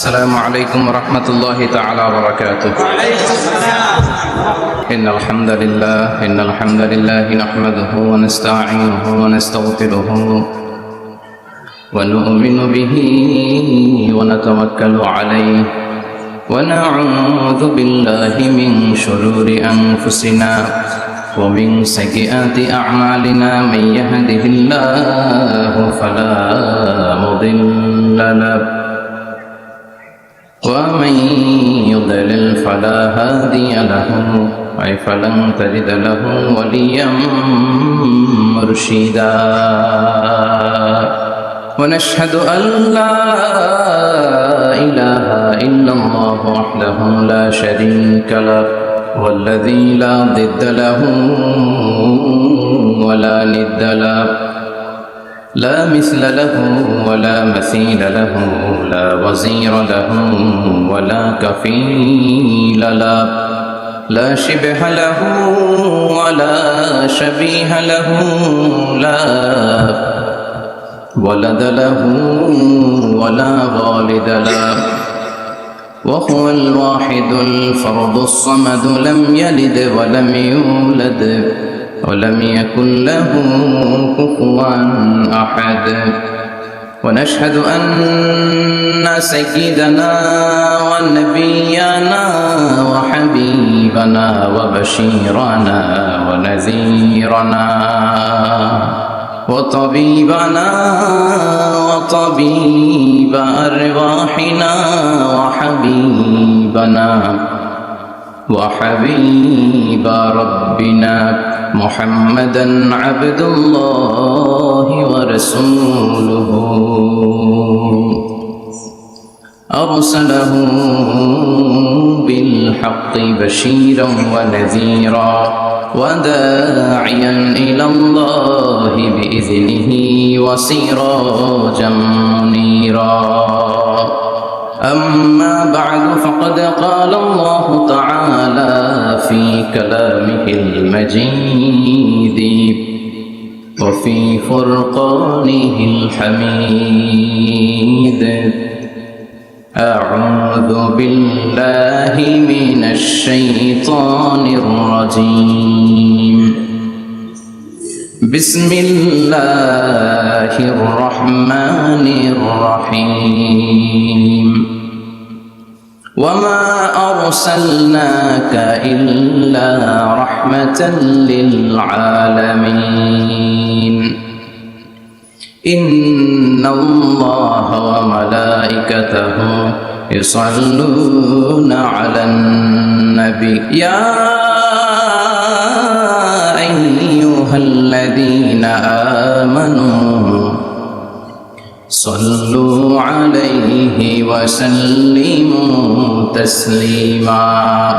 السلام عليكم ورحمة الله تعالى وبركاته. إن الحمد لله نحمده ونستعينه ونستغفره ونؤمن به ونتوكل عليه ونعوذ بالله من شرور أنفسنا ومن سيئات أعمالنا. من يهده الله فلا مضل له ومن يضلل فلا هادي له فلن تجد له وليا مرشدا. ونشهد أن لا إله إلا الله وحده لا شريك له والذي لا ضد له ولا ند له لا مثل له ولا مثيل له لا وزير له ولا كفيل له لا شبه له ولا شبيه له لا ولد له ولا والد له وهو الواحد الفرد الصمد لم يلد ولم يولد ولم يكن له كفوا أحد. ونشهد أن سيدنا ونبينا وحبيبنا وبشيرنا ونذيرنا وطبيبنا وطبيب أرواحنا وحبيب ربنا محمدا عبد الله ورسوله أرسله بالحق بشيرا ونذيرا وداعيا إلى الله بإذنه وسراجا منيرا. أما بعد فقد قال الله تعالى في كلامه المجيد وفي فرقانه الحميد. أعوذ بالله من الشيطان الرجيم. بسم الله الرحمن الرحيم. وما أرسلناك إلا رحمة للعالمين. إن الله وملائكته يصلون على النبي يا أيها الذين آمنوا صلوا عليه وسلموا تسليما.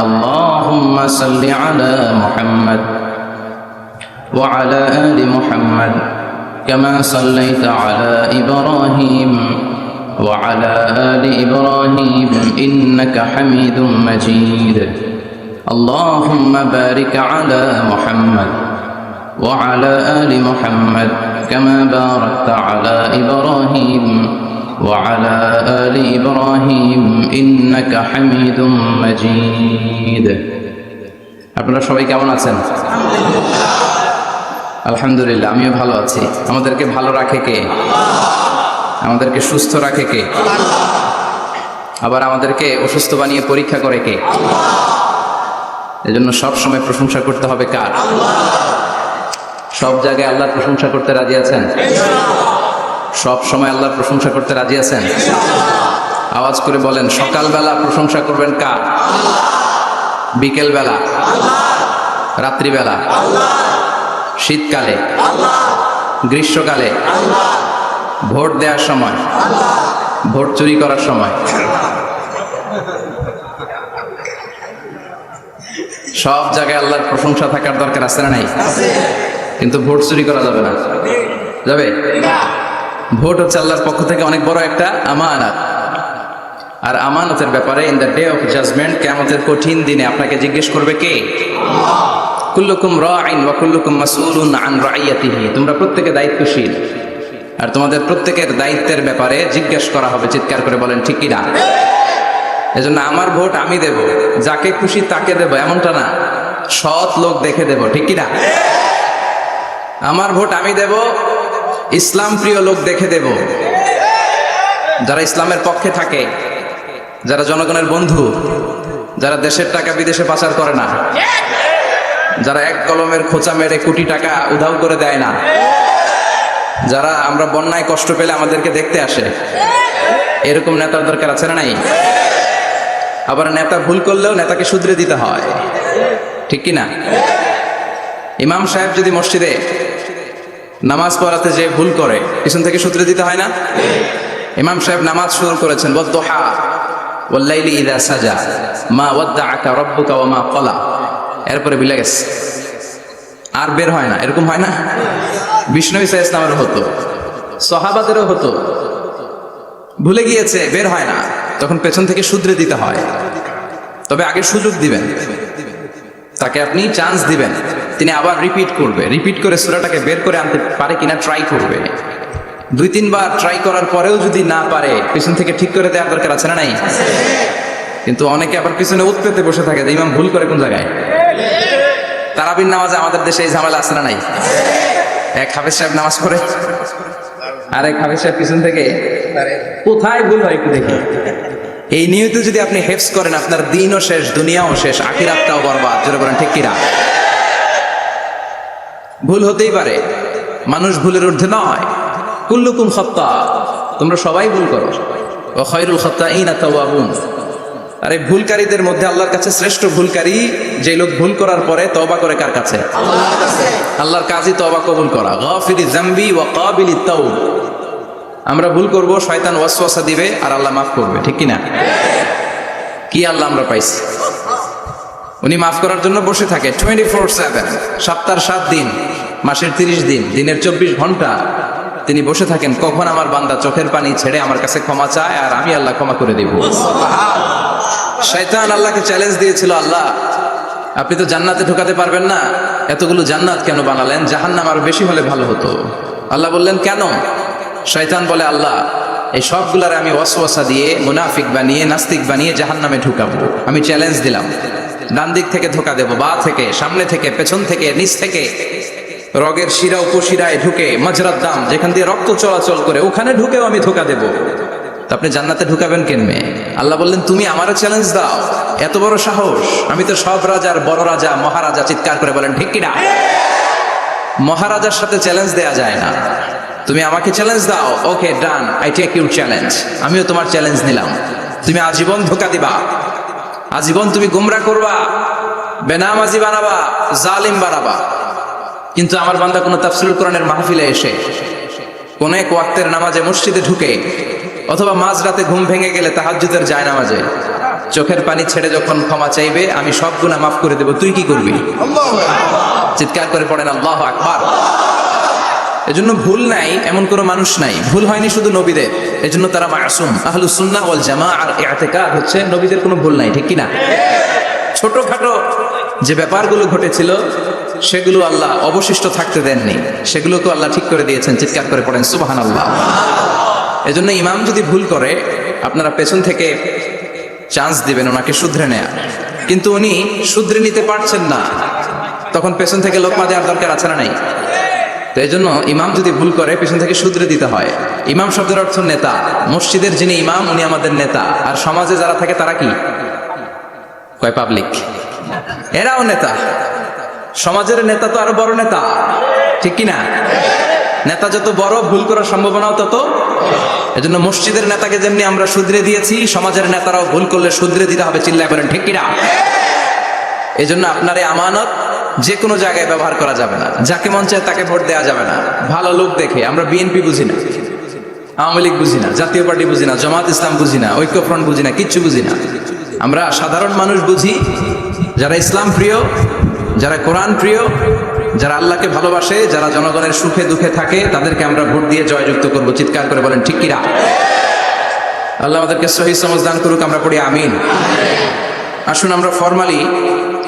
اللهم صل على محمد وعلى آل محمد كما صليت على إبراهيم وعلى آل إبراهيم إنك حميد مجيد. اللهم بارك على محمد وعلى آل محمد كما باركت على إبراهيم وعلى آل إبراهيم إنك حميد مجيد. আপনারা সবাই কেমন আছেন? আলহামদুলিল্লাহ, আমিও ভালো আছি। আমাদেরকে ভালো রাখে কে? আমাদেরকে সুস্থ রাখে কে? আবার আমাদেরকে অসুস্থ বানিয়ে পরীক্ষা করে কে? এজন্য সব সময় প্রশংসা করতে হবে কার? সব জায়গায় আল্লাহর প্রশংসা করতে রাজি আছেন? সব সময় আল্লাহর প্রশংসা করতে রাজি আছেন? আওয়াজ করে বলেন, সকালবেলা প্রশংসা করবেন কার? বিকেলবেলা? রাত্রিবেলা? শীতকালে? গ্রীষ্মকালে? ভোট দেওয়ার সময়? ভোট চুরি করার সময়? সব জায়গায় আল্লাহর প্রশংসা থাকার দরকার আছে না নাই? কিন্তু ভোট চুরি করা যাবে না। যাবে? ভোট হচ্ছে আল্লাহর পক্ষ থেকে অনেক বড় একটা আমানত। আর আমানতের ব্যাপারে in the day of judgment, কিয়ামতের কঠিন দিনে আপনাকে জিজ্ঞেস করবে কে? কুল্লুকুম রাঈন ওয়া কুল্লুকুম মাসউলুন আন রাইয়াতিহি। তোমরা প্রত্যেকে দায়িত্বশীল, আর তোমাদের প্রত্যেকের দায়িত্বের ব্যাপারে জিজ্ঞেস করা হবে। চিৎকার করে বলেন ঠিক কিনা? এজন্য আমার ভোট আমি দেব, যাকে খুশি তাকে দেব এমনটা না, সৎ লোক দেখে দেব, ঠিক কিনা? আমার ভোট আমি দেব, ইসলাম প্রিয় লোক দেখে দেব, যারা ইসলামের পক্ষে থাকে, যারা জনগণের বন্ধু, যারা দেশের টাকা বিদেশে পাচার করে না, যারা এক কলমের খোঁচা মেরে কোটি টাকা উধাও করে দেয় না, যারা আমরা বন্যায় কষ্ট পেলে আমাদেরকে দেখতে আসে, এরকম নেতার দরকার আছে না নাই? আবার নেতা ভুল করলেও নেতাকে শুধরে দিতে হয়, ঠিক কিনা? ইমাম সাহেব যদি মসজিদে নামাজ পড়াতে যে ভুল করে, পিছন থেকে শুধরে দিতে হয় না? ইমাম সাহেব নামাজ শুরু করেছেন, ওয়াদ-দুহা ওয়াল-লাইলি ইযা সাজা মা ওয়াদ্দাআকা রাব্বুকা ওয়া মা ক্বালা, এরপরে বিলে গেছে, আর বের হয় না। এরকম হয় না? বিষ্ণু ঈসা ইসলামেরও হতো, সাহাবাদেরও হতো, ভুলে গিয়েছে, বের হয় না, তখন পেছন থেকে শুধরে দিতে হয়। তবে আগে সুযোগ দিবেন, তাকে আপনি চান্স দিবেন, তিনি আবার রিপিট করবে, রিপিট করে সূরাটাকে বের করে আনতে পারে কিনা ট্রাই করবে। 2-3 বার ট্রাই করার পরেও যদি না পারে, পিছন থেকে ঠিক করে দেওয়ার দরকার আছে না নাই? কিন্তু অনেকে আবার পিছনে উৎ পেতে বসে থাকে যে ইমাম ভুল করে কোন জায়গায়। তারাবির নামাজে আমাদের দেশে এই ঝামেলা আছে না নাই? এক হাফেজ সাহেব নামাজ পড়ে, আর এক হাফেজ সাহেব পিছন থেকে কোথায় ভুল হয় একটু দেখি। এই নিয়তে যদি আপনি হেফজ করেন, আপনার দিনও শেষ, দুনিয়াও শেষ, আখিরাতটাও বরবাদ। জোরে বলেন ঠিক কিনা? ভুল হতেই পারে, মানুষ ভুলের ঊর্ধ্বে নয়। কুল্লুকুম খাত্তা, তোমরা সবাই ভুল করো, ওয়া খায়রুল খাত্তাইনা তাওয়াবুন। আরে ভুলকারীদের মধ্যে আল্লাহর কাছে শ্রেষ্ঠ ভুলকারী যে লোক ভুল করার পরে তওবা করে, কার কাছে? আল্লাহর কাছে। আল্লাহর কাজই তওবা কবুল করা। গাফিরিজ যামবি ওয়া কাবিলিত তাওব। আমরা ভুল করব, শয়তান ওয়াসওয়াসা দিবে, আর আল্লাহ মাফ করবে, ঠিক কিনা? কি আল্লাহ আমরা পাইছি, উনি মাফ করার জন্য বসে থাকে 24/7, সপ্তাহের 7 দিন, মাসের 30 দিন, দিনের 24 ঘন্টা তিনি বসে থাকেন, কখন আমার বান্দা চোখের পানি ছেড়ে আমার কাছে ক্ষমা চায় আর আমি আল্লাহ ক্ষমা করে দিব। শয়তান আল্লাহকে চ্যালেঞ্জ দিয়েছিল, আল্লাহ আপনি তো জান্নাতে ঢোকাতে পারবেন না, এতগুলো জান্নাত কেন বানালেন? জাহান্নাম আরো বেশি হলে ভালো হতো। আল্লাহ বললেন কেন? শয়তান বলে, আল্লাহ এই সবগুলার আমি ওয়াসওয়াসা দিয়ে, মুনাফিক বানিয়ে, নাস্তিক বানিয়ে জাহান্নামে ঢুকাবো। আমি চ্যালেঞ্জ দিলাম, ডান দিক থেকে ধোকা দেব, বা থেকে, সামনে থেকে, পেছন থেকে, নিচ থেকে, রগের শিরা উপশিরায় ঢুকে, মাজরার দাম যেখান দিয়ে রক্ত চলাচল করে, ওখানে ঢুকেও আমি ধোকা দেব। আপনি জান্নাতে ঢুকাবেন কেনমে? আল্লাহ বললেন তুমি আমারও চ্যালেঞ্জ দাও, এত বড় সাহস? আমি তো সব রাজার বড় রাজা, মহারাজা। চিৎকার করে বলেন ঠিক কিনা? মহারাজার সাথে চ্যালেঞ্জ দেয়া যায় না। তুমি আমাকে চ্যালেঞ্জ দাও, ওকে ডান, আই টেক ইউর চ্যালেঞ্জ। আমিও তোমার চ্যালেঞ্জ নিলাম। তুমি আজীবন ধোকা দিবা, আজীবন তুমি গুমরা করবা, বেনামাজি বানাবা, জালিম বানাবা, কিন্তু আমার বান্দা কোনো তাফসীরুল কোরআনের মাহফিলে এসে, কোন এক ওয়াক্তের নামাজে মসজিদে ঢুকে, অথবা মাঝরাতে ঘুম ভেঙে গেলে তাহাজ্জুদের জায়নামাজে চোখের পানি ছেড়ে যখন ক্ষমা চাইবে, আমি সব গুনাহ মাফ করে দেব, তুই কি করবি? চিৎকার করে পড়েন আল্লাহু আকবার। এজন্য ভুল নাই এমন কোনো মানুষ নাই, ভুল হয়নি শুধু নবীদের, এজন্য তারা মাসুম। আহলুস সুন্নাহ ওয়াল জামাআর ইতিকাদ হচ্ছে নবীদের কোনো ভুল নাই, ঠিক কিনা? ছোটখাটো যে ব্যাপারগুলো ঘটেছিল সেগুলো আল্লাহ অবশিষ্ট থাকতে দেননি, সেগুলোকে আল্লাহ ঠিক করে দিয়েছেন। চিৎকার করে পড়েন সুবহানাল্লাহ। এজন্য ইমাম যদি ভুল করে, আপনারা পেছন থেকে চান্স দিবেন ওনাকে শুধরে নেয়া, কিন্তু উনি শুধরে নিতে পারছেন না, তখন পেছন থেকে লোকমা দেওয়ার দরকার আছে না নাই? তো এই জন্য ইমাম যদি ভুল করে, পেছন থেকে শুধরে দিতে হয়। ইমাম শব্দের অর্থ নেতা। মসজিদের যিনি ইমাম উনি আমাদের নেতা, আর সমাজে যারা থাকে তারা কি কয়? পাবলিক, এরাও নেতা। সমাজের নেতা তো আরো বড় নেতা, ঠিক কিনা? নেতা যত বড়, ভুল করার সম্ভাবনাও তত। এজন্য মসজিদের নেতাকে যেমনি আমরা শুধরে দিয়েছি, সমাজের নেতারাও ভুল করলে শুধরে দিতে হবে। চিল্লায় বলেন ঠিক কিনা? এজন্য আপনার এই আমানত যে কোনো জায়গায় ব্যবহার করা যাবে না, যাকে মন চায় তাকে ভোট দেওয়া যাবে না। ভালো লোক দেখে, আমরা বিএনপি বুঝি না, আওয়ামী লীগ বুঝি না, জাতীয় পার্টি বুঝি না, জামাত ইসলাম বুঝি না, ঐক্যফ্রন্ট বুঝি না, কিচ্ছু বুঝি না। আমরা সাধারণ মানুষ বুঝি, যারা ইসলাম প্রিয়, যারা কোরআন প্রিয়, যারা আল্লাহকে ভালোবাসে, যারা জনগণের সুখে দুঃখে থাকে, তাদেরকে আমরা ভোট দিয়ে জয়যুক্ত করব। চিৎকার করে বলেন ঠিক কিনা? আল্লাহ আমাদেরকে সহিহ সমঝ দান করুক, আমরা পড়ি আমিন। আসুন আমরা ফরমালি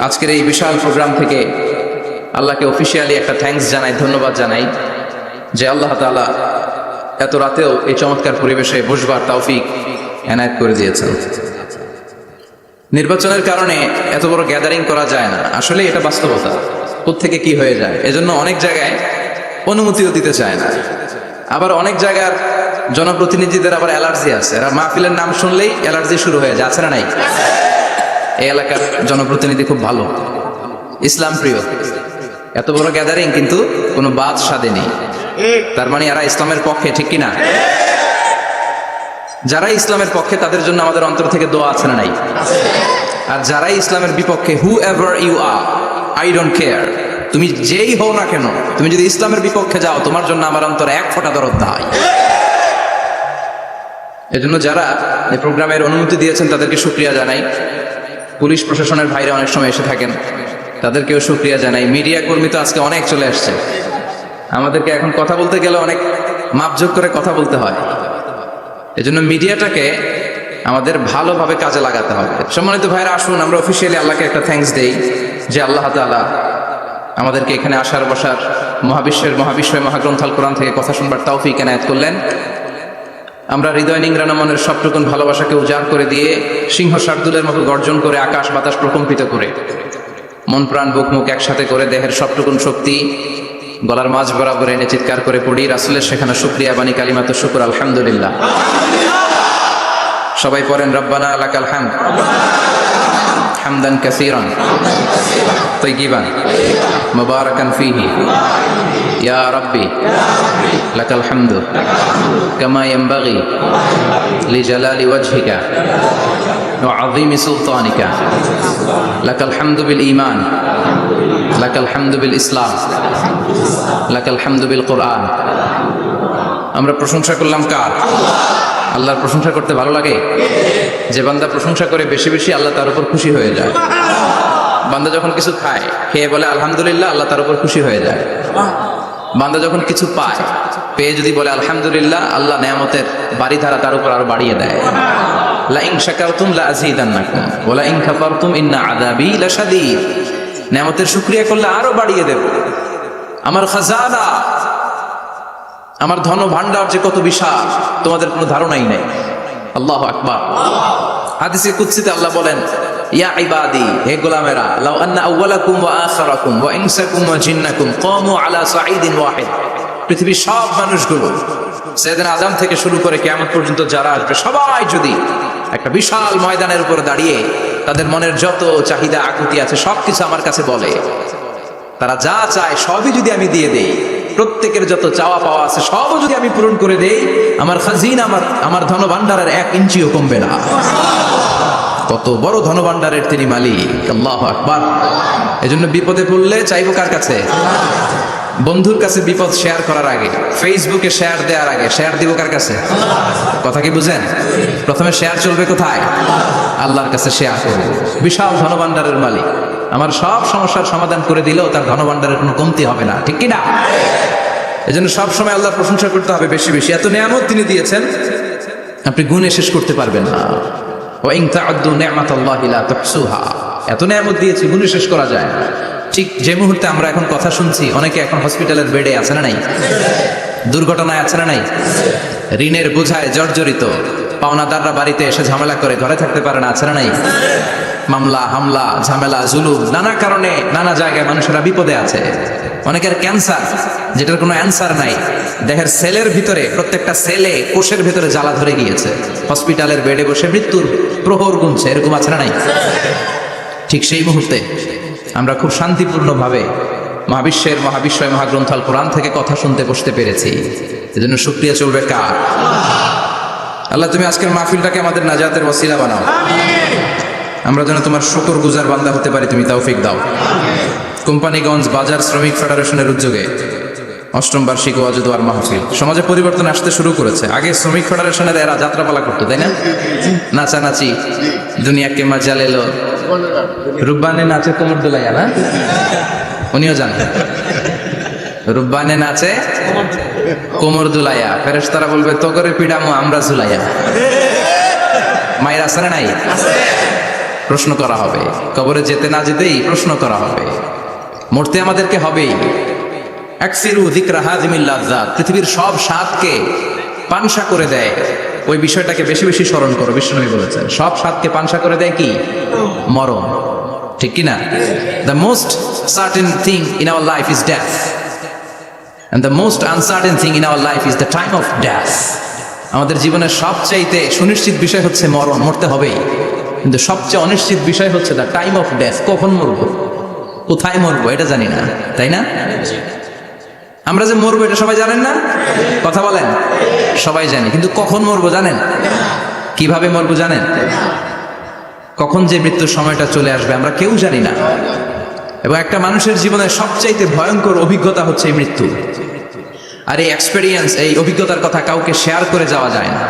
আজকের এই বিশাল প্রোগ্রাম থেকে আল্লাহকে অফিসিয়ালি একটা থ্যাঙ্কস জানাই, ধন্যবাদ জানাই, যে আল্লাহ তাআলা এত রাতেও এই চমৎকার পরিবেশে বসবার তৌফিক এনায়েত করে দিয়েছেন। নির্বাচনের কারণে এত বড় গ্যাদারিং করা যায় না, আসলে এটা বাস্তবতা। কোত্থেকে কি হয়ে যায়, এজন্য অনেক জায়গায় অনুমতিও দিতে চায় না। আবার অনেক জায়গার জনপ্রতিনিধিদের আবার অ্যালার্জি আছে, এরা মাহফিলের নাম শুনলেই অ্যালার্জি শুরু হয়ে যায়, আছে না নাই? এই এলাকার জনপ্রতিনিধি খুব ভালো, ইসলাম প্রিয়, এত বড় গ্যাদারিং কিন্তু কোনো বাদ সাদে নেই, তার মানে এরা ইসলামের পক্ষে, ঠিক কিনা? যারা ইসলামের পক্ষে তাদের জন্য আমাদের অন্তর থেকে দোয়া আছে না নাই? আর যারা ইসলামের বিপক্ষে, whoever you are, I don't care, তুমি যেই হও না কেন, তুমি যদি ইসলামের বিপক্ষে যাও, তোমার জন্য আমার অন্তরে এক ফোঁটা দরদ নাই। এজন্য যারা এই প্রোগ্রামের অনুমতি দিয়েছেন তাদেরকে শুকরিয়া জানাই। পুলিশ প্রশাসনের ভাইরা অনেক সময় এসে থাকেন, তাদেরকেও শুকরিয়া জানাই। মিডিয়া কর্মী তো আজকে অনেক চলে আসছে, আমাদেরকে এখন কথা বলতে গেলে অনেক মাপজোক করে কথা বলতে হয়। এজন্য মিডিয়াটাকে আমাদের ভালোভাবে কাজে লাগাতে হবে। সম্মানিত ভাইরা, আসুন আমরা অফিসিয়ালি আল্লাহকে একটা থ্যাঙ্কস দেই যে আল্লাহ তাআলা আমাদেরকে এখানে আসার বসার, মহাবিশ্বয় মহাগ্রন্থ আল কোরআন থেকে কথা শুনবার তৌফিক এনায়েত করলেন। আমরা হৃদয় নিংড়ানো মনের সবটুকুন ভালোবাসাকে উজাড় করে দিয়ে, সিংহ শার্দুলের মতো গর্জন করে, আকাশ বাতাস প্রকম্পিত করে, মন প্রাণ বুক মুখ একসাথে করে, দেহের সবটুকুন শক্তি গলার মাঝ বরাবর এনে চিৎকার করে পড়ি রাসূলের শেখানো শুকরিয়া বাণী কালিমাত শুকর আলহামদুলিল্লাহ। সবাই পড়েন, রব্বানা লাকাল হামদ হামদান কাসীরান তাইয়িবান মুবারাকান ফীহি ইয়া রাব্বি লাকাল হামদু কামা ইয়ানবাগি লিজালালি ওয়াজহিকা ওয়া আযীমি সুলতানিকা লাকাল হামদু বিল ঈমান লাকাল হামদু বিল ইসলাম লাকাল হামদু বিল কুরআন। আমরা প্রশংসা করলাম কার? আল্লাহর প্রশংসা করতে ভালো লাগে? যে বান্দা প্রশংসা করে বেশি বেশি, আল্লাহ তার উপর খুশি হয়ে যায়। বান্দা যখন কিছু খায়, খেয়ে বলে আলহামদুলিল্লাহ, আল্লাহ তার উপর খুশি হয়ে যায়। বান্দা যখন কিছু পায়, পেয়ে যদি বলে আলহামদুলিল্লাহ, আল্লাহ নেয়ামতের বাড়িধারা তার উপর আরো বাড়িয়ে দেয়। লা ইন শাকারতুম লা আযীদান্নাকুম ওয়া লা ইন কাফারতুম ইন্না আযাবী লাশাদীদ। নেয়ামতের শুকরিয়া করলে আরো বাড়িয়ে দেব। আমার খাজানা, আমার ধন ভান্ডার যে কত বিশাল, তোমাদের কোনো ধারণাই নেই। আল্লাহু আকবার। হাদিসে কুদসিতে আল্লাহ বলেন, ইয়া ইবাদি, হে গোলামেরা, লাউ আন্না আউওয়ালাকুম ওয়া আখিরাকুম ওয়া ইনসাকুম ওয়া জিন্নাকুম কামু আলা সাঈদিন ওয়াহিদ। পৃথিবীর সব মানুষগুলো, সাইয়েদনা আদম থেকে শুরু করে কিয়ামত পর্যন্ত যারা আসবে, সবাই যদি একটা বিশাল ময়দানের উপর দাঁড়িয়ে তাদের মনের যত চাহিদা আকুতি আছে সবকিছু আমার কাছে বলে, তারা যা চায় সবই যদি আমি দিয়ে দেই, প্রত্যেকের যত চাওয়া পাওয়া আছে সবও যদি আমি পূরণ করে দেই, আমার খাজিনা, আমার ধনভাণ্ডারের 1 ইঞ্চিও কমবে না। কত বড় ধনভাণ্ডারের তিনি মালিক। আল্লাহু আকবার। এজন্য বিপদে পড়লে চাইবো কার কাছে? বন্ধুর কাছে বিপদ শেয়ার করার আগে, ফেসবুকে শেয়ার দেওয়ার আগে শেয়ার দিব কার কাছে? কথা কি বুঝেন? প্রথমে শেয়ার চলবে কোথায়? আল্লাহর কাছে শেয়ার করব। বিশাল ধনভাণ্ডারের মালিক আমার সব সমস্যার সমাধান করে দিলেও তার ধনভাণ্ডারের কোনো কমতি হবে না, ঠিক কি না? এজন্য সব সময় আল্লাহর প্রশংসা করতে হবে বেশি বেশি। এত নিয়ামত তিনি দিয়েছেন, আপনি গুণে শেষ করতে পারবেন না। ওয়া ইন তা'উদ্দু নি'মাতাল্লাহি লা তুহসুহা। এত নিয়ামত দিয়েছি, গুণে শেষ করা যায় না। ঠিক যে মুহূর্তে আমরা এখন কথা শুনছি, অনেকে এখন হসপিটালের বেডে আছে না নাই? দুর্ঘটনায় আছে না নাই? ঋণের বোঝায় জর্জরিত, পাওনাদাররা বাড়িতে এসে ঝামেলা করে ঘরে থাকতে পারে না, আছে না নাই? মামলা হামলা ঝামেলা জুলুম, নানা কারণে নানা জায়গায় মানুষেরা বিপদে আছে। অনেকের ক্যান্সার, যেটার কোনো অ্যান্সার নাই, দেহের সেলের ভিতরে, প্রত্যেকটা সেলে কোষের ভিতরে জ্বালা ধরে গিয়েছে, হসপিটালের বেডে বসে মৃত্যুর প্রহর গুনছে, এরকম আছে না নাই? ঠিক সেই মুহূর্তে আমরা খুব শান্তিপূর্ণভাবে মহাবিশ্বয় মহাগ্রন্থ আল কোরআন থেকে কথা শুনতে বসতে পেরেছি। এজন্য শুকরিয়া চলবে কার? আল্লাহ, তুমি আজকের মাহফিলটাকে আমাদের নাজাতের ওসিলা বানাও। আমরা যেন তোমার শুকরগুজার বান্দা হতে পারি, তুমি তৌফিক দাও। কোম্পানিগঞ্জ বাজার শ্রমিক ফেডারেশনের উদ্যোগে 8ম বার্ষিক ওয়াজ দোয়ার মাহফিল। সমাজে পরিবর্তন আসতে শুরু করেছে। আগে শ্রমিক ফেডারেশনের এরা যাত্রাপালা করতো, তাই না? নাচানাচি, দুনিয়াকে মজা লেলো, রুব্বানে নাচে কোমর দোলাইয়া, না? উনিও জানেন রুব্বানে নাচে কোমর দুলাইয়া, ফেরেশতারা বলবে তো করে পিডামো আমরা ঝুলাইয়া। মায়ের আছে না নাই? প্রশ্ন করা হবে, কবরে যেতে না যেতেই প্রশ্ন করা হবে। মরতে আমাদেরকে হবেই। আকসিরু যিকরা হাযিমিল লাযযাত, পৃথিবীর সব স্বাদকে পানসা করে দেয় ওই বিষয়টাকে বেশি বেশি স্মরণ করো। বিশ্বনবী বলেছেন সব স্বাদকে পানসা করে দেয় কি? মরণ। ঠিক কি না? The most certain thing in our life is death, and the most uncertain thing in our life is the time of death. আমাদের জীবনের সবচাইতে সুনিশ্চিত বিষয় হচ্ছে মরণ, মরতে হবেই। কিন্তু সবচেয়ে অনিশ্চিত বিষয় হচ্ছে দ্য টাইম অফ ডেথ, কখন মরবো, কোথায় মরবো এটা জানি না, তাই না? আমরা যে মরবো এটা সবাই জানেন না? কথা বলেন। সবাই জানি, কিন্তু কখন মরবো জানেন? কিভাবে মরবো জানেন? কখন যে মৃত্যুর সময়টা চলে আসবে আমরা কেউ জানি না। এবং একটা মানুষের জীবনের সবচাইতে ভয়ঙ্কর অভিজ্ঞতা হচ্ছে এই মৃত্যু। আর এই এক্সপেরিয়েন্স, এই অভিজ্ঞতার কথা কাউকে শেয়ার করে যাওয়া যায় না।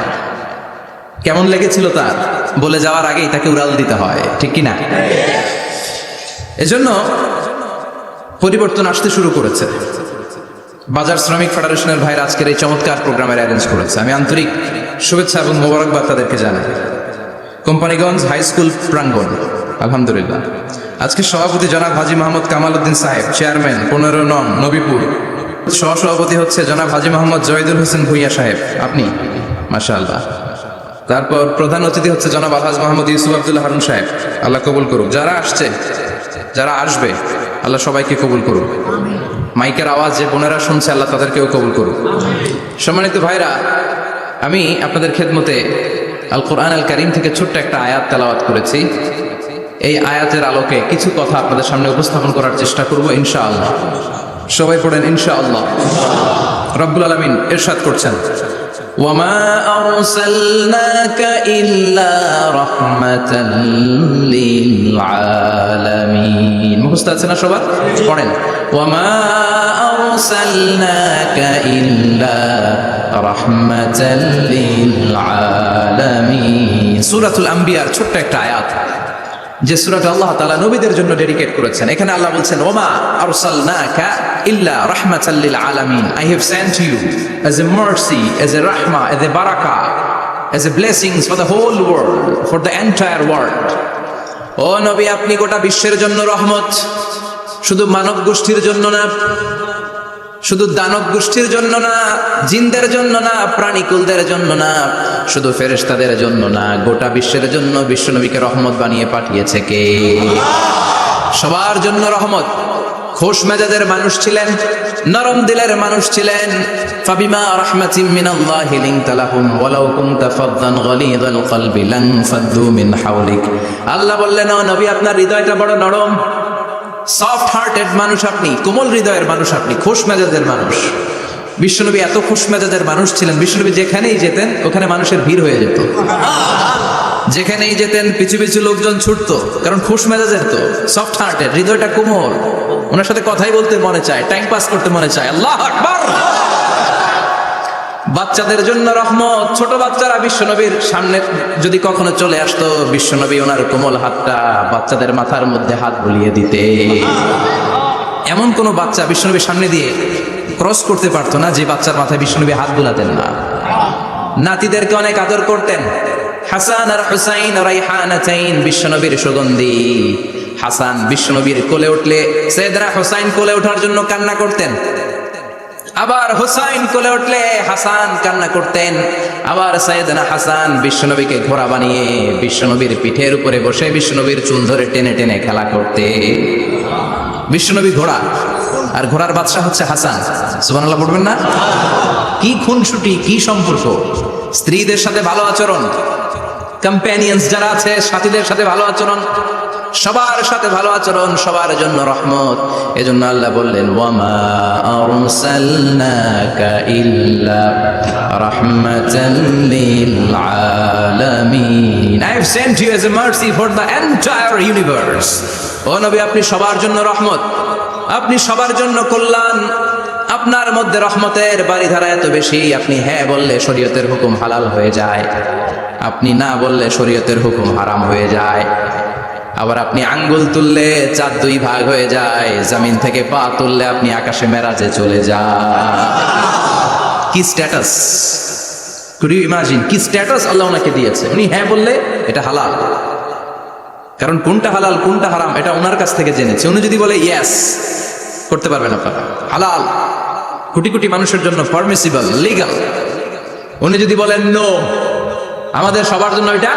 কেমন লেগেছিল তার বলে যাওয়ার আগেই তাকে উড়াল দিতে হয়, ঠিক কি না? এজন্য পরিবর্তন আসতে শুরু করেছে। বাজার শ্রমিক ফেডারেশনের ভাইরা আজকের এই চমৎকার প্রোগ্রামের অ্যারেঞ্জ করেছে। আমি আন্তরিক শুভেচ্ছা এবং মোবারকবাদ তাদেরকে জানাই। কোম্পানিগঞ্জ হাই স্কুল প্রাঙ্গণ, আলহামদুলিল্লাহ। আজকে সভাপতি জনাব হাজী মোহাম্মদ কামাল উদ্দিন সাহেব, চেয়ারম্যান 15 নং নবীপুর। সহসভাপতি হচ্ছে জনাব হাজী মোহাম্মদ জহিদুল হোসেন ভুইয়া সাহেব, আপনি, মাশাআল্লাহ। তারপর প্রধান অতিথি হচ্ছে জনাব আলহাজ মোহাম্মদ ইউসুফ আব্দুল্লাহ হারুন সাহেব, আল্লাহ কবুল করুক। যারা আসছে, যারা আসবে, আল্লাহ সবাইকে কবুল করুক। মাইকের আওয়াজ যে বোনেরা শুনছে, আল্লাহ তাদেরকেও কবুল করুক। সম্মানিত ভাইরা, আমি আপনাদের খেদমতে আল কোরআন আল কারীম থেকে ছোট্ট একটা আয়াত তেলাওয়াত করেছি। এই আয়াতের আলোকে কিছু কথা আপনাদের সামনে উপস্থাপন করার চেষ্টা করব ইনশাআল্লাহ। সবাই পড়েন ইনশাআল্লাহ। রব্বুল আলামিন ইরশাদ করছেন, ওয়ামা আরসালনাকা ইল্লা রাহমাতাল লিল আলামিন। মুখস্থ আছে না সবার? পড়েন, ওয়ামা আরসালনাকা ইল্লা রাহমাতাল লিল আলামিন। সূরাতুল আম্বিয়ার ছোট্ট একটা আয়াত, যে সূরাটা আল্লাহ তাআলা নবীদের জন্য ডেডিকেট করেছেন। এখানে আল্লাহ বলছেন, ওমা আরসালনাকা ইল্লা রাহমাতাল লিল আলামিন। I have sent you as a mercy, as a rahma, as a barakah, as a blessings for the whole world, for the entire world. ও নবী, আপনি গোটা বিশ্বের জন্য রহমত, শুধু মানব গোষ্ঠীর জন্য না, শুধু দানব গোষ্ঠীর জন্য না, জিনদের জন্য না, প্রাণীকুলদের জন্য না, শুধু ফেরেশতাদের জন্য না, গোটা বিশ্বের জন্য বিশ্বনবীকে রহমত বানিয়ে পাঠিয়েছে কে? সবার জন্য রহমত। খোশ মেজাজের মানুষ ছিলেন, নরম দিলের মানুষ ছিলেন। ফাবিমা রাহমাতিন মিনাল্লাহি লিনতা লাহুম ওয়ালাউ কুনতা ফাদদান গালিযাল কলবি লানফাদ্দু মিন হাওলিক। আল্লাহ বললেন, ও নবী, আপনার হৃদয়টা বড় নরম, সফট হার্টেড মানুষ আপনি, কোমল হৃদয়ের মানুষ আপনি, খোশ মেজাজের মানুষ। বিশ্বনবী এত খোশ মেজাজের মানুষ ছিলেন, বিশ্বনবী যেখানেই যেতেন ওখানে মানুষের ভিড় হয়ে যেত। যেখানেই যেতেন পিছু পিছু লোকজন ছুটতো, কারণ খোশ মেজাজের তো, সফট হার্টেড, হৃদয়টা কোমল। ওনার সাথে কথাই বলতে মনে চায়, টাইম পাস করতে মনে চায়। আল্লাহু আকবার। বাচ্চাদের জন্য রহমত। ছোট বাচ্চারা বিশ্বনবীর সামনে যদি কখনো চলে আসতো, বিশ্বনবী ওনার কোমল হাতটা বাচ্চাদের মাথার মধ্যে হাত বুলিয়ে দিতে। এমন কোন বাচ্চা বিশ্বনবীর সামনে দিয়ে ক্রস করতে পারতো না যে বাচ্চার মাথায় বিশ্বনবী হাত বুলাতেন না। নাতিদেরকে অনেক আদর করতেন। হাসান আর হুসাইন রাইহানাতাইন, বিশ্বনবীর সুগন্ধি। হাসান বিশ্বনবীর কোলে উঠলে সাইয়েদনা হুসাইন কোলে ওঠার জন্য কান্না করতেন। আবার হুসাইন কোলে উঠলে হাসান কান্না করতেন। আবার সাইয়েদনা হাসান বিশ্বনবীকে ঘোড়া বানিয়ে বিশ্বনবীর পিঠের উপরে বসে বিশ্বনবীর চুল ধরে টেনে টেনে খেলা করতে। বিশ্বনবী ঘোড়া, আর ঘোড়ার বাদশা হচ্ছে হাসান। সুবহানাল্লাহ পড়বেন না? কি খুনসুটি, কি সম্পর্ক! স্ত্রীদের সাথে ভালো আচরণ, কম্প্যানিয়ন্স যারা আছে সাথীদের সাথে ভালো আচরণ, সবার সাথে ভালো আচরণ, সবার জন্য রহমত। এজন্য আল্লাহ বললেন, ওয়ামা আরসালনাকা ইল্লা রাহমাতাল লিল আলামিন। I have sent you as a mercy for the entire universe. ও নবী, আপনি সবার জন্য রহমত, আপনি সবার জন্য কল্যাণ। আপনার মধ্যে রহমতের বারিধারা এত বেশি, আপনি হ্যাঁ বললে শরীয়তের হুকুম হালাল হয়ে যায়, আপনি না বললে শরীয়তের হুকুম হারাম হয়ে যায়। আবার আপনি আঙ্গুল তুললে চাঁদ দুই ভাগ হয়ে যায়, জমিন থেকে পা তুললে আপনি আকাশে মেরাজে চলে যান। কি স্ট্যাটাস! কুড ইউ ইমাজিন কি স্ট্যাটাস আল্লাহ ওনাকে দিয়েছে। উনি হ্যাঁ বললে এটা হালাল, কারণ কোনটা হালাল কোনটা হারাম এটা ওনার কাছ থেকে জেনেছে। উনি যদি বলে ইয়েস, করতে পারবেন আপনারা, হালাল, কোটি কোটি মানুষের জন্য পারমিসিবল, লিগাল। উনি যদি বলেন নো, আমাদের সবার জন্য এটা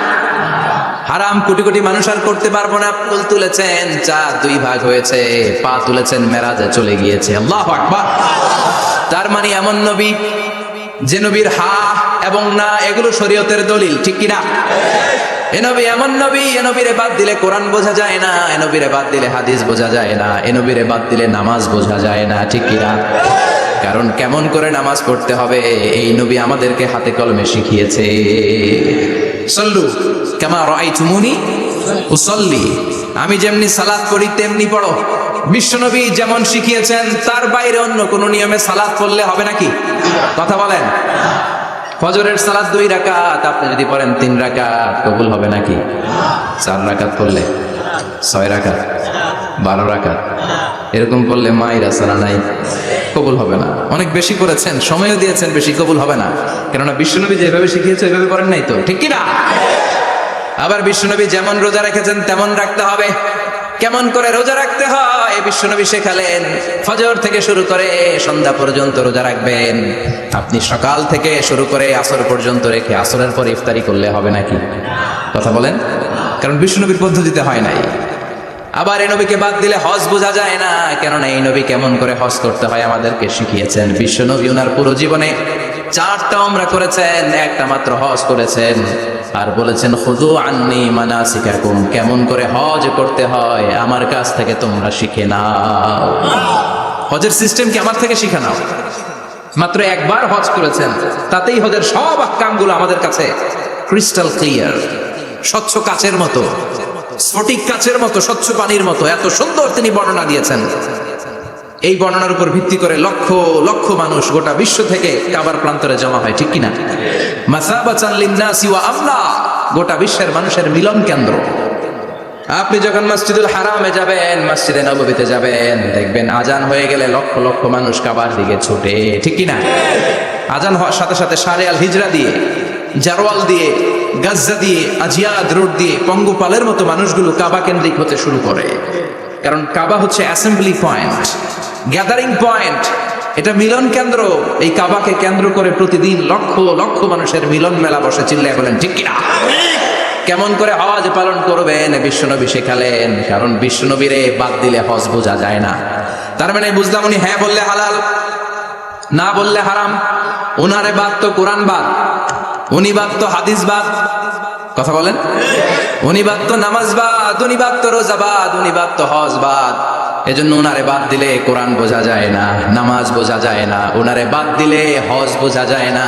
হারাম। কোটি কোটি মানুষ আর করতে পারবো না। ফুল তুলেছেন, চাঁদ 2 ভাগ হয়েছে, পা তুলেছেন, মেরাজে চলে গিয়েছে। আল্লাহু আকবার। তার মানে এমন নবী যে নবীর হা এবং না এগুলো শরীয়তের দলিল, ঠিক কিনা? এ নবী এমন নবী, এ নবীরে বাদ দিলে কোরআন বোঝা যায় না, এ নবীরে বাদ দিলে হাদিস বোঝা যায় না, এ নবীরে বাদ দিলে নামাজ বোঝা যায় না, ঠিক কিনা? কারণ কেমন করে নামাজ পড়তে হবে এই নবী আমাদেরকে হাতে কলমে শিখিয়েছে। সল্লু কামা রাআইতুমুনি উসাল্লি, আমি যেমনি সালাত পড়ি তেমনি পড়ো। বিশ্বনবী যেমন শিখিয়েছেন তার বাইরে অন্য কোন নিয়মে সালাত পড়লে হবে নাকি? কথা বলেন। ফজরের সালাত 2 রাকাত, আপনি যদি পড়েন 3 রাকাত, কবুল হবে নাকি? 4 রাকাত পড়লে, 6 রাকাত, 12 রাকাত এরকম পড়লে মাইরা সালা নাই, কবুল হবে না। অনেক বেশি করেছেন, সময়ও দিয়েছেন বেশি, কবুল হবে না। কেননা বিশ্বনবী যেভাবে শিখিয়েছে ওইভাবে করেন নাই তো, ঠিক কিনা? আবার বিশ্বনবী যেমন রোজা রেখেছেন তেমন রাখতে হবে। কেমন করে রোজা রাখতে হয় বিশ্বনবী শেখালেন। ফজর থেকে শুরু করে সন্ধ্যা পর্যন্ত রোজা রাখবেন। আপনি সকাল থেকে শুরু করে আসর পর্যন্ত রেখে আসরের পর ইফতারি করলে হবে নাকি? কথা বলেন। কারণ বিশ্বনবীর পদ্ধতিতে হয় নাই। আবার এই নবীকে বাদ দিলে হজ বোঝা যায় না, কেননা এই নবী কেমন করে হজ করতে হয় আমাদেরকে শিখিয়েছেন। বিশ্বনবী ওনার পুরো জীবনে 4টা উমরা করেছেন, একটা মাত্র হজ করেছেন। আর বলেছেন খুযু আন্নী মানাসিকাকুম, কেমন করে হজ করতে হয় আমার কাছ থেকে তোমরা শিখে নাও। হজের সিস্টেম কি আমার থেকে শিখে নাও। মাত্র একবার হজ করেছেন, তাতেই হজের সব আহকামগুলো আমাদের কাছে ক্রিস্টাল ক্লিয়ার, স্বচ্ছ কাচের মতো, স্ফটিক কাচের মতো, স্বচ্ছ পানির মতো, এত সুন্দর তিনি বর্ণনা দিয়েছেন। এই বর্ণনার উপর ভিত্তি করে লক্ষ লক্ষ মানুষ গোটা বিশ্ব থেকে কাবার প্রান্তরে জমা হয়, ঠিক কিনা? মাসাবাতান লিন্নাসি ওয়া আমনা, গোটা বিশ্বের মানুষের মিলন কেন্দ্র। আপনি যখন মসজিদুল হারামে যাবেন, মসজিদে নববীতে যাবেন, দেখবেন আজান হয়ে গেলে লক্ষ লক্ষ মানুষ কাবার দিকে ছুটে, ঠিক কিনা? আজান হওয়ার সাথে সাথে শারে আল হিজরা দিয়ে, জারওয়াল দিয়ে, গাজ্জা দিয়ে, আজিয়াদ রোড দিয়ে পঙ্গপালের মতো মানুষগুলো কাবা কেন্দ্রিক হতে শুরু করে। কারণ কাবা হচ্ছে অ্যাসেম্বলি পয়েন্ট, গ্যাদারিং পয়েন্ট, এটা মিলন কেন্দ্র। এই কাবাকে কেন্দ্র করে প্রতিদিন লক্ষ লক্ষ মানুষের মিলন মেলা বসে, চিল্লায় বলেন ঠিক কিনা? কেমন করে হজ পালন করবেন বিশ্বনবী শেখালেন। কারণ বিশ্বনবীরে বাদ দিলে হজ বোঝা যায় না। তার মানে বুঝলাম উনি হ্যাঁ বললে হালাল, না বললে হারাম। উনারে বাদ তো কোরআন বাদ, উনি বাদ তো হাদিস বাদ। কথা বলেন। উনি বাদ তো নামাজ বাদ, উনি বাদ তো রোজা বাদ, উনি বাদ তো হজ বাদ। এজন্য উনারে বাদ দিলে কোরআন বোঝা যায় না, নামাজ বোঝা যায় না, উনারে বাদ দিলে হজ বোঝা যায় না।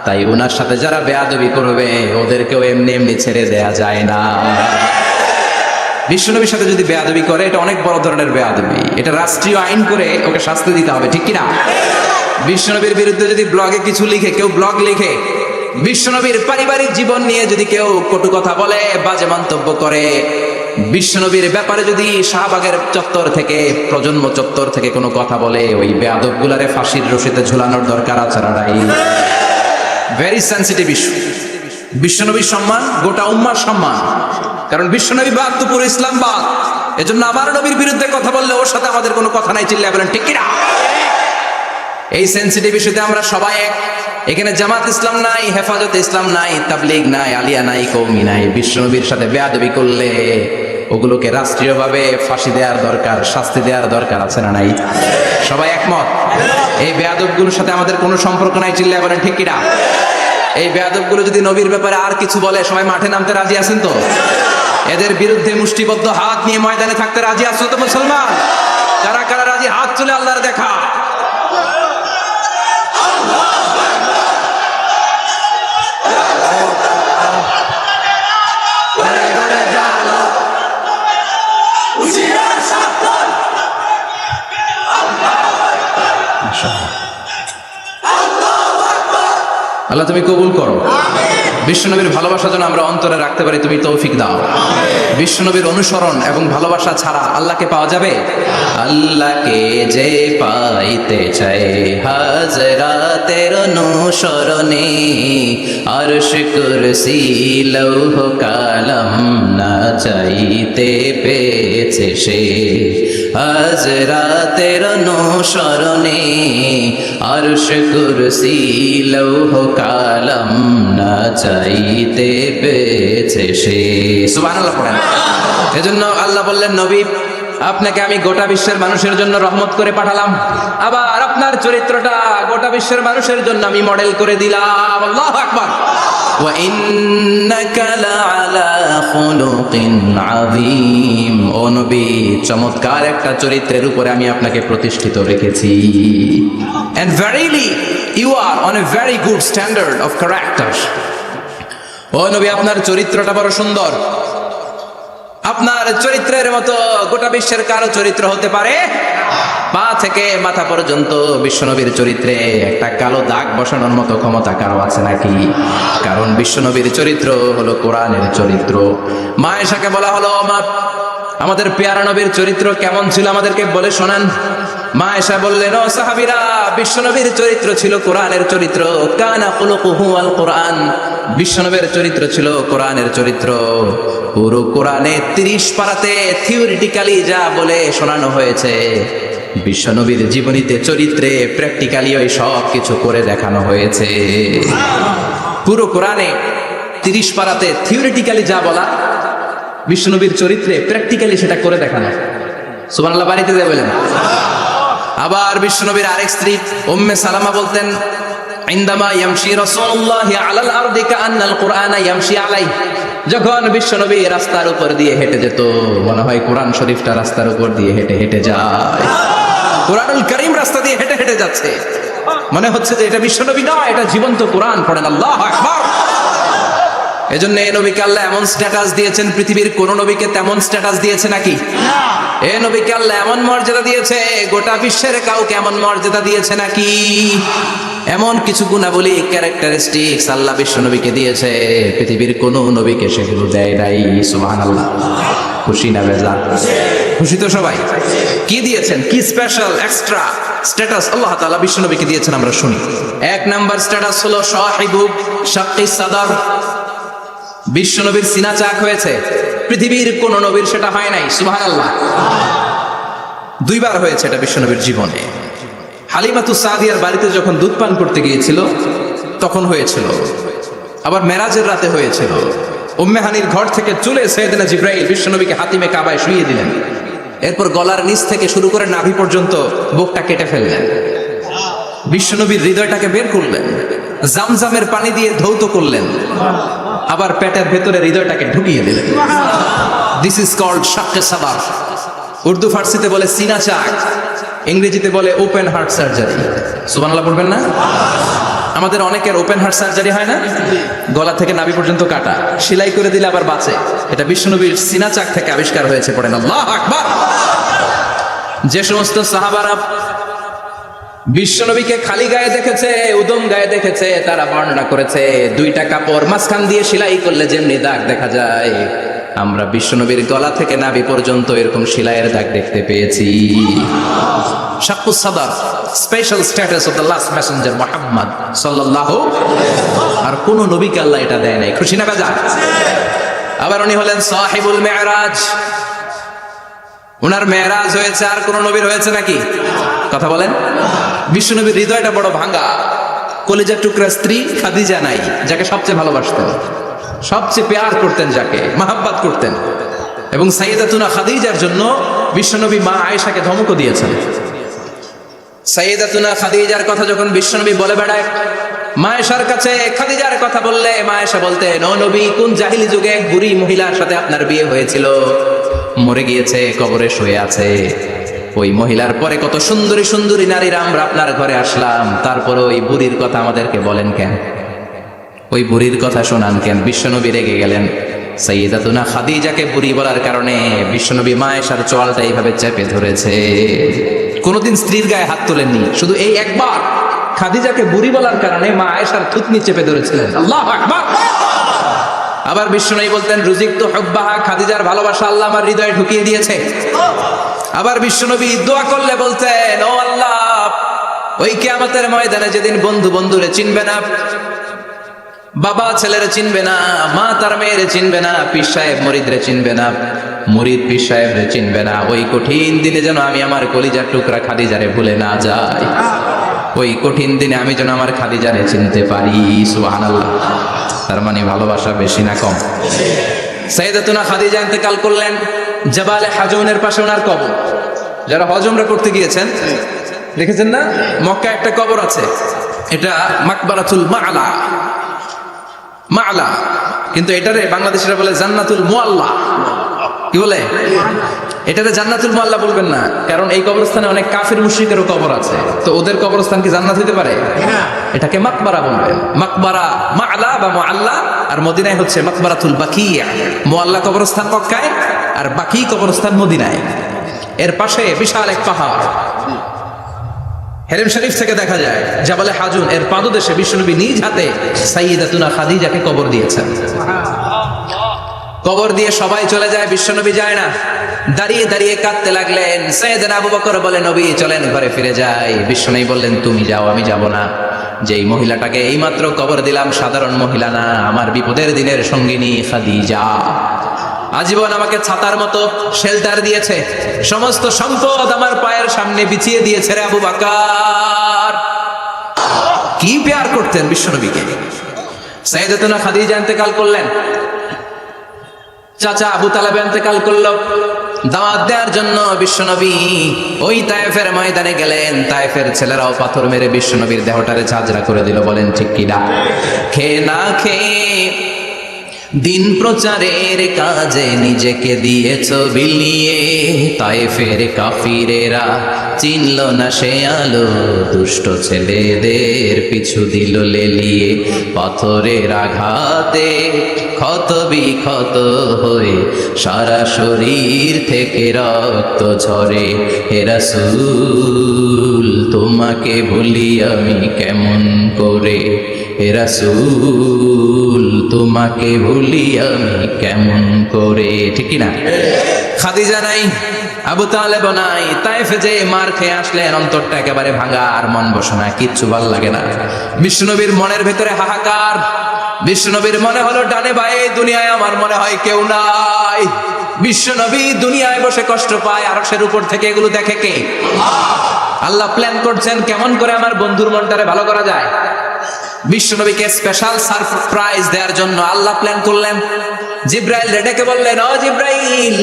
তাই উনার সাথে যারা বেয়াদবি করবে ওদেরকেও এমনি এমনি ছেড়ে দেয়া যায় না। বিশ্বনবীর সাথে যদি বেয়াদবি করে এটা অনেক বড় ধরনের বেয়াদবি, এটা রাষ্ট্রীয় আইন করে ওকে শাস্তি দিতে হবে, ঠিক কিনা? বিশ্বনবীর বিরুদ্ধে যদি ব্লগে কিছু লিখে, কেউ ব্লগ লিখে, বিশ্বনবীর পারিবারিক জীবন নিয়ে যদি কেউ কটু কথা বলে, বাজে মন্তব্য করে, বিশ্বনবীর ব্যাপারে যদি শাহবাগের চত্বর থেকে, প্রজন্ম চত্বর থেকে কোনো কথা বলে, ওই বেয়াদব গুলারে ফাঁসির রশিতে ঝুলানোর দরকার আছে না নাই? Very sensitive issue. বিশ্বনবীর সম্মান গোটা উম্মার সম্মান। কারণ বিশ্বনবী বাদ তো পুরো ইসলাম বাদ। এজন্য আমার নবীর বিরুদ্ধে কথা বললে ওর সাথে আমাদের কোনো কথা নাই, চিল্লায় বলেন ঠিক কিনা? এই সেন্সিটিভ ইস্যুতে আমরা সবাই এক। এখানে জামাত ইসলাম নাই, হেফাজতে ইসলাম নাই, তাবলীগ নাই, আলিয়া নাই, কওমি নাই। বিশ্বনবীর সাথে বেয়াদবি করলে ওগুলোকে রাষ্ট্রীয়ভাবে ফাঁসি দেওয়ার দরকার, শাস্তি দেওয়ার দরকার আছে না নাই? সবাই একমত? এই বেয়াদবগুলোর সাথে আমাদের কোনো সম্পর্ক নাই, চিল্লায় বলেন ঠিক কিনা? এই বেয়াদবগুলো যদি নবীর ব্যাপারে আর কিছু বলে সবাই মাঠে নামতে রাজি আছেন তো? এদের বিরুদ্ধে মুষ্টিবদ্ধ হাত নিয়ে ময়দানে থাকতে রাজি আছো তো মুসলমান? কারা কারা রাজি হাত তুলে আল্লাহর দেখা। আল্লাহ তুমি কবুল করো। বিশ্বনবীর ভালোবাসা যেন আমরা অন্তরে রাখতে পারি, তুমি তৌফিক দাও। বিশ্বনবীর অনুসরণ এবং ভালোবাসা ছাড়া আল্লাহকে পাওয়া যাবে? আল্লাহকে যে পাইতে চাই হাজরাতের অনুসরণে, আরশ কুরসি লৌহ কালাম না চাইতে পেয়েছে সে। আজ রাতের অনুসরণে আরশ কুরসি লৌহ কালাম না চাইতে পেয়েছে সে। সুবহানাল্লাহ পড়েন। এজন্য আল্লাহ বললেন, নবী আপনাকে আমি গোটা বিশ্বের মানুষের জন্য রহমত করে পাঠালাম, আবার আপনার চরিত্রটা গোটা বিশ্বের মানুষের জন্য আমি মডেল করে দিলাম। আল্লাহু আকবার। ওয়া ইন্নাকা লাআলা খুলুকিন আযীম। ও নবী, চমৎকার একটা চরিত্রের উপরে আমি আপনাকে প্রতিষ্ঠিত রেখেছি। And verily you are on a very good standard of character. ও নবী, আপনার চরিত্রটা বড় সুন্দর। আপনার চরিত্রের মতো গোটা বিশ্বের কারো চরিত্র হতে পারে? পা থেকে মাথা পর্যন্ত বিশ্বনবীর চরিত্রে একটা কালো দাগ বসানোর মতো ক্ষমতা কারো আছে নাকি? কারণ বিশ্বনবীর চরিত্র হলো কোরআনের চরিত্র। মা আয়েশাকে বলা হলো, মা আমাদের পেয়ারা নবীর চরিত্র কেমন ছিল আমাদেরকে বলে শোনান। মা আয়েশা বললেন, ও সাহাবীরা, বিশ্বনবীর চরিত্র ছিল কোরআনের চরিত্র। কানা খুলুকুহু আল কোরআন। বিশ্বনবীর চরিত্র ছিল কোরআনের চরিত্র। পুরো কোরআনে 30 পারাতে থিওরিটিক্যালি যা বলে শোনানো হয়েছে, বিশ্বনবীর জীবনীতে চরিত্রে প্র্যাকটিক্যালি ওই সব কিছু করে দেখানো হয়েছে। পুরো কোরআনে 30 পারাতে থিওরিটিক্যালি যা বলা, বিশ্বনবীর চরিত্রে প্র্যাকটিক্যালি সেটা করে দেখানো। সুবহানাল্লাহ বাড়িতে দিয়ে বলেন। আবার বিশ্বনবীর আরেক স্ত্রী উম্মে সালামা বলতেন, ইনদামা ইয়ামশি রাসূলুল্লাহি আলাল আরদি কাআন্নাল কুরআনা ইয়ামশি আলাইহি। যখন বিশ্বনবী রাস্তার উপর দিয়ে হেঁটে যেত, মনে হয় কোরআন শরীফটা রাস্তার উপর দিয়ে হেঁটে হেঁটে যায়। কোরআনুল কারীম রাস্তা দিয়ে হেঁটে হেঁটে যাচ্ছে, মনে হচ্ছে যে এটা বিশ্বনবী নয়, এটা জীবন্ত কোরআন। পড়েন আল্লাহু আকবার। এজন্য এই নবীকে আল্লাহ এমন স্ট্যাটাস দিয়েছেন, পৃথিবীর কোন নবীকে তেমন স্ট্যাটাস দিয়েছে নাকি? এই নবীকে আল্লাহ এমন মর্যাদা দিয়েছে, গোটা বিশ্বের কাউকে এমন মর্যাদা দিয়েছে নাকি? এমন কিছু গুণাবলী, ক্যারেক্টারিস্টিক্স আল্লাহ বিশ্ব নবীকে দিয়েছে, পৃথিবীর কোন নবীকে সেগুলো দেয় নাই। সুবহানাল্লাহ। খুশি না বেজা? খুশি তো সবাই? কি দিয়েছেন, কি স্পেশাল এক্সট্রা স্ট্যাটাস আল্লাহ তাআলা বিশ্ব নবীকে দিয়েছেন আমরা শুনি। এক নাম্বার স্ট্যাটাস হলো সাহিবু শাক্কিস সাদর। বিশ্ব নবীর সিনা চাক হয়েছে, পৃথিবীর কোন নবীর সেটা হয় নাই। সুবহানাল্লাহ। 2 বার হয়েছে এটা বিশ্ব নবীর জীবনে। হালিমাতু সাদিয়ার বাড়িতে যখন দুধ পান করতে গিয়েছিল তখন হয়েছিল, আবার মেরাজের রাতে হয়েছিল। উম্মে হানির ঘর থেকে চলে সাইয়েদনা জিবরাইল বিশ্বনবীকে হাতিমে কাবায় শুইয়ে দিলেন। এরপর গলার নিচ থেকে শুরু করে নাভি পর্যন্ত বুকটা কেটে ফেললেন, বিশ্বনবীর হৃদয়টাকে বের করলেন, জামজামের পানি দিয়ে ধৌত করলেন, আবার পেটের ভেতরে হৃদয়টাকে ঢুকিয়ে দিলেন। দিস ইজ কল্ড শাক্কে সাদার। উর্দু ফার্সিতে বলে সিনা চাক, ইংরেজিতে বলে ওপেন হার্ট সার্জারি। সুবহানাল্লাহ পড়বেন না? আমাদের অনেকের ওপেন হার্ট সার্জারি হয় না, গলা থেকে নাভি পর্যন্ত কাটা, সেলাই করে দিলে আবার বাঁচে। এটা বিশ্বনবীর সিনা চাক থেকে আবিষ্কার হয়েছে। পড়েন আল্লাহু আকবার। যে সমস্ত সাহাবারা বিশ্বনবীকে খালি গায়ে দেখেছে, উদম গায়ে দেখেছে, তারা বর্ণনা করেছে 2টা কাপড় মাঝখান দিয়ে সেলাই করলে যেমনি দাগ দেখা যায়, আমরা বিশ্বনবীর গলা থেকে নাভি পর্যন্ত এরকম সেলাইয়ের দাগ দেখতে পেয়েছি। শাক্কুস সাদার, special status of the last Messenger Muhammad সাল্লাল্লাহু। আর কোন নবীকে আল্লাহ এটা দেয় নাই। খুশি না বাজা? আবার উনি হলেন সাহিবুল মেরাজ। ওনার মেরাজ হয়েছে, আর কোন নবীর হয়েছে নাকি? কথা বলেন। বিশ্বনবীর হৃদয়টা বড় ভাঙা, কলিজার টুকরা স্ত্রী খাদিজা নাই, যাকে সবচেয়ে ভালোবাসতেন, সবচেয়ে প্যার করতেন, যাকে মাহাব্বাত করতেন। এবং সাইয়েদাতুনা খাদিজার জন্য বিশ্বনবী মা আয়েশাকে ধমকও দিয়েছেন। সাইয়েদাতুনা খাদিজার কথা যখন বিশ্বনবী বলে বেড়ায় মা আয়েশার কাছে, খাদিজার কথা বললে মা আয়েশা বলতেন, ও নবী, কোন জাহিলি যুগে এক বুড়ি মহিলার সাথে আপনার বিয়ে হয়েছিল, মরে গিয়েছে, কবরে শুয়ে আছে। ওই মহিলার পরে কত সুন্দরী সুন্দরী নারীরা আমরা আপনার ঘরে আসলাম, তারপরে ওই বুড়ির কথা আমাদেরকে বলেন কেন? ওই বুড়ির কথা শোনান কেন? বিশ্বনবী রেগে গেলেন। সাইয়েদাতুনা খাদিজাকে বুড়ি বলার কারণে বিশ্বনবী মা আয়েশার চোয়ালটা এইভাবে চেপে ধরেছে। কোনোদিন স্ত্রীর গায়ে হাত তোলেননি, শুধু এই একবার খাদিজাকে বুড়ি বলার কারণে মা আয়েশার থুতনি চেপে ধরেছিলেন। আল্লাহু আকবার। আবার বিশ্বনবী বলতেন, রুজিকতু হুব্বাহা, খাদিজার ভালোবাসা আল্লাহ আমার হৃদয়ে ঢুকিয়ে দিয়েছে। আবার বিশ্বনবী দোয়া করলে বলতেন, ও আল্লাহ, ওই কিয়ামতের ময়দানে যেদিন বন্ধু বন্ধুরে চিনবে না, বাবা ছেলের চিনবে না, মা তার মেয়ের চিনবে না, পীর সাহেব মুরিদরে চিনবে না, মুরিদ পীর সাহেবরে চিনবে না। ওই কঠিন দিনে যেন আমি আমার কলিজার টুকরা খাদিজারে ভুলে না যাই, ওই কঠিন দিনে আমি যেন আমার খাদিজারে চিনতে পারি। সুবহানাল্লাহ। তার মানে ভালোবাসা বেশি না কম? সাইয়েদাতুনা খাদিজা ইন্তেকাল করলেন জাবালে হাজুনের পাশে ওনার কবর। যারা হজ উমরা করতে গিয়েছেন দেখেছেন না, মক্কা একটা কবর আছে, এটা মাকবারাতুল মা'লা, মা'লা, কিন্তু এটারে বাংলাদেশিরা বলে জান্নাতুল মুআল্লা। কি বলে? এটারে জান্নাতুল মুআল্লা বলবেন না, কারণ এই কবরস্থানে অনেক কাফির মুশরিকেরও কবর আছে, তো ওদের কবরস্থান কি জান্নাত হতে পারে? এটাকে মাকবারা বলবেন। মাকবারা মা'লা বা মুআল্লা, আর মদিনায় হচ্ছে মাকবারাতুল বাকিয়া। মুআল্লা কবরস্থান মক্কায়, আর বাকি কবরস্থান মদিনায়। এর পাশে বিশাল এক পাহাড়, হেরেম শরীফ থেকে দেখা যায় জাবালে হাজুন, এর পাদদেশে বিশ্বনবী নিজ হাতে সাইয়্যিদাতুনা খাদিজাকে কবর দিয়েছেন। কবর দিয়ে সবাই চলে যায়, বিশ্বনবী যায় না। দাঁড়িয়ে দাঁড়িয়ে কাঁদতে লাগলেন। সাইয়েদনা আবু বকর বলে, নবী চলেন ঘরে ফিরে যাই। বিশ্বনবী বললেন, তুমি যাও, আমি যাব না। যেই মহিলাটাকে এইমাত্র কবর দিলাম সাধারণ মহিলা না, আমার বিপদের দিনের সঙ্গিনী খাদিজা। আজীবন আমাকে ছাতার মতো শেল্টার দিয়েছে, সমস্ত সম্পদ আমার পায়ের সামনে বিছিয়ে দিয়েছে রে আবু বকর। কি প্যার করতেন বিশ্বনবীকে। সাইয়েদাতুনা খাদিজা ইন্তেকাল করলেন, চাচা আবু তালেব ইন্তেকাল করলো। দাওয়াত দেওয়ার জন্য বিশ্বনবী ওই তায়েফের ময়দানে গেলেন। তায়েফের ছেলেরাও পাথর মেরে বিশ্বনবীর দেহটারে ঝাঁঝরা করে দিল। বলেন ঠিক কিনা? খেয়ে না খেয়ে দিন প্রচারের কাজে নিজেকে দিয়েছ বিলিয়ে, তায়েফের কাফিরেরা চিনল না সে আলো, দুষ্ট ছেলেদের পিছু দিল লেলিয়ে। পাথরের আঘাতে ক্ষত বিক্ষত হয়ে সারা শরীর থেকে রক্ত ঝরে। হে রাসূল তোমাকে ভুলি আমি কেমন করে, হে রাসূল তোমাকে ভুলি আমি কেমন করে। ঠিক না? খাদিজা নাই, আবু তালেব নাই, তায়েফে যে মার খেয়ে আসলেন, অন্তরটা একেবারে ভাঙা, আর মন বসে না, কিচ্ছু ভাল লাগে না। বিশ্বনবীর মনের ভেতরে হাহাকার। বিশ্বনবীর মনে হলো ডানে বায়ে দুনিয়ায় আমার মনে হয় কেউ নাই। বিশ্বনবী দুনিয়ায় বসে কষ্ট পায়, আরশের উপর থেকে এগুলো দেখে কে? আল্লাহ প্ল্যান করছেন কেমন করে আমার বন্ধুর মনটারে ভালো করা যায়। বিশ্বনবীকে স্পেশাল সারপ্রাইজ দেওয়ার জন্য আল্লাহ প্ল্যান করলেন। জিব্রাইল ডেকে বললেন, ও জিব্রাইল,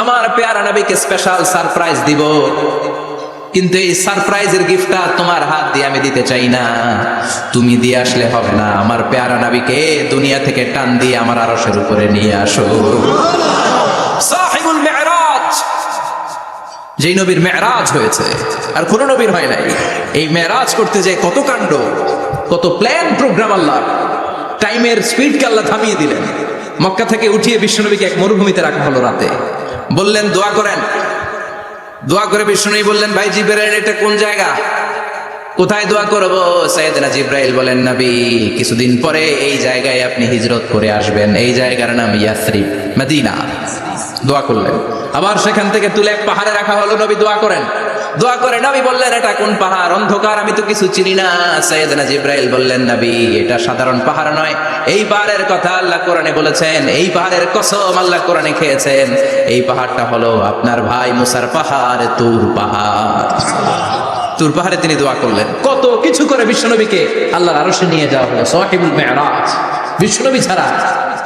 আমার পেয়ারা নবীকে স্পেশাল সারপ্রাইজ দিব, কিন্তু এই সারপ্রাইজের গিফটটা তোমার হাত দিয়ে আমি দিতে চাই না, তুমি দিয়ে আসলে হবে না। আমার পেয়ারা নবীকে দুনিয়া থেকে টান দিয়ে আমার আরশের উপরে নিয়ে আসো। সাহিবুল মেরাজ, যেই নবীর মেরাজ হয়েছে আর কোন নবীর হয় নাই। এই মেরাজ করতে যায় কত কাণ্ড, কত প্ল্যান প্রোগ্রাম। আল্লাহ টাইমের স্পিডকে আল্লাহ থামিয়ে দিলেন। মক্কা থেকে উঠিয়ে বিশ্বনবীকে এক মরুভূমিতে রাখা হলো রাতে। বললেন দোয়া করেন। দোয়া করে বিশ্বনবী বললেন, ভাই জিবরাইল এটা কোন জায়গা, কোথায় দোয়া করবো? সাইয়েদনা জিবরাইল বলেন, নবী কিছুদিন পরে এই জায়গায় আপনি হিজরত করে আসবেন, এই জায়গার নাম ইয়াসরিব, মদিনা। দোয়া করলেন। আবার সেখান থেকে তুলে এক পাহাড়ে রাখা হলো। নবী দোয়া করেন। দোয়া করে নবী বললেন, এটা কোন পাহাড়? অন্ধকার, আমি তো কিছু চিনি না। সাইয়েদনা জিবরাইল বললেন, নবী এটা সাধারণ পাহাড় নয়, এই পাহাড়ের কথা আল্লাহ কোরআনে বলেছেন, এই পাহাড়ের কসম আল্লাহ কোরআনে খেয়েছেন। এই পাহাড়টা হলো আপনার ভাই মুসার পাহাড়, তুর পাহাড়। তুর পাহাড়ে তিনি দোয়া করলেন। কত কিছু করে বিশ্বনবীকে আল্লাহর আরশে নিয়ে যাওয়া হলো। সাহিবুল মেরাজ। বিশ্বনবী ছাড়া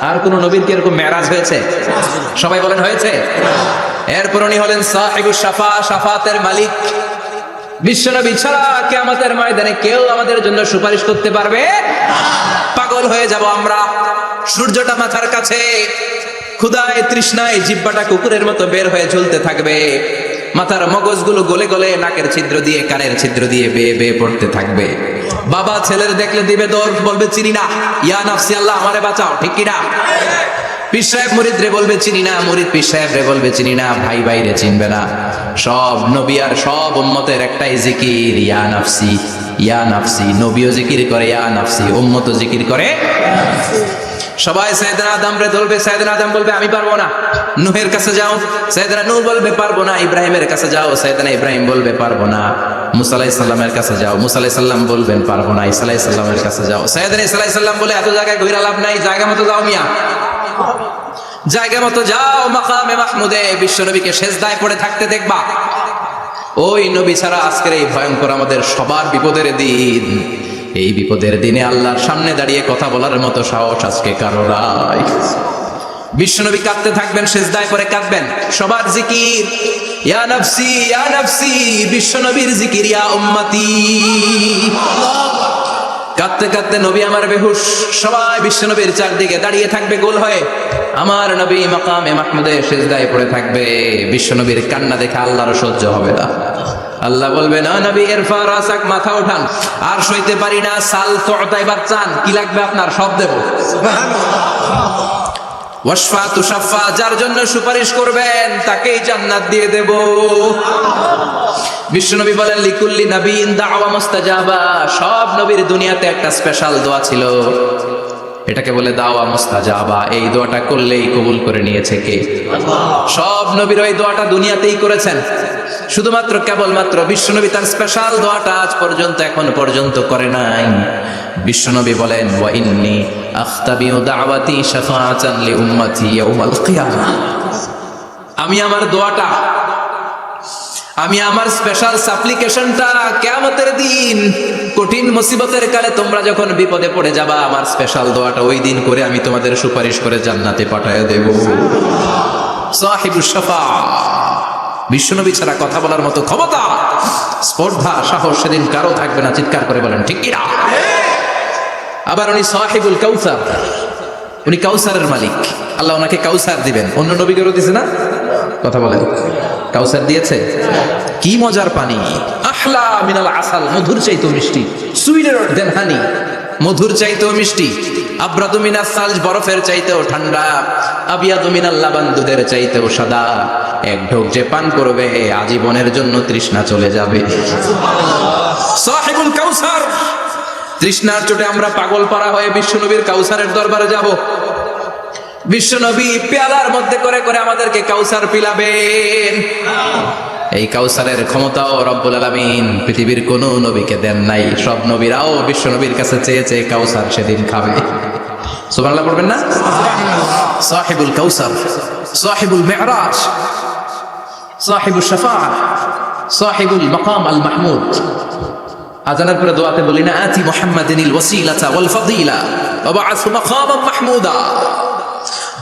আর কোন নবীর কি এরকম মেরাজ হয়েছে? সবাই বলেন হয়েছে। এরপর উনি হলেন সাহিবুল শাফা, শাফাতের মালিক। বিশ্বনবী ছাড়া কিয়ামতের ময়দানে কেউ আমাদের জন্য সুপারিশ করতে পারবে? পাগল হয়ে যাব আমরা। সূর্যটা মাথার কাছে, ক্ষুধায় তৃষ্ণায় জিহ্বাটা কুকুরের মতো বের হয়ে ঝুলতে থাকবে। মাথার মগজগুলো গলে গলে নাকের ছিদ্র দিয়ে কানের ছিদ্র দিয়ে বেয়ে বেয়ে পড়তে থাকবে। বাবা ছেলের দেখলে দিবে দৌড়, বলবে চিনি না, ইয়া নাফসি আল্লাহ আমারে বাঁচাও। ঠিক কিনা? পীর সাহেব মুরিদ রে বলবে চিনি না, মুরিদ পীর সাহেব রে বলবে চিনি না, ভাই ভাই রে চিনবে না। সব নবী আর সব উম্মতের একটাই জিকির, ইয়া নাফসি, ইয়া নাফসি। নবীও জিকির করে ইয়া নাফসি, উম্মতও জিকির করে। সবাই সাইয়েদনা আদমরে ধরবে, সাইয়েদনা আদম বলবে আমি পারবো না। নূহের কাছে যাও, সাইয়েদনা নূহ বলবে পারবো না। ইব্রাহিমের কাছে যাও, সাইয়েদনা ইব্রাহিম বলবে পারবো না। মুসা আলাইহিস সালামের কাছে যাও, মুসা আলাইহিস সালাম বলবেন পারবো না। ঈসা আলাইহিস সালামের কাছে যাও, সাইয়েদনা ঈসা আলাইহিস সালাম বলে এত জায়গায় ঘুরে লাভ নাই, জায়গা মতো যাও মিয়া, জায়গা মতো যাও। মাকামে মাহমুদে বিশ্বনবীকে সেজদায় পড়ে থাকতে দেখবা। ওই নবী ছাড়া আজকের এই ভয়ঙ্কর আমাদের সবার বিপদের দিন, এই বিপদের দিনে আল্লাহর সামনে দাঁড়িয়ে কথা বলার মতো সাহস আজকে কারো নাই। বিশ্বনবী কাঁদতে থাকবেন, সেজদায় পড়ে কাঁদবেন। সবার জিকির ইয়া নাফসি ইয়া নাফসি, বিশ্বনবীর জিকির ইয়া উম্মতি। কাঁদতে কাঁদতে নবী আমার বেহুশ, সবাই বিশ্বনবীর চারদিকে দাঁড়িয়ে থাকবে গোল হয়ে। আমার নবী মাকামে মাহমুদে সেজদায় পড়ে থাকবে। বিশ্বনবীর কান্না দেখে আল্লাহর সহ্য হবে না। আল্লাহ বলবে না নবী ইরফা রাসাক, মাথা ওঠান, আর সইতে পারি না। সাল তুতা, এবার চান, কি লাগবে আপনার সব দেব। ওয়াশফা তুশাফা, যার জন্য সুপারিশ করবেন তাকেই জান্নাত দিয়ে দেব। বিশ্বনবী বলেন লিকুল্লি নবীন দাওয়া মুস্তাজাবা, সব নবীর দুনিয়াতে একটা স্পেশাল দোয়া ছিল, এটাকে বলে দাওয়া মুস্তাজাবা। এই দোয়াটা করলেই কবুল করে নিয়েছে কে? সব নবীর ওই দোয়াটা দুনিয়াতেই করেছেন, শুধুমাত্র কেবলমাত্র বিশ্বনবী তার স্পেশাল দোয়াটা আজ পর্যন্ত এখন পর্যন্ত করে নাই। বিশ্বনবী বলেন ওয়া ইন্নী আখতাবিউ দাওয়াতি শাফাআতান লি উম্মতি ইয়াউমাল কিয়ামাহ, আমি আমার দোয়াটা, আমি আমার স্পেশাল সাপ্লিকেশনটা কিয়ামতের দিন কঠিন মুসিবতের কালে তোমরা যখন বিপদে পড়ে যাবা, আমার স্পেশাল দোয়াটা ওই দিন করে আমি তোমাদের সুপারিশ করে জান্নাতে পাঠিয়ে দেব। সাহিবুশ শাফাআ, বিশ্বনবী ছাড়া কথা বলার মতো ক্ষমতা, স্পর্ধা, সাহস সেদিন কারো থাকবে না। চিৎকার করে বলেন ঠিক কিনা? আবার উনি সাহিবুল কাউসার, উনি কাউসারের মালিক। আল্লাহ ওনাকে কাউসার দিবেন। অন্য নবীদেরও দিয়েছে না? কথা বলেন, কাউসার দিয়েছে। কি মজার পানি, আহলা মিনাল আসাল, মধুর চাইতেও মিষ্টি। সুইটার দেন হানি, মধুর চাইতেও মিষ্টি। আব্রাদু মিনাস সালজ, বরফের চাইতেও ঠান্ডা। আবিয়াদু মিনাল লাবান, দুধের চাইতেও সাদা। এক ঢোক যে পান করবে আজীবনের জন্য তৃষ্ণা চলে যাবে। সাহিবুল কাউসার, তৃষ্ণার চোটে আমরা পাগল পাড়া হয়ে বিশ্বনবীর কাউসারের দরবারে যাব। বিশ্বনবী পেয়ালার মধ্যে করে করে আমাদেরকে কাউসার পিলাবেন। এই কাউসারের ক্ষমতাও রব্বুল আলামিন পৃথিবীর কোন নবীকে দেন নাই। সব নবীরাও বিশ্বনবীর কাছে চেয়ে চেয়ে কাউসার সেদিন খাবে। সুবহানাল্লাহ পড়বেন না? সাহিবুল কাউসার, সাহিবুল মিরাজ, সাহিবুশ শাফাআ, সাহিবুল মাকাম আল মাহমুদ। আজানের পরে দোয়াতে বলি না আতি মুহাম্মাদিনিল ওয়াসিলাতা ওয়াল ফাদিলা ওয়া বা'আথ মাকামান মাহমুদা।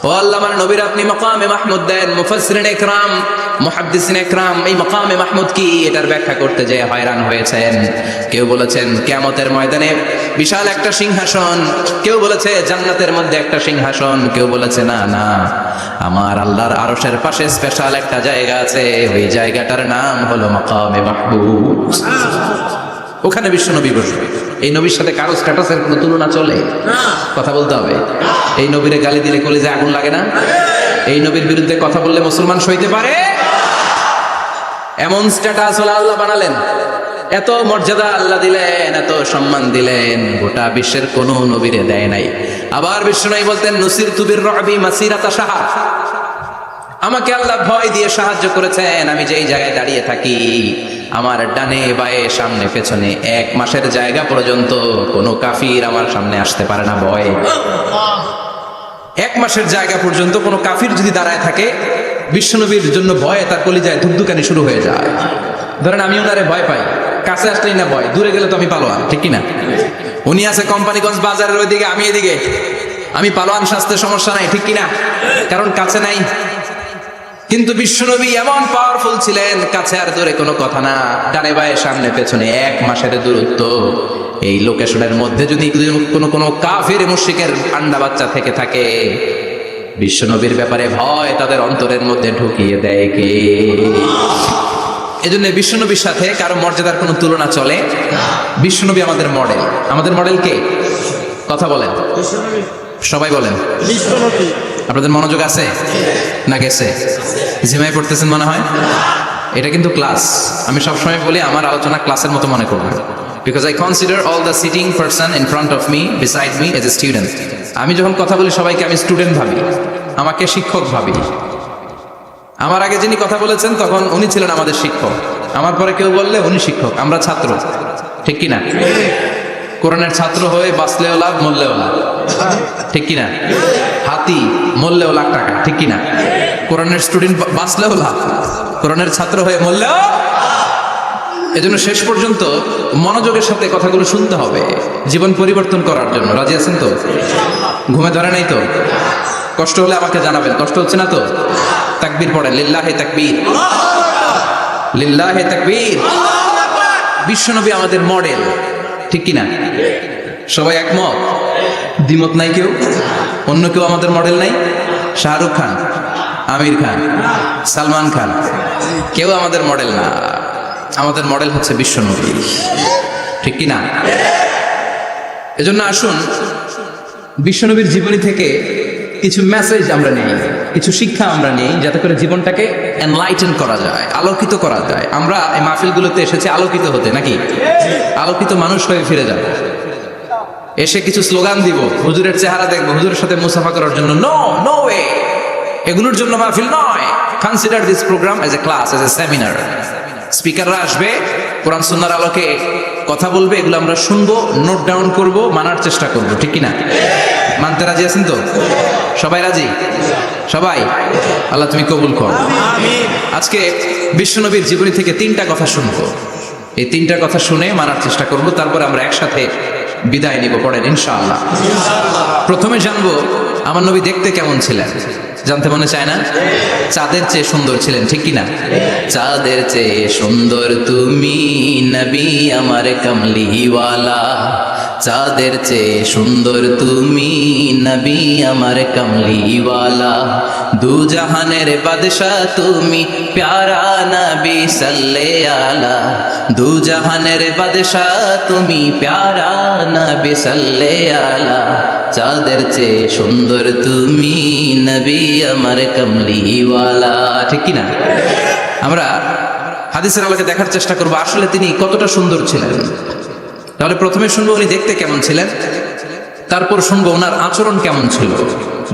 ও আল্লাহ, আমার নবীর আপনি মাকামে মাহমুদ দেন। মুফাসসিরিন ইকরাম, মুহাদ্দিসিন ইকরাম এই মাকামে মাহমুদ কি এটার ব্যাখ্যা করতে যেয়ে হয়রান হয়েছেন। কেউ বলেছেন কিয়ামতের ময়দানে বিশাল একটা সিংহাসন, কেউ বলেছে জান্নাতের মধ্যে একটা সিংহাসন, কেউ বলেছে না না, আমার আল্লাহর আরশের পাশে স্পেশাল একটা জায়গা আছে, ওই জায়গাটার নাম হলো মাকামে মাহমুদ। ওখানে বিশ্বনবী বসবে। এই নবীর সাথে কারো স্ট্যাটাসের কোনো তুলনা চলে? কথা বলতে হবে। এই নবীরে গালি দিলে কলিজায় আগুন লাগে না? এই নবীর বিরুদ্ধে কথা বললে মুসলমান সইতে পারে? এমন স্ট্যাটাস হলো আল্লাহ বানালেন, এত মর্যাদা আল্লাহ দিলেন, এত সম্মান দিলেন, গোটা বিশ্বের কোন নবীরে দেয় নাই। আবার বিশ্বনবী বলতেন নুসিরতু বির-রু'বি মাসিরাতা শাহর, আমাকে আল্লাহ ভয় দিয়ে সাহায্য করেছেন। আমি যেই জায়গায় দাঁড়িয়ে থাকি, আমার ডানে বায়ে সামনে পেছনে 1 মাসের জায়গা পর্যন্ত কোনো কাফির আমার সামনে আসতে পারে না ভয়ে। 1 মাসের জায়গা পর্যন্ত কোনো কাফির যদি দাঁড়ায় থাকে, বিশ্বনবীর জন্য ভয়ে তার কলিজায় ধুকধুকানি শুরু হয়ে যায়। ধরেন আমি ওনারে ভয় পাই, কাছে আসলেই না ভয়, দূরে গেলে তো আমি পালোয়ান, ঠিক কিনা? উনি আছে কোম্পানিগঞ্জ বাজারের ওইদিকে, আমি এদিকে, আমি পালোয়ান, স্বাস্থ্য সমস্যা নাই, ঠিক কিনা? কারণ কাছে নাই। কিন্তু বিশ্বনবী এমন পাওয়ারফুল ছিলেন, কাছে আর দূরে কোনো কথা না, ডানে বায়ে সামনে পেছনে 1 মাসের দূরত্ব। এই লোকেশনের মধ্যে যদি কোনো কাফির মুশরিকের ঠান্ডা বাচ্চা থেকে থাকে, বিশ্বনবীর ব্যাপারে ভয় তাদের অন্তরের মধ্যে ঢুকিয়ে দেয় কে? এজন্য বিশ্বনবীর সাথে কারো মর্যাদার কোনো তুলনা চলে? বিশ্বনবী আমাদের মডেল। আমাদের মডেল কে? কথা বলেন, সবাই বলেন। আপনাদের মনোযোগ আছে না গেছে? জিমাই পড়তেছেন মনে হয়। এটা কিন্তু ক্লাস। আমি সবসময় বলি আমার আলোচনা ক্লাসের মতো মনে করবেন, because I consider all the sitting person in front of me, beside me as a student. আমি যখন কথা বলি সবাইকে আমি স্টুডেন্ট ভাবি, আমাকে শিক্ষক ভাবি। আমার আগে যিনি কথা বলেছেন তখন উনি ছিলেন আমাদের শিক্ষক, আমার পরে কেউ বললে উনি শিক্ষক, আমরা ছাত্র, ঠিক কিনা? কোরআনের ছাত্র হয়ে বাঁচলেও লাভ, মরলেও লাভ, ঠিক কিনা? হাতি মরলেও লাখ টাকা, ঠিক কিনা? কোরআনের স্টুডেন্ট বাঁচলেও লাভ, কোরআনের ছাত্র হয়ে মরলেও। এজন্য শেষ পর্যন্ত মনোযোগের সাথে কথাগুলো শুনতে হবে জীবন পরিবর্তন করার জন্য। রাজি আছেন তো? ঘুমে ধরে নাই তো? কষ্ট হলে আমাকে জানাবেন, কষ্ট হচ্ছে না তো? তাকবীর পড়েন, লিল্লাহে তাকবীর, লিল্লাহে তাকবীর। বিশ্বনবী আমাদের মডেল, ঠিক কিনা? সবাই একমত, দ্বিমত নাই কেউ? অন্য কেউ আমাদের মডেল নাই? শাহরুখ খান, আমির খান, সালমান খান, কেউ আমাদের মডেল না। আমাদের মডেল হচ্ছে বিশ্বনবী, ঠিক কিনা? এজন্য আসুন বিশ্বনবীর জীবনী থেকে কিছু মেসেজ আমরা নেই, কিছু শিক্ষা আমরা নেই, যাতে করে জীবনটাকে এনলাইটেন করা যায়, আলোকিত করা যায়। আমরা এই মাহফিলগুলোতে এসেছি আলোকিত হতে, নাকি? আলোকিত মানুষ হয়ে ফিরে যাব। এসে কিছু স্লোগান দিব, হুজুরের চেহারা দেখবো, হুজুরের সাথে মুসাফা করার জন্য, নো নো ওয়ে। এগুলোর জন্য মাহফিল নয়। Consider this program as a class, as a seminar. স্পিকাররা আসবে, কোরআন সুন্নাহর আলোকে কথা বলবে, এগুলো আমরা শুনবো, নোট ডাউন করব, মানার চেষ্টা করব, ঠিক কিনা? মানতে রাজি আছেন তো? সবাই রাজি? সবাই? আল্লাহ তুমি কবুল কর। আজকে বিশ্বনবীর জীবনী থেকে 3টা কথা শুনবো। এই 3টা কথা শুনে মানার চেষ্টা করব, তারপরে আমরা একসাথে বিদায় নিব। পড়েন ইনশাআল্লাহ। প্রথমে জানবো আমার নবী দেখতে কেমন ছিলেন। জানতে মনে চায় না? চাঁদের চেয়ে সুন্দর ছিলেন, ঠিক কিনা? চাঁদের চেয়ে সুন্দর তুমি নবী আমার কামলিওয়ালা, চাঁদের চেয়ে সুন্দর তুমি নবী আমার কামলিওয়ালা, দু জাহানের বাদশাহ তুমি প্যারা নবী সাল্লে আলা, দু জাহানের বাদশাহ তুমি প্যারা নবী সাল্লে আলা, চাঁদের চেয়ে সুন্দর তুমি নবী আমার কামলিওয়ালা, ঠিক কিনা? আমরা হাদিসের আলোকে দেখার চেষ্টা করবো আসলে তিনি কতটা সুন্দর ছিলেন। তাহলে প্রথমে শুনবো উনি দেখতে কেমন ছিলেন, তারপর শুনবো ওনার আচরণ কেমন ছিল।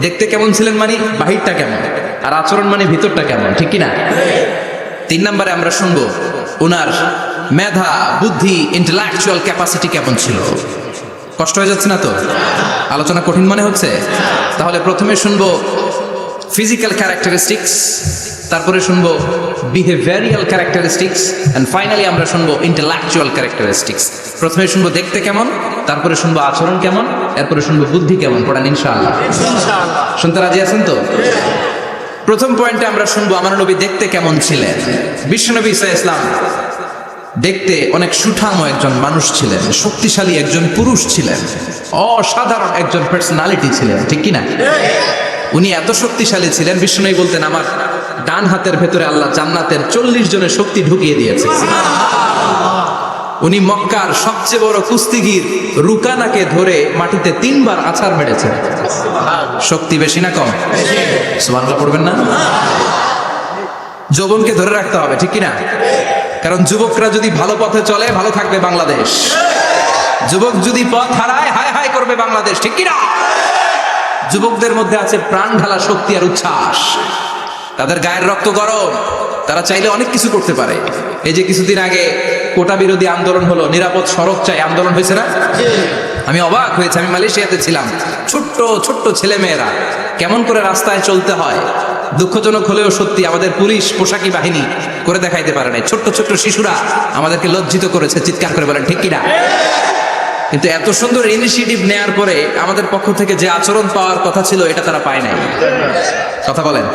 দেখতে কেমন ছিলেন মানে বাহিরটা কেমন, আর আচরণ মানে ভিতরটা কেমন, ঠিক কিনা? 3 নম্বরে আমরা শুনবো ওনার মেধা, বুদ্ধি, ইন্টেলেকচুয়াল ক্যাপাসিটি কেমন ছিল। কষ্ট হয়ে যাচ্ছে না তো? আলোচনা কঠিন মনে হচ্ছে? তাহলে প্রথমে শুনবো ফিজিক্যাল ক্যারেক্টারিস্টিক্স, তারপরে শুনবো বিহেভিয়ারিয়াল ক্যারেক্টারিস্টিক্স, এন্ড ফাইনালি আমরা শুনবো ইন্টেলেকচুয়াল ক্যারেক্টারিস্টিক্স। প্রথমে শুনবো দেখতে কেমন, তারপরে শুনবো আচরণ কেমন, এরপরে শুনবো বুদ্ধি কেমন। পড়ান ইনশাআল্লাহ। শুনতে রাজি আছেন তো? প্রথম পয়েন্টে আমরা শুনবো আমার নবী দেখতে কেমন ছিলেন। বিশ্বনবী সাল্লাল্লাহু আলাইহি ওয়াসাল্লাম দেখতে অনেক সুঠাম একজন মানুষ ছিলেন, শক্তিশালী একজন পুরুষ ছিলেন, অসাধারণ একজন পার্সোনালিটি ছিলেন, ঠিক কিনা? উনি এত শক্তিশালী ছিলেন, বিষ্ণুই বলতেন আমার ডান হাতের ভেতরে আল্লাহ জান্নাতের 40 জনের শক্তি ঢুকিয়ে দিয়েছে। উনি মক্কার সবচেয়ে বড় কুস্তিগির রুকানাকে ধরে মাটিতে 3 বার আছাড় মেরেছেন। শক্তি বেশি না কম? সুবহানাল্লাহ পড়বেন না? যৌবনকে ধরে রাখতে হবে, ঠিক কিনা? কারণ যুবকরা যদি ভালো পথে চলে ভালো থাকবে বাংলাদেশ, যুবক যদি পথ হারায় হায় হায় করবে বাংলাদেশ, ঠিক কিনা? যুবকদের মধ্যে আছে প্রাণ ঢালা শক্তি আর উচ্ছ্বাস, তাদের গায়ের রক্ত গরম, তারা চাইলে অনেক কিছু করতে পারে। এই যে কিছুদিন আগে কোটা বিরোধী আন্দোলন হলো, নিরাপদ সড়ক চাই আন্দোলন হয়েছে না? আমি অবাক হয়েছে, আমি মালয়েশিয়াতে ছিলাম, ছোট্ট ছোট্ট ছেলে মেয়েরা কেমন করে রাস্তায় চলতে হয় দুঃখজনক হলেও সত্যি আমাদের পুলিশ পোশাকি বাহিনী করে দেখাইতে পারে নাই। ছোট্ট ছোট্ট শিশুরা আমাদেরকে লজ্জিত করেছে, চিৎকার করে বলেন ঠিক কিনা? কিন্তু এত সুন্দর ইনিশিয়েটিভ নেয়ার পরে আমাদের পক্ষ থেকে যে আচরণ পাওয়ার কথা ছিল এটা তারা পায় নাই। কথা বলেন।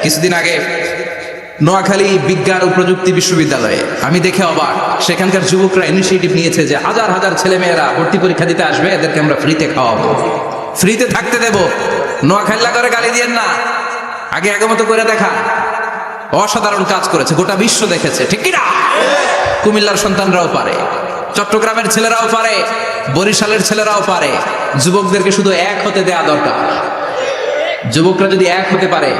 কিছুদিন আগে নোয়াখালী বিজ্ঞান ও প্রযুক্তি বিশ্ববিদ্যালয়ে আমি দেখে অবাক, সেখানকার যুবকরা ইনিশিয়েটিভ নিয়েছে যে হাজার হাজার ছেলে মেয়েরা ভর্তি পরীক্ষা দিতে আসবে, এদেরকে আমরা ফ্রিতে খাওয়াবো, ফ্রিতে থাকতে দেব। নোয়াখালী করে গালি দিয়েন না, আগে আগে মতো করে দেখা। অসাধারণ কাজ করেছে, গোটা বিশ্ব দেখেছে, ঠিক কিনা? কুমিল্লার সন্তানরাও পারে, চট্টগ্রামের ছেলেরাও পারে, বরিশালের ছেলেরাও পারে। যুবকদেরকে শুধু এক হতে দেয়া দরকার। যুবকরা যদি এক হতে পারে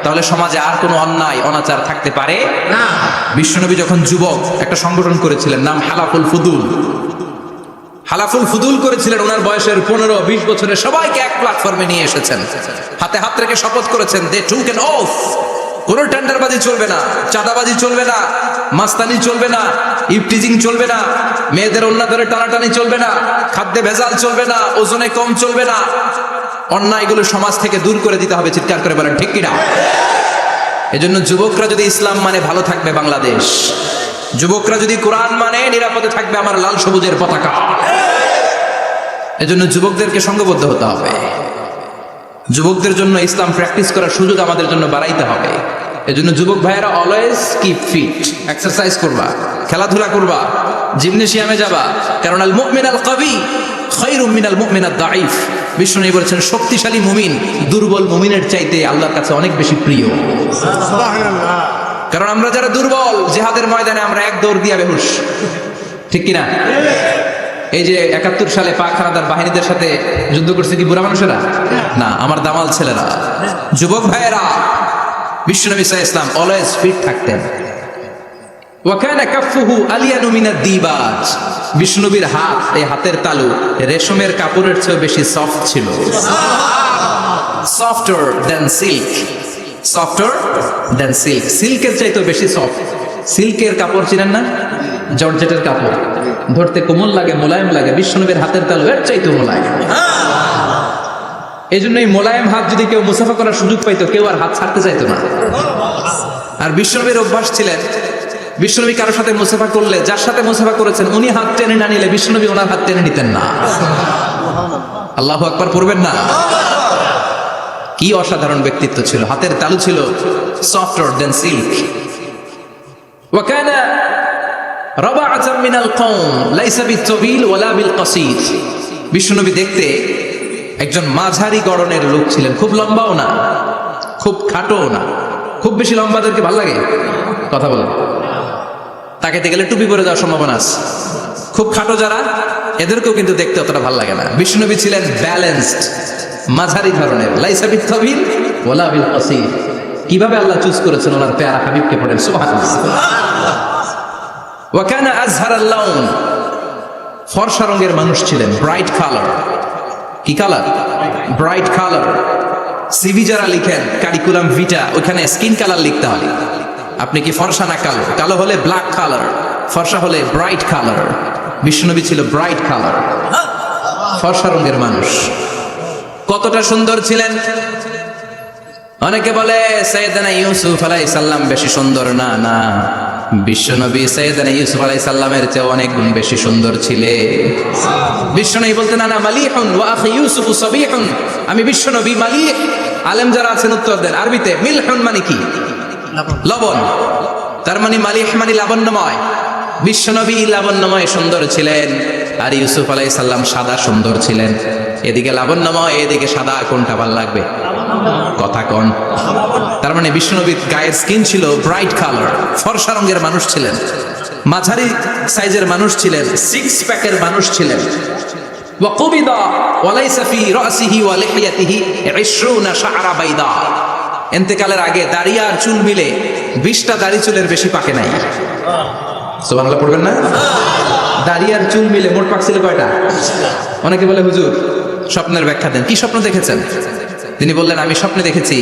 তাহলে সমাজে আর কোনো অন্যায় অনাচার থাকতে পারে না। বিশ্বনবী যখন যুবক একটা সংগঠন করেছিলেন, নাম হালাকুল ফুদুল। হালাফুল ফুদুল করেছিলেন, ওনার বয়সের 15-20 বছরের সবাইকে এক প্ল্যাটফর্মে নিয়ে এসেছেন, হাতে হাত রেখে শপথ করেছেন, দে টুক অ্যান অফ, কোন টেন্ডারবাজি চলবে না, চাঁদাবাজি চলবে না, মাস্তানি চলবে না, ইফটিজিং চলবে না, মেয়েদের ওন্না ধরে টানাটানি চলবে না, খাদ্যে ভেজাল চলবে না, ওজনে কম চলবে না, অন্যায়গুলো সমাজ থেকে দূর করে দিতে হবে। চিৎকার করে বলেন ঠিক কিনা? এজন্য যুবকরা যদি ইসলাম মানে ভালো থাকবে বাংলাদেশ, যুবকরা যদি কোরআন মানে নিরাপদে থাকবে আমার লাল সবুজের পতাকা। এজন্য যুবকদেরকে সংঘবদ্ধ হতে হবে, যুবকদের জন্য ইসলাম প্র্যাকটিস করার সুযোগ আমাদের জন্য বাড়াইতে হবে। এজন্য যুবক ভাইয়েরা অলওয়েজ কিপ ফিট, এক্সারসাইজ করবা, খেলাধুলা করবা, জিমনেশিয়ামে যাবা, কারণ আল মুমিন আল কবি খায়রুম মিনাল মুমিন আদ দাঈফ। বিষ্ণু বলেছেন শক্তিশালী মুমিন দুর্বল মুমিনের চাইতে আল্লাহর কাছে অনেক বেশি প্রিয়। সুবহানাল্লাহ। কারণ আমরা যারা দুর্বল জিহাদের ময়দানে আমরা এক দৌড় দিয়া বেহুশ, ঠিক কিনা? এই যে 71 সালে পাক হানাদার বাহিনীদের সাথে যুদ্ধ করছে কি বুড়া মানুষেরা না, আমার দামাল ছেলেরা, যুবক ভাইয়েরা। বিশ্বনবী সাল্লাল্লাহু আলাইহি ওয়াসাল্লাম অলওয়েজ ফিট থাকতেন। ওয়া কানা কাফফুহু আলিয়ানু মিনাদ দিবাজ। বিষ্ণুবীর হাত, এই হাতের তালু রেশমের কাপড়ের চেয়ে বেশি সফট ছিল, softer than silk, softer than silk, সিল্কের চাইতেও বেশি সফট। সিল্কের কাপড় চিনেন না? জর্জেটের কাপড় ধরতে কোমল লাগে, মোলায়েম লাগে, বিশ্বনবীর হাতের তালু এর চাইতেও মোলায়েম। এই জন্য এই মোলায়েম হাত যদি কেউ মুসাফা করার সুযোগ পাইতো, কেউ আর হাত ছাড়তে চাইতো না। আর বিশ্বনবীর অভ্যাস ছিলেন, বিশ্বনবী কারোর সাথে মুসাফা করলে, যার সাথে মুসাফা করেছেন উনি হাত টেনে না নিলে বিশ্বনবী ওনার হাত টেনে নিতেন না। আল্লাহু আকবার পড়বেন না? কি অসাধারণ ব্যক্তিত্ব ছিল, হাতের তালু ছিল সফটার দেন সিল্ক। ওয়া কানা রাবাআতাম মিনাল কওম লাইসা বিত-তাবিল ওয়ালা বিল-কাসীর। বিশ্বনবী দেখতে একজন মাঝারি গড়নের লোক ছিলেন, খুব লম্বাও না, খুব খাটোও না। খুব বেশি লম্বাদেরকে ভালো লাগে? কথা বলেন। তাকাইতে গেলে টুপি পরে যাওয়ার সম্ভাবনা আছে। খুব খাটো যারা, এদেরকেও কিন্তু দেখতে অতটা ভালো লাগে না। বিশ্বনবী ছিলেন ব্যালেন্সড, মাঝারি ধরনের। লাইসা বিত-তাবিল ওয়ালা বিল-কাসীর। কিভাবে আল্লাহ চুজ করেছেন ওনার প্যারা হাবিবকে, পড়েন সুবহানাল্লাহ। ওয়া কানা আযহারাল লাউন। ফর্সা রঙের মানুষ ছিলেন, ব্রাইট কালার। কি কালার? Bright colour. সিভি যারা লিখেন কারিকুলাম ভিটা, ওখানে স্কিন কালার লিখতে হয়। আপনি কি ফর্সা না কালো? কালো হলে ব্ল্যাক কালার, ফর্সা হলে ব্রাইট কালার। বিশ্বনবী ছিল ব্রাইট কালার, ফর্সা রঙের মানুষ। কতটা সুন্দর ছিলেন! অনেকে বলে সাইয়েদনা ইউসুফ আলাইহিস সালাম বেশি সুন্দর না, না, বিশ্বনবী সাইয়েদনা ইউসুফ আলাইহিস সালামের চেয়ে অনেক গুণ বেশি সুন্দর ছিলেন। বিশ্বনবী বলতেন আনা মালিহুন ওয়া আখি ইউসুফ সাবিহুন। আমি বিশ্বনবী মালিহ। আলেম যারা আছেন উত্তর দেন আরবিতে। মিলহুন মানে কি? লবণ। তার মানে মালিহ মানে লাবণ্যময়। বিশ্বনবী লাবণ্যময় সুন্দর ছিলেন, আর ইউসুফ আলাইহিস সালাম সাদা সুন্দর ছিলেন। এদিকে লাবণ্যময়, এদিকে সাদা, কোনটা ভালো লাগবে? কথা কোন? তার মানে বিশ্বনবীর গায়ের স্কিন ছিল ব্রাইট কালার, ফর্সা রঙের মানুষ ছিলেন, মাঝারি সাইজের মানুষ ছিলেন, সিক্স প্যাকের মানুষ ছিলেন। ওয়া কুবিদা ওয়া লাইসা ফি রাসিহি ওয়া লিহিয়াতিহি 20 শাআরা বাইদা। ইন্তেকালের আগে দাড়ি আর চুল মিলে 20টা দাড়ি চুলের বেশি পাকে নাই। সুবহানাল্লাহ পড়বেন না? দাড়ি আর চুল মিলে মোট পাকছিল কয়টা? অনেকে বলে হুজুর স্বপ্নের ব্যাখ্যা দেন। কি স্বপ্ন দেখেছেন? তিনি বললেন আমি স্বপ্নে দেখেছি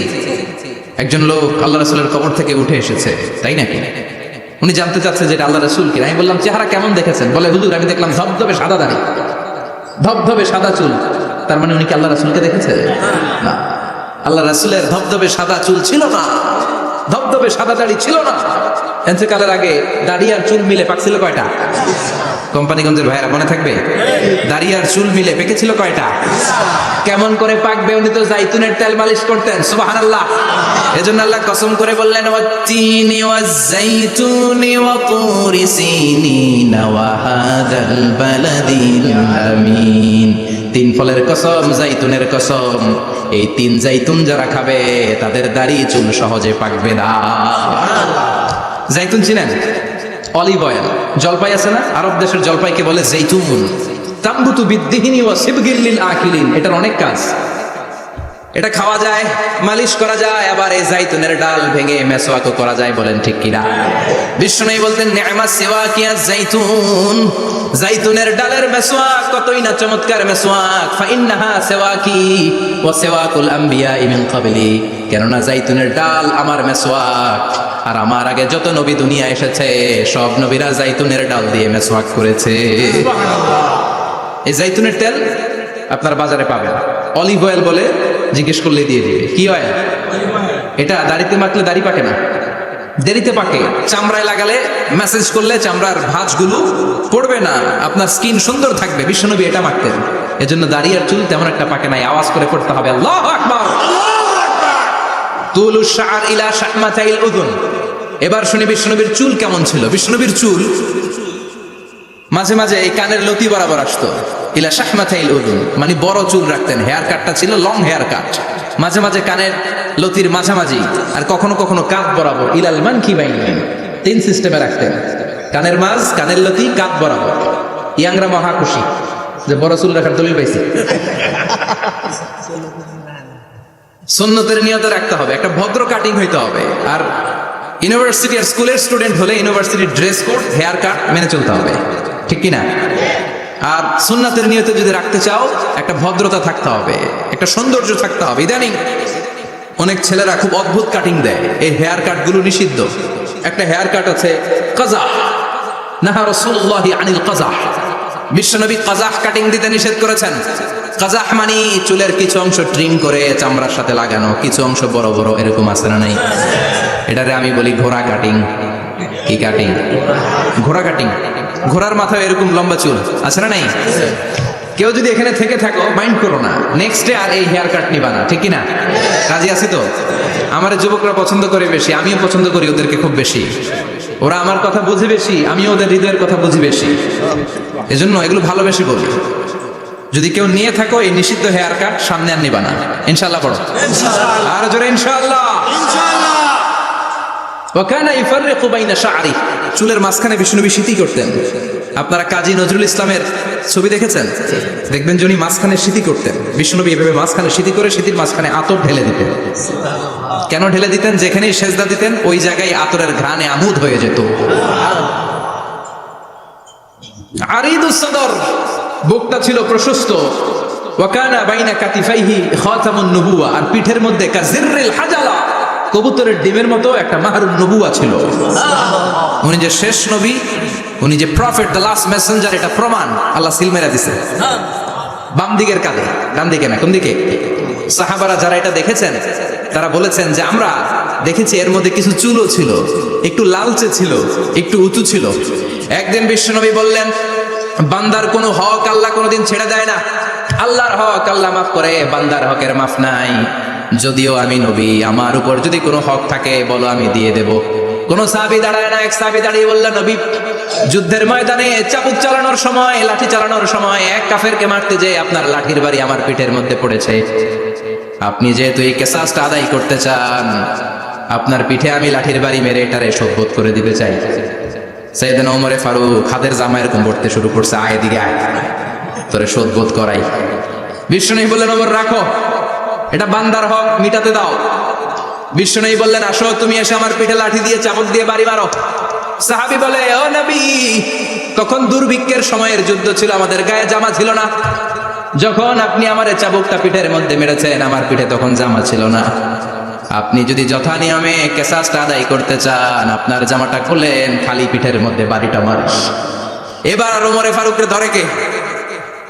একজন লোক আল্লাহ রাসূলের কবর থেকে উঠে এসেছে। তাই নাকি? উনি জানতে চাচ্ছে যে এটা আল্লাহ রাসূল কিনা। আমি বললাম চেহারা কেমন দেখেছেন? বলে হুজুর আমি দেখলাম ধবধবে সাদা দাড়ি, ধবধবে সাদা চুল। তার মানে উনি কি আল্লাহ রাসূলকে দেখেছে? না, আল্লাহ রাসূলের ধবধবে সাদা চুল ছিল না, ধবধবে সাদা দাড়ি ছিল না। ইন্তেকালের আগে দাড়ি আর চুল মিলে পাকছিল কয়টা? কোম্পানিগঞ্জের ভাইরা মনে থাকবে? দাড়ি আর চুল মিলে পেকেছিল কয়টা? কেমন করে পাকবে? উনি তো জাইতুনের তেল মালিশ করতেন। সুবহানাল্লাহ। এজন্য আল্লাহ কসম করে বললেন ওয়াত-তিনি ওয়াজ-জাইতুনি ওয়া তুরি সিনিন ওয়া হাদাল বালাদিল আমিন। তিন ফলের কসম, জাইতুনের কসম। এই তিন জাইতুন যারা খাবে তাদের দাড়ি চুল সহজে পাকবে না। জাইতুন চিনেন? Olive oil. জলপাই আছে না? আরব দেশের জলপাইকে বলে জাইতুন। তামবুতু বিদ্দিহিনি ওয়া সিবগিল লিল আকিলিন। এটার অনেক কাজ। এটা খাওয়া যায়, মালিশ করা যায়, আবার এই জাইতুনের ডাল ভেঙে মেসওয়াকও করা যায়, বলেন ঠিক কিনা? বিষ্ণু বলতেন নি'মা সিওয়াকিয়া জাইতুন, জাইতুনের ডালের মেসওয়াক কতই না চমৎকার মেসওয়াক। ফাইন্নাহা সিওয়াকি ওয়া সিওয়াকুল আমবিয়া মিন ক্বাবলি, কেননা জাইতুনের ডাল আমার মেসওয়াক, আর আমার আগে যত নবী দুনিয়া এসেছে সব নবীরা জাইতুনের ডাল দিয়ে মেসওয়াক করেছে। এই জাইতুনের তেল আপনার বাজারে পাবেন, অলিভ অয়েল বলে জিজ্ঞেস করলে দিয়ে দিবে। কি অয়েল? এটা দাড়িতে মাখলে দাড়ি পাকে না, দেরিতে পাকে। চামড়ায় লাগালে ম্যাসেজ করলে চামড়ার ভাঁজগুলো পড়বে না, আপনার স্কিন সুন্দর থাকবে। বিশ্বনবী এটা মাখতেন, এজন্য দাড়ি আর চুল তেমন একটা পাকে নাই। আওয়াজ করে পড়তে হবে আল্লাহু আকবার। তুলু শাআর ইলা শাহমাতাইল উযুন। এবার শুনি বিশ্বনবীর চুল কেমন ছিল। বিশ্বনবীর চুল মাঝে মাঝে এই কানের লতি বরাবর আসতো। ইলা শাহমাতাইল উযুন মানে বড় চুল রাখতেন, হেয়ার কাটটা ছিল লং হেয়ার কাট, মাঝে মাঝে কানের লতির মাঝামাঝি, আর কখনো কখনো কাঁধ বরাবর। ইলাল মানকিবাইন, তিন সিস্টেমে রাখতেন, কানের মাঝ, কানের লতি, কাঁধ বরাবর। ইয়াংরা মহা খুশি যে বড় চুল রাখার দলিল পাইছে। সুন্নতের নিয়তে রাখতে হবে, একটা ভদ্র কাটিং হইতে হবে। আর ইউনিভার্সিটি আর স্কুলের স্টুডেন্ট হলে ইউনিভার্সিটির ড্রেস কোড, হেয়ার কাট মেনে চলতে হবে, ঠিক কিনা? আর সুন্নাতের নিয়তে যদি রাখতে চাও একটা ভদ্রতা থাকতে হবে, একটা সৌন্দর্য থাকতে হবে। ইদানিং অনেক ছেলেরা খুব অদ্ভুত কাটিং দেয়, এই হেয়ার কাট গুলো নিষিদ্ধ। একটা হেয়ার কাট আছে কাজা, নাহা রাসূলুল্লাহি আনিল কাজাহ, বিশ্বনবী কাজাহ কাটিং দিতে নিষেধ করেছেন। কাজাহ মানে চুলের কিছু অংশ ট্রিম করে চামড়ার সাথে লাগানো, কিছু অংশ বড় বড়, এরকম আছে না নাই? এটারে আমি বলি ঘোড়া কাটিং। কি কাটিং? ঘোড়া কাটিং। ঘোড়ার মাথায় এরকম লম্বা চুল আছে না নাই? কেউ যদি এখানে থেকে থাকো মাইন্ড করো না, নেক্সট ডে আর এই হেয়ার কাট নিবা না, ঠিক কিনা? রাজি আছি তো? আমার যুবকরা পছন্দ করে বেশি, আমিও পছন্দ করি ওদেরকে খুব বেশি। ওরা আমার কথা বুঝে বেশি, আমিও ওদের হৃদয়ের কথা বুঝি বেশি, এজন্য এগুলো ভালোবেসে বলি। যদি কেউ নিয়ে থাকো এই নিষিদ্ধ হেয়ার কাট, সামনে আর নিবা না, ইনশাআল্লাহ পড়ো। আর জোরে ইনশাআল্লাহ। ওয়াকানা ইফাররিকু বাইনা শা'রি, চুলের মাঝখানে বিষ্ণুনবী সিঁথি করতেন। আপনারা কাজী নজরুল ইসলামের ছবি দেখেছেন? দেখবেন যে উনি মাঝখানে সিঁথি করতেন। বিষ্ণুনবী এভাবে মাঝখানে সিঁথি করে সিঁথির মাঝখানে আতর ঢেলে দিতেন। কেন ঢেলে দিতেন? যেখানেই সেজদা দিতেন ওই জায়গায় আতরের ঘ্রাণে আমোদ হয়ে যেত। আরিদুস সদর, বুকটা ছিল প্রশস্ত। ওয়াকানা বাইনা কাতিফাইহি খাতামুন নবুওয়া, আর পিঠের মধ্যে কাজিররিল হাজালা, কবুতরের ডিমের মতো একটা মাহরুন নবুয়া ছিল। উনি যে শেষ নবী, উনি যে প্রফেট, দ্য লাস্ট মেসেঞ্জার, এটা প্রমাণ আল্লাহ সিল মেরা দিছে। বাম দিকের কাঁধে, ডান দিকে না, কোন দিকে? সাহাবারা যারা এটা দেখেছেন তারা বলেছেন যে আমরা দেখেছি এর মধ্যে কিছু চুলও ছিল, একটু লালচে ছিল, একটু উঁচু ছিল। একদিন বিশ্বনবী বললেন, বান্দার কোনো হক আল্লাহ কোনোদিন ছেড়ে দেয় না। আল্লাহর হক আল্লাহ মাফ করে, বান্দার হকের মাফ নাই। যদিও আমি নবী, আমার উপর যদি কোনো হক থাকে বলো, আমি দিয়ে দেব। কোন সাহাবী দাঁড়ায় না, এক সাহাবী দাঁড়িয়ে বললেন, নবী যুদ্ধের ময়দানে চাবুক চালানোর সময়, লাঠি চালানোর সময় এক কাফেরকে মারতে যেয়ে আপনার লাঠির বাড়ি আমার পিঠের মধ্যে পড়েছে। আপনি যেহেতু এই কেসাসটা আদায় করতে চান, আপনার পিঠে আমি লাঠির বাড়ি মেরে এটারে শোধবোধ করে দিতে চাই। সাইয়েদনা ওমরে ফারুক হাতের জামা এরকম পড়তে শুরু করছে, আয় দিকে আয়, তোরে শোধবোধ করাই। বিষ্ণু বললেন, ওমর রাখো, এটা বান্দার হক, মিটাতে দাও। বিষ্ণু বললেন, আসো তুমি এসে আমার পিঠে লাঠি দিয়ে চাবুক দিয়ে বাড়ি মারো। সাহাবী বলে, ও নবী, তখন দুর্ভিক্ষের সময়ের যুদ্ধ ছিল, আমাদের গায়ে জামা ছিল না। যখন আপনি আমার চাবুকটা পিঠের মধ্যে মেরেছেন, আমার পিঠে তখন জামা ছিল না। আপনি যদি যথা নিয়মে কেসাসটা আদায় করতে চান, আপনার জামাটা খুলেন, খালি পিঠের মধ্যে বাড়িটা মারিস। এবার আর ওমরে ফারুককে ধরে কে?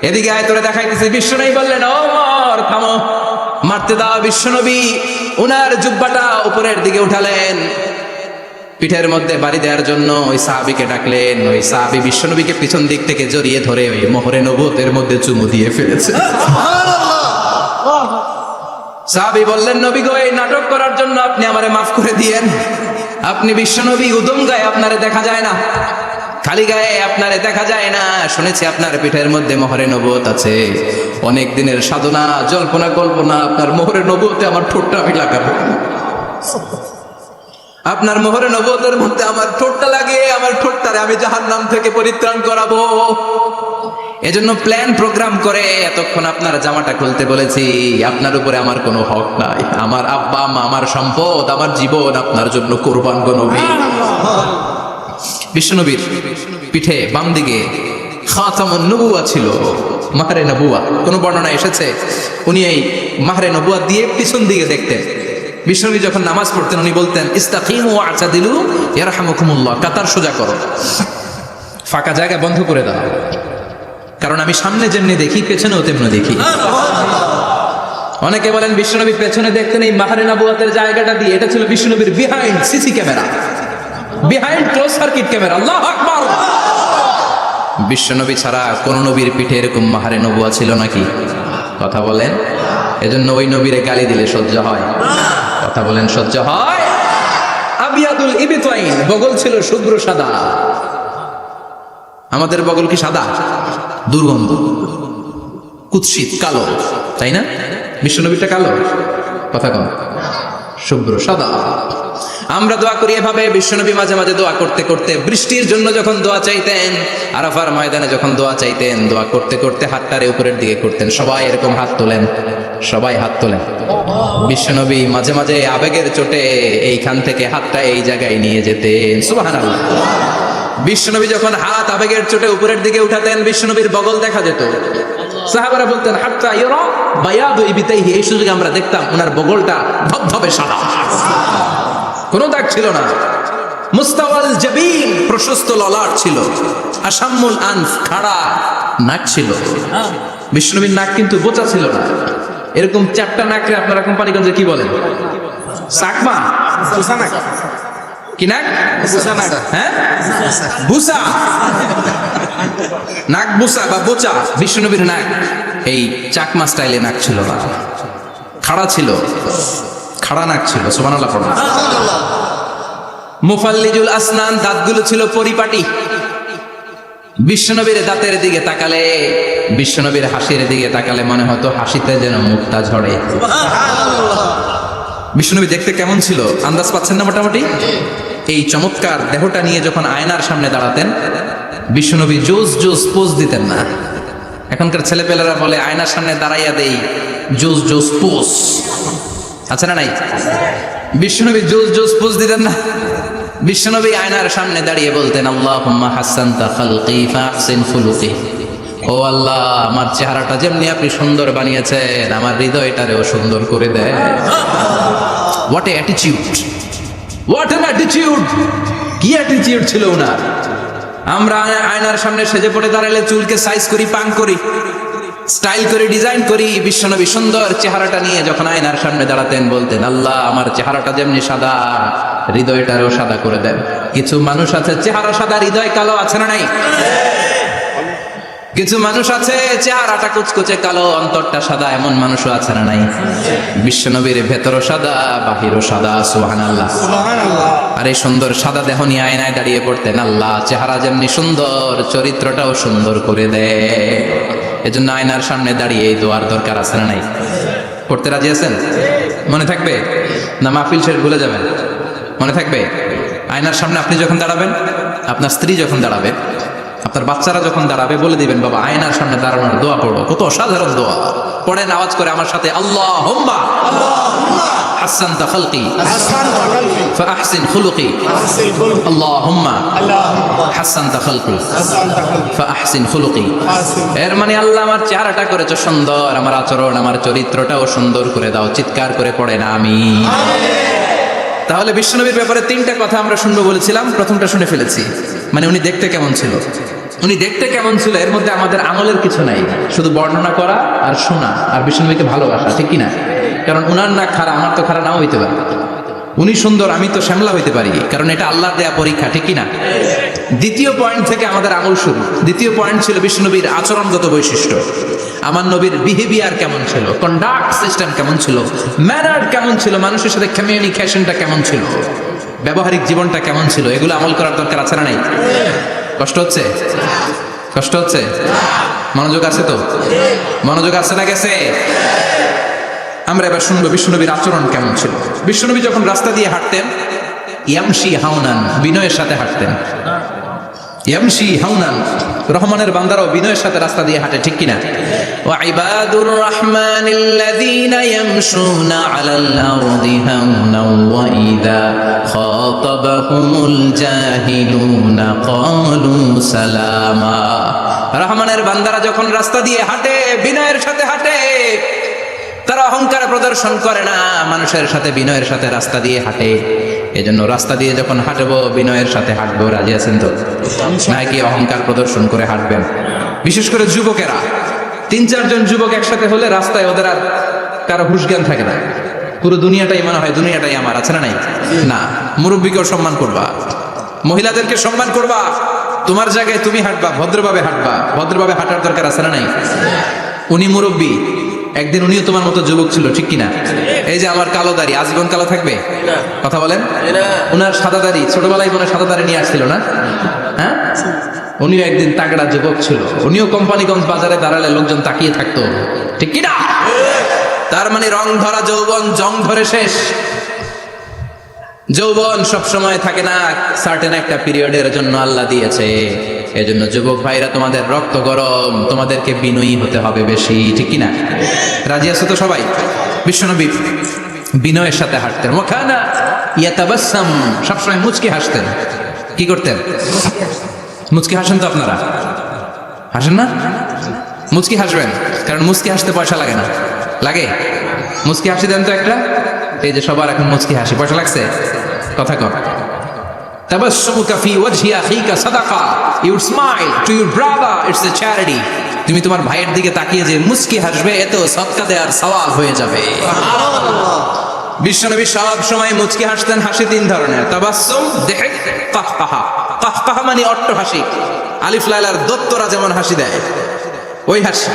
এদিকে আয়, তোরে দেখাইতেছি। বিশ্বনবী বললেন, ওমর থামো, মারতে দাও। বিশ্বনবী উনার জুব্বাটা উপরের দিকে উঠালেন, পিঠের মধ্যে বাড়ি দেওয়ার জন্য ওই সাহাবীকে ডাকলেন। ওই সাহাবী বিশ্বনবীকে পিছন দিক থেকে জড়িয়ে ধরে ওই মোহরে নবুয়তের মধ্যে চুমু দিয়ে ফেলেছে। সাহাবী বললেন, নবী গো, এই নাটক করার জন্য আপনি আমারে মাফ করে দিয়েন। আপনি বিশ্বনবী, উদম গায়ে আপনারে দেখা যায় না, খালি গায়ে আপনারে দেখা যায় না। শুনেছি আপনার পিঠের মধ্যে মোহরে নবুয়ত আছে, অনেক দিনের সাধনা, জল্পনা কল্পনা, আপনার মোহরে নবুয়তে আমার ঠোঁটটা আমি লাগাবো। আপনার মোহরে নবুয়তের মধ্যে আমার ঠোঁটটা লাগিয়ে আমার ঠোঁটটারে আমি জাহান্নাম থেকে পরিত্রাণ করাবো। এজন্য প্ল্যান প্রোগ্রাম করে এতক্ষণ আপনার জামাটা খুলতে বলেছি। আপনার উপরে আমার কোনো হক নাই। আমার আব্বা আম্মা, আমার সম্পদ, আমার জীবন আপনার জন্য কোরবান গো নবী। বিশ্বনবীর পিঠে বাম দিকে খাতামুন নবুয়া ছিল, মাহরে নবুয়া। কোন বর্ণনা এসেছে উনি এই মাহরে নবুয়া দিয়ে পিছন দিকে দেখতেন। বিশ্বনবী যখন নামাজ পড়তেন উনি বলতেন ইস্তাকিমু ওয়া'তাদিলু ইয়ারহামুকুমুল্লাহ, কাতার সোজা করো, ফাঁকা জায়গা বন্ধ করে দাও, কারণ আমি সামনে যেমনি দেখি পেছনেও তেমনি দেখি। অনেকে বলেন বিশ্বনবী পেছনে দেখতেন এই মাহরে নবুয়াতের জায়গাটা দিয়ে। এটা ছিল বিশ্বনবীর behind CC camera, behind close circuit camera. আল্লাহু আকবার। বিশ্বনবী ছাড়া কোন নবীর পিঠে এরকম মাহরে নবুয়া ছিল নাকি? কথা বলেন। এজন্য ওই নবীরে গালি দিলে সহ্য হয়? কথা বলেন, সহ্য হয়? আবিয়াদুল ইবতাইন, বগল ছিল শুভ্র সাদা। আমাদের বগল কি সাদা? দুর্গন্ধ, কুৎসিত, কালো, তাই না? বিশ্বনবীটা কালো? কথা কম, শুভ্র সাদা। আমরা দোয়া করি এভাবে। বিশ্বনবী মাঝে মাঝে দোয়া করতে করতে বৃষ্টির জন্য যখন দোয়া চাইতেন, আরাফার ময়দানে যখন দোয়া চাইতেন, দোয়া করতে করতে হাতটারে উপরের দিকে করতেন। সবাই এরকম হাত তোলেন, সবাই হাত তোলেন। বিশ্বনবী মাঝে মাঝে আবেগের চোটে এইখান থেকে হাতটা এই জায়গায় নিয়ে যেতেন। সুবহানাল্লাহ। বিশ্বনবী যখন হাত আবেগের চোটে উপরের দিকে উঠাতেন, বিশ্বনবীর বগল দেখা যেত। সাহাবারা বলতেন হাত্তা ইউরা বায়াদু ইবতাইহি, এই সুযোগে আমরা দেখতাম ওনার বগলটা ধবধবে সাদা, কোনো দাগ ছিল না। মুস্তাওয়াল জাবিন, প্রশস্ত ললাট ছিল। আসাম্মুল আনফ, খাড়া নাক ছিল। বিষ্ণুবীর নাক কিন্তু বোচা ছিল না। এরকম চারটা নাকরে আপনারা কোম্পানিগঞ্জে কি বলেন? চাকমা? কি নাক? হ্যাঁ, বুসা। নাক বুসা বা বোচা। বিষ্ণুবীর নাক এই চাকমা স্টাইলে নাক ছিল না, খাড়া ছিল, খাড়া নাক ছিল। সুবহানাল্লাহ পড়ুন। মুফাল্লিজুল আসনান, দাঁতগুলো ছিল পরিপাটি। বিশ্বনবীর দাঁতের দিকে তাকালে, বিশ্বনবীর হাসির দিকে তাকালে মনে হতো হাসিতে যেন মুক্তা ঝরে। বিশ্বনবী দেখতে কেমন ছিল আন্দাজ পাচ্ছেন না মোটামুটি? এই চমৎকার দেহটা নিয়ে যখন আয়নার সামনে দাঁড়াতেন, বিশ্বনবী জোস জোস পোজ দিতেন না। এখনকার ছেলেপেলেরা বলে আয়নার সামনে দাঁড়াইয়া দেই জোস জোস পোজ, আছে না নাই? বিশ্বনবী জোস জোস পোজ দিতেন না। বিশ্বনবী আয়নার সামনে দাঁড়িয়ে বলতেন আল্লাহুম্মা হাসানতা খালকি ফাহসিন খুলুকি, ও আল্লাহ আমার চেহারাটা যেমনি আপনি সুন্দর বানিয়েছেন আমার হৃদয়টারেও সুন্দর করে দেন। What a attitude, what an attitude! কি অ্যাটিটিউড ছিল ওনার! আমরা আয়নার সামনে সেজে পড়ে দাঁড়ালে চুলকে সাইজ করি, পাং করি, স্টাইল করে ডিজাইন করি। বিশ্বনবী সুন্দর চেহারাটা নিয়ে যখন আয়নার সামনে দাঁড়াতেন বলতেন আল্লাহ আমার চেহারাটা যেমনি সাদা হৃদয়টারও সাদা করে দেন। কিছু মানুষ আছে চেহারা সাদা হৃদয় কালো, আছে না নাই? কিছু মানুষ আছে চেহারাটা কুচকুচে কালো অন্তরটা সাদা, এমন মানুষও আছে না নাই? বিশ্বনবীর ভেতরও সাদা বাহিরও সাদা। সুবহানাল্লাহ। আর এই সুন্দর সাদা দেহ নিয়ে আয়নায় দাঁড়িয়ে পড়তেন আল্লাহ চেহারা যেমনি সুন্দর চরিত্রটাও সুন্দর করে দেয়। এজন্য আয়নার সামনে দাঁড়িয়ে এই দোয়ার দরকার আছে না নাই? পড়তে রাজি আছেন? মনে থাকবে না মাহফিল শেষ ভুলে যাবেন? মনে থাকবে? আয়নার সামনে আপনি যখন দাঁড়াবেন, আপনার স্ত্রী যখন দাঁড়াবে, আপনার বাচ্চারা যখন দাঁড়াবে বলে দিবেন বাবা আয়নার সামনে দাঁড়ানোর দোয়া পড়ো। কত অসাধারণ দোয়া! পড়েন আওয়াজ করে আমার সাথে, আল্লাহুম্মা হাসানতা খালকি ফাহসিন খুলুকি, আল্লাহুম্মা হাসানতা খালকি ফাহসিন খুলুকি। এর মানে আল্লাহ আমার চেহারাটা করেছো সুন্দর, আমার আচরণ আমার চরিত্রটাও সুন্দর করে দাও। চিৎকার করে পড়েন আমিন। তাহলে বিশ্বনবীর ব্যাপারে তিনটা কথা আমরা শুনবো বলেছিলাম, প্রথমটা শুনে ফেলেছি। মানে উনি দেখতে কেমন ছিল, উনি দেখতে কেমন ছিল এর মধ্যে আমাদের আমলের কিছু নাই, শুধু বর্ণনা করা আর শোনা আর বিশ্বনবীকে ভালোবাসা, ঠিক কিনা? কারণ উনার না খারাপ, আমার তো খারাপ নাও হইতে পারে। উনি সুন্দর, আমি তো শ্যামলা হইতে পারি, কারণ এটা আল্লাহর দেয়া পরীক্ষা, ঠিক কিনা? দ্বিতীয় পয়েন্ট থেকে আমাদের আমল শুরু। দ্বিতীয় পয়েন্ট ছিল বিশ্বনবীর আচরণগত বৈশিষ্ট্য। আমার নবীর বিহেভিয়ার কেমন ছিল, কন্ডাক্ট সিস্টেম কেমন ছিল, ম্যানার কেমন ছিল, মানুষের সাথে কমিউনিকেশনটা কেমন ছিল, ব্যবহারিক জীবনটা কেমন ছিল, এগুলো আমল করার দরকার আছে না নাই? কষ্ট হচ্ছে? কষ্ট হচ্ছে? মনোযোগ আছে তো? মনোযোগ আছে না গেছে? আমরা এবার শুনবো বিশ্বনবীর আচরণ কেমন ছিল। বিশ্বনবী যখন রাস্তা দিয়ে হাঁটতেন ইয়ামশি হাওনান, বিনয়ের সাথে হাঁটতেন। ইয়ামশি হাওনান, রহমানের বান্দারাও বিনয়ের সাথে রাস্তা দিয়ে হাঁটে, ঠিক কিনা? ওয়া ইবাদুর রহমানিল্লাযীনা ইয়ামশুনা আলাল আরদি হাওনান ওয়া ইযা খাতাবাহুমুল জাহিলুনা ক্বালু সালামা। রহমানের বান্দারা যখন রাস্তা দিয়ে হাঁটে, বিনয়ের সাথে হাঁটে, তারা অহংকার প্রদর্শন করে না, মানুষের সাথে বিনয়ের সাথে রাস্তা দিয়ে হাঁটে। এজন্য রাস্তা দিয়ে যখন হাঁটবো বিনয়ের সাথে হাঁটবো। রাজি আছেন তো? নাকি অহংকার প্রদর্শন করে হাঁটবেন? বিশেষ করে যুবকেরা, 3-4 জন যুবক একসাথে হলে রাস্তায় ওদের আর কারো হুঁশ জ্ঞান থাকে না, পুরো দুনিয়াটাই মনে হয় দুনিয়াটাই আমার, আছে না নাই? না, মুরব্বীকেও সম্মান করবা, মহিলাদেরকে সম্মান করবা, তোমার জায়গায় তুমি হাঁটবা, ভদ্রভাবে হাঁটবা। ভদ্রভাবে হাঁটার দরকার আছে না নাই? উনি মুরব্বী, একদিন উনিও তোমার মতো যুবক ছিল, ঠিক কিনা? এই যে আমার কালো দাড়ি আজীবন কালো থাকবে? কথা বলেন। উনার সাদা দাড়ি ছোটবেলায় মনে সাদা দাড়ি নিয়ে আসছিল না? হ্যাঁ, উনিও একদিন তাগড়া যুবক ছিল, উনিও কোম্পানিগঞ্জ বাজারে দাঁড়ালে লোকজন তাকিয়ে থাকতো, ঠিক কিনা? তার মানে রং ধরা যৌবন জং ধরে শেষ। যৌবন সব সময় থাকে না, সার্টেন একটা পিরিয়ডের জন্য আল্লাহ দিয়েছে। এজন্য যুবক ভাইরা, তোমাদের রক্ত গরম, তোমাদেরকে বিনয়ী হতে হবে বেশি, ঠিক কিনা? রাজি আছো তো সবাই? বিশ্বনবী বিনয়ের সাথে হাঁটতেন। ওয়াকানা ইয়াতাবাসসাম, সবসময় মুচকি হাসতেন। কি করতেন? মুচকি হাসেন তো আপনারা? হাসেন না? মুচকি হাসবেন, কারণ মুচকি হাসতে পয়সা লাগে না। লাগে? মুচকি হাসি দেন তো একটা। এই যে সবার এখন মুচকি হাসি, পয়সা লাগছে? কথা কর। তাবাসসুমুকা ফি ওয়াজহি আখিকা সাদাকা, you smile to your brother, it's a charity. তুমি তোমার ভাইয়ের দিকে তাকিয়ে যে মুচকি হাসবে, এত সদকা দেওয়ার সওয়াব হয়ে যাবে। বিশ্বনবী সব সময় মুচকি হাসতেন। হাসি 3 ধরনের, তাবাসসুম, দিহক, কাহকাহা। কাহকাহা মানে অট্ট হাসি, আলিফ লাইলার দত্তরা যেমন হাসি দেয় ওই হাসি।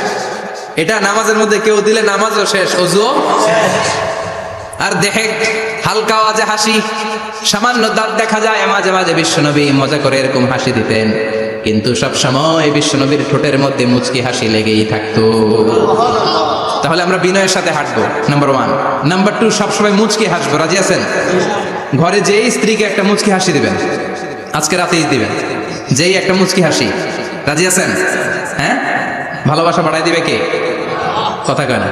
এটা নামাজের মধ্যে কেউ দিলে নামাজও শেষ, ওযুও শেষ। আর দেহেক, হালকা আওয়াজে হাসি, সামান্য দাঁত দেখা যায় মাঝে মাঝে। বিশ্বনবী মজা করে এরকম হাসি দিতেন, কিন্তু সব সময় বিশ্বনবীর ঠোঁটের মধ্যে মুচকি হাসি লেগেই থাকতো। তাহলে আমরা বিনয়ের সাথে হাঁটবো, নাম্বার 1। নাম্বার 2, সবসময় মুচকি হাসবো। রাজি আছেন? ঘরে যেই স্ত্রীকে একটা মুচকি হাসি দিবেন, আজকে রাতেই দিবেন, যেই একটা মুচকি হাসি। রাজি আছেন? হ্যাঁ, ভালোবাসা বাড়াই দিবে কে? কথা কয় না।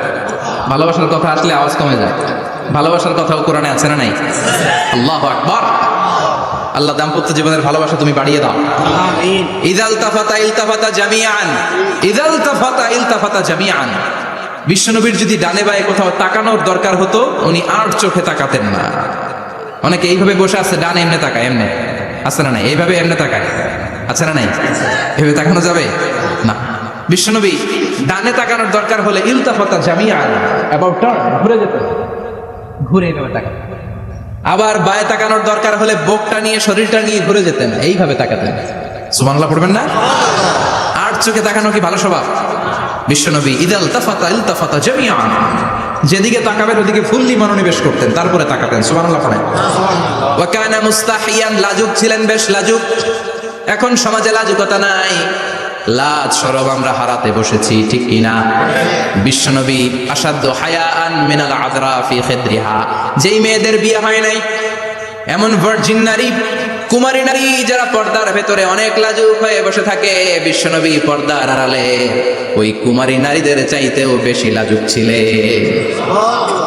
ভালোবাসার কথা আসলে আওয়াজ কমে যায়। ভালোবাসার কথাও কোরআনে আছে না নাই? আল্লাহু আকবার। আল্লাহ দাম্পত্য জীবনের ভালোবাসা তুমি বাড়িয়ে দাও। আমিন। ইযাল তাফাতা ইলতাফাতা জামিআন, ইযাল তাফাতা ইলতাফাতা জামিআন। বিশ্বনবীর যদি ডানে বায়ে কোথাও তাকানোর দরকার হতো, উনি আর চোখে তাকাতেন না। অনেকে এইভাবে বসে আছে, ডানে এমনি তাকায়, এমনি আছে না নাই? এইভাবে এমনি তাকায়, আছে না নাই? এভাবে তাকানো যাবে না। বিশ্বনবী ডানে তাকানোর দরকার হলে ইলতাফাতা জামিআন, অ্যাবাউট টার্ন, ঘুরে যেতেন, ঘুরে এইভাবে তাকাতেন। আবার বায়ে তাকানোর দরকার হলে বুকটা নিয়ে, শরীরটা নিয়ে ঘুরে যেতেন, এইভাবে তাকাতেন। সুবহানাল্লাহ পড়বেন না? আর চোখে তাকানো কি ভালো স্বভাব? বিশ্বনবী ইদাল তাফাতা ইলতাফাতা জামিআন, যেদিকে তাকাবেন ওদিকে ফুললি মনোনিবেশ করতেন, তারপরে তাকাতেন। সুবহানাল্লাহ পড়েন। ওয়া কানা মুস্তাহিয়ান, লাজুক ছিলেন, বেশ লাজুক। এখন সমাজে লাজুকতা নাই, লাজ শরম আমরা হারাতে বসেছি, ঠিক কিনা? বিশ্বনবী আসাদ্দু হায়াআন মিনাল আযরা ফি খিদরিহা, যেই মেয়েদের বিয়ে হয় নাই, এমন ভার্জিন নারী, কুমারী নারী যারা পর্দার ভেতরে অনেক লাজুক হয়ে বসে থাকে, বিশ্বনবী পর্দার আড়ালে ওই কুমারী নারীদের চাইতেও বেশি লাজুক ছিলেন।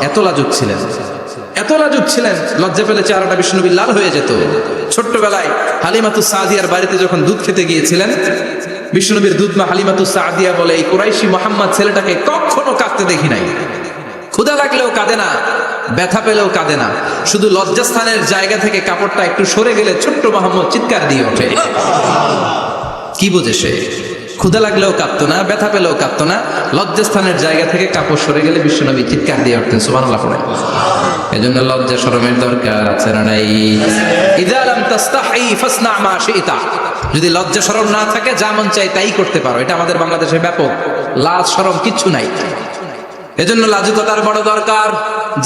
এত লাজুক ছিলেন, এত লাজুক ছিলেন, লজ্জা পেলে চেহারাটা বিশ্বনবী লাল হয়ে যেত। ছোট্টবেলায় হালিমাতুস সাদিয়ার বাড়িতে যখন দুধ খেতে গিয়েছিলেন, বিশ্বনবীর দুধমা হালিমাতুস সাদিয়া বলে, এই কুরাইশি মুহাম্মদ ছেলেটাকে কখনো কাঁদতে দেখি নাই। ক্ষুধা লাগলেও কাঁদে না, ব্যথা পেলেও কাঁদে না, শুধু লজ্জাস্থানের জায়গা থেকে কাপড়টা একটু সরে গেলে ছোট্ট মুহাম্মদ চিৎকার দিয়ে ওঠে। কি বোঝে সে? ক্ষুধা লাগলেও কাঁদতো না, ব্যথা পেলেও কাঁদতো না, লজ্জাস্থানের জায়গা থেকে কাপড় সরে গেলে বিশ্বনবী চিৎকার দিয়ে উঠতেন। সুবহানাল্লাহ পড়ে। এজন্য লজ্জা শরমের দরকার আছে না নাই? ইযা লাম তাস্তাহি ফাসনা মা শিতা, যদি লজ্জা শরম না থাকে যা মন চাই তাই করতে পারো। এটা আমাদের বাংলাদেশে ব্যাপক, লাজ শরম কিচ্ছু নাই। এজন্য লাজুকতার বড় দরকার।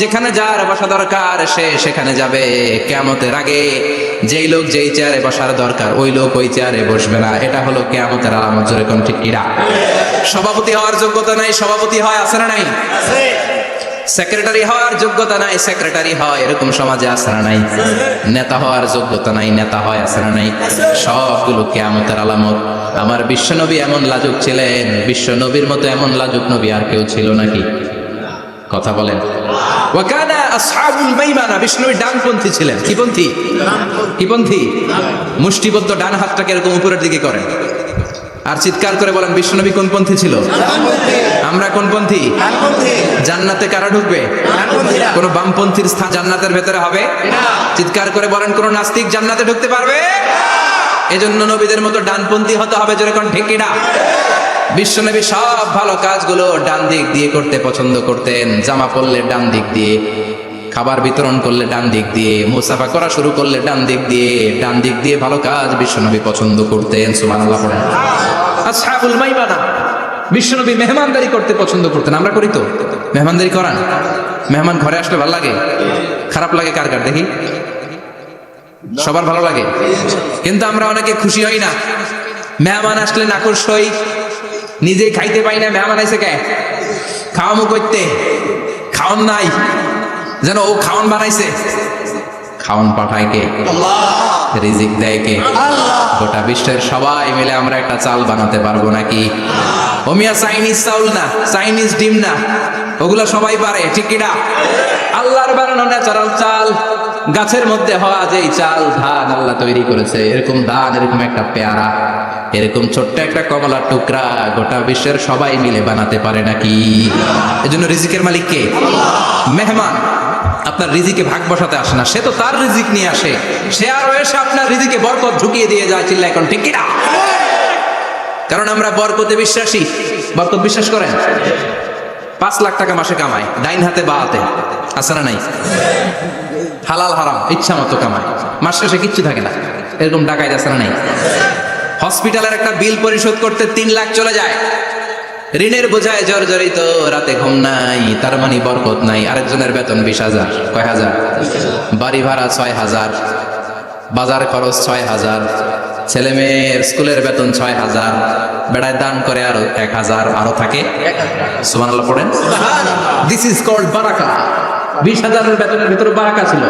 যেখানে যার বসা দরকার সে সেখানে যাবে। কিয়ামতের আগে যেই লোক যেই চেয়ারে বসার দরকার ওই লোক ওই চেয়ারে বসবে না। এটা হলো কিয়ামতের আলামত। জোরে কোন ঠিক কিনা? সভাপতি হওয়ার যোগ্যতা নাই, সভাপতি হয়, আছে না নাই? সেক্রেটারি হওয়ার যোগ্যতা নাই, সেক্রেটারি হয় এরকম সমাজে আছে না নাই? নেতা হওয়ার যোগ্যতা নাই, নেতা হয় আছে না নাই? সবগুলো কিয়ামতের আলামত। আমার বিশ্বনবী এমন লাজুক ছিলেন, বিশ্বনবীর মতো এমন লাজুক নবী আর কেউ ছিল নাকি? কথা বলেন। ওয়াকানা আসহাবুল মাইমানা, বিষ্ণুবী ডানপন্থী ছিলেন। কি পন্থী? কি পন্থী? মুষ্টিবদ্ধ ডান হাতটাকে এরকম উপরের দিকে করেন আর চিৎকার করে বলেন, বিষ্ণুনবী কোন পন্থী ছিল? আমরা কোন পন্থী? জান্নাতে কারা ঢুকবে? কোন বামপন্থীর স্থান জান্নাতের ভেতরে হবে? চিৎকার করে বলেন, কোন নাস্তিক জান্নাতে ঢুকতে পারবে? এজন্য নবীদের মতো ডানপন্থী হতে হবে, যেরকম ঠিক কিনা? বিশ্বনবী সব ভালো কাজগুলো ডান দিক দিয়ে করতে পছন্দ করতেন। জামা পরলে ডান দিক দিয়ে, খাবার বিতরণ করলে ডান দিক দিয়ে, মুসাফা করা শুরু করলে ডান দিক দিয়ে, ডান দিক দিয়ে ভালো কাজ বিশ্বনবী পছন্দ করতেন। সুবহানাল্লাহ পড়েন। আসহাবুল মাইমানা, বিশ্বনবী মেহমানদারি করতে পছন্দ করতেন। আমরা করি তো? মেহমানদারি করান? মেহমান ঘরে আসলে ভালো লাগে? খারাপ লাগে কার কার দেখি? সবার ভালো লাগে, কিন্তু আমরা অনেকে খুশি হই না। মেহমান আসলে নাকশ হই, নিজে খাইতে পাই না। মেহমান আইসে কে? খাওয়ামু করতে, খাওয়ান নাই, যেন ও খাওয়ান বানাইছে। খাওয়ান পাঠায় কে? রিজিক দেয় কে? গোটা বিশ্বের সবাই মিলে আমরা একটা চাল বানাতে পারবো নাকি? ওমিয়া চাইনিজ চাউল না, চাইনিজ ডিম না, ওগুলা সবাই পারে, ঠিক কিনা? আল্লাহর বানানো ন্যাচারাল চাল, গাছের মধ্যে হওয়া যেই চাল, ধান আল্লাহ তৈরি করেছে, এরকম ধান, এরকম একটা পেয়ারা, এরকম ছোট্ট একটা কমলার টুকরা গোটা বিশ্বের সবাই মিলে বানাতে পারে নাকি? এজন্য রিজিকের মালিক কে? মেহমান আপনার রিজিকে ভাগ বসাতে আসে না, সে তো তার রিজিক নিয়ে আসে, সে আরো এসে আপনার রিজিকে বরকত ঢুকিয়ে দিয়ে যায়। চিল্লা এখন ঠিক কিনা? কারণ আমরা বরকতে বিশ্বাসী। বরকত বিশ্বাস করেন? 5 লাখ টাকা মাসে কামায়, ডাইন হাতে বা হাতে, আছে না নাই? হালাল হারাম ইচ্ছা মতো কামায়, মাস শেষে কিচ্ছু থাকে না, এরকম ডাকাইত আছে না নাই? হসপিটালের একটা বিল পরিশোধ করতে 3 লাখ চলে যায়, ঋণের বোঝায় জর্জরিত, রাতে ঘুম নাই, তার মানে বরকত নাই। আরেকজনের বেতন 20,000, কয় হাজার? বাড়ি ভাড়া 6,000, বাজার খরচ 6,000, ছেলে মেয়ের স্কুলের বেতন 6,000, বেড়ায় দান করে আরো 1,000, আরো থাকে। সুবহানাল্লাহ পড়েন। দিস ইজ কল্ড বারাকা। 20,000 বেতনের ভিতরে বারাকা ছিল।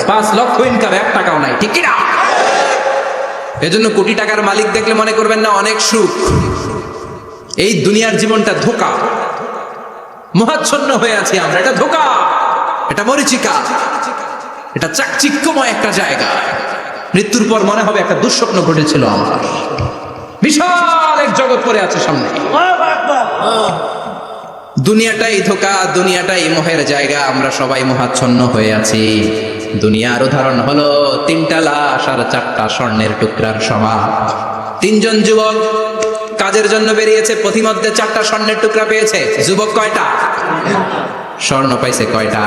5 লক্ষ ইনকাম, 1 টাকাও নাই, ঠিক কিনা? এজন্য কোটি টাকার মালিক দেখলে মনে করবেন না অনেক সুখ। এই দুনিয়ার জীবনটা ধোঁকা, মোহাচ্ছন্ন হয়ে আছি আমরা। এটা ধোঁকা, এটা মরিচিকা, এটা চাকচিক্যময় একটা জায়গা। মৃত্যুর পর মনে হবে একটা দুঃস্বপ্ন ঘটেছিল আমার। বিশাল এক জগৎ পড়ে আছে সামনে। দুনিয়াটাই ধোঁকা, দুনিয়াটাই মোহের জায়গা। আমরা সবাই মোহাচ্ছন্ন হয়ে আছি। দুনিয়ার উদাহরণ হলো 3টা লাশ আর 4টা স্বর্ণের টুকরার সমান। 3 জন যুবক কাজের জন্য বেরিয়েছে, পথিমধ্যে 4টা স্বর্ণের টুকরা পেয়েছে। যুবক কয়টা? স্বর্ণ পাইছে কয়টা?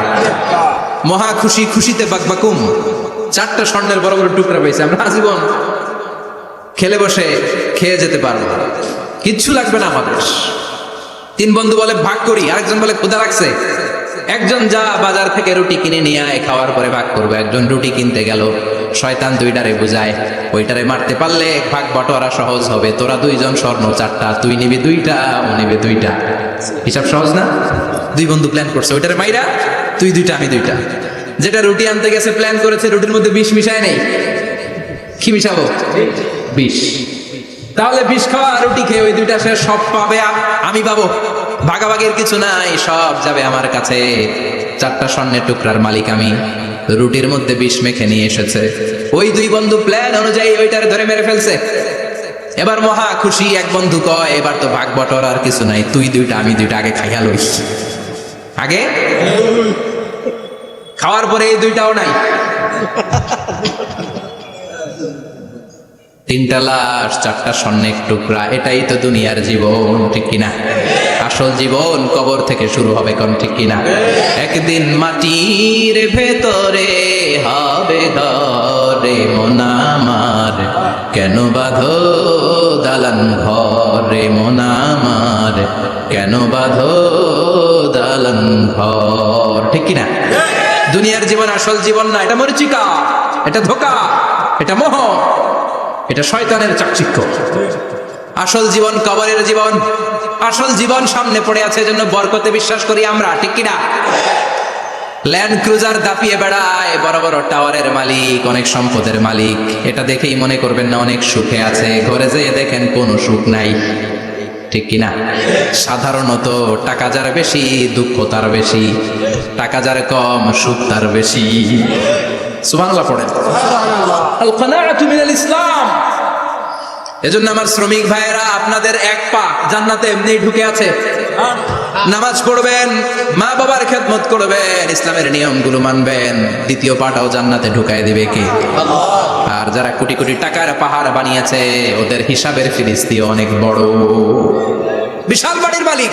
মহা খুশি, খুশিতে বাকবাকুম। 4টা স্বর্ণের বড় বড় টুকরা পেয়েছে। আমরা আজীবন খেলে বসে খেয়ে যেতে পারবো, কিচ্ছু লাগবে না আমাদের। 3 বন্ধু বলে ভাগ করি, আরেকজন বলে ক্ষুধা লাগছে। একজন যা বাজার থেকে রুটি কিনে নিয়ে আয়, খাওয়ার পরে ভাগ করবে। একজন রুটি কিনতে গেল, শয়তান 2টারে বুঝায়, ওইটারে মারতে পারলে ভাগ বটোয়ারা সহজ হবে। তোরা 2 জন স্বর্ণ 4টা, তুই নিবি 2টা, ও নিবে 2টা। হিসাব সহজ না? 2 বন্ধু প্ল্যান করছে, ওইটারে মাইরা তুই 2টা, আমি 2টা। যেটা রুটি আনতে গেছে প্ল্যান করেছে, রুটির মধ্যে বিষ মিশায় নেই। কি মিশাবো? বিষ। তাহলে বিষ খাওয়া, রুটি খেয়ে ওই 2টা সে সব পাবে, আমি পাবো। ভাগাভাগির কিছু নাই, সব যাবে আমার কাছে। 4টা স্বর্ণের টুকরার মালিক আমি। রুটির মধ্যে বিষ মেখে নিয়ে এসেছে। ওই 2 বন্ধু প্ল্যান অনুযায়ী ওইটারে ধরে মেরে ফেলছে। এবার মহা খুশি। এক বন্ধু কয়, এবার তো ভাগ বটর আর কিছু নাই, তুই 2টা, আমি 2টা, আগে খাইয়া লই। আগে খাওয়ার পরে এই 2টাও নাই। 3টা লাশ, 4টা স্বর্ণের টুকরা। এটাই তো দুনিয়ার জীবন, ঠিক কিনা? আসল জীবন কবর থেকে শুরু হবে, কোন ঠিক কিনা? একদিন মাটির ভেতরে হবে ঘরে মন আমার, কেন বাঁধো দালান ঘরে মন আমার, কেন বাঁধো দালান ঘর, ঠিক কিনা? দুনিয়ার জীবন আসল জীবন না, এটা মরিচিকা, এটা ধোঁকা, এটা মোহ, এটা শয়তানের চাকচিক্য। আসল জীবন কবরের জীবন। আসল জীবন সামনে পড়ে আছে, এজন্য বরকতে বিশ্বাস করি আমরা, ঠিক কিনা? ল্যান্ড ক্রুজার দাপিয়ে বেড়ায়, বড় বড় টাওয়ারের মালিক, অনেক সম্পদের মালিক। এটা দেখেই মনে করবেন না অনেক সুখে আছে, ঘরে যেয়ে দেখেন কোনো সুখ নাই। ঠিক কিনা? সাধারণত টাকা যার বেশি দুঃখ তার বেশি, টাকা যার কম সুখ তার বেশি। সুবহানাল্লাহ পড়েন। আল কানাআতু মিনাল ইসলাম। এজন্য আমার শ্রমিক ভাইয়েরা, আপনাদের এক পা জান্নাতে এমনি ঢুকে আছে। নামাজ পড়বেন, মা বাবার খেদমত করবেন, ইসলামের নিয়মগুলো মানবেন, দ্বিতীয় পাটাও জান্নাতে ঢুকায় দিবে কে? আর যারা কোটি কোটি টাকার পাহাড় বানিয়েছে, ওদের হিসাবের ফিরিস্তি অনেক বড়। বিশাল বাড়ির মালিক,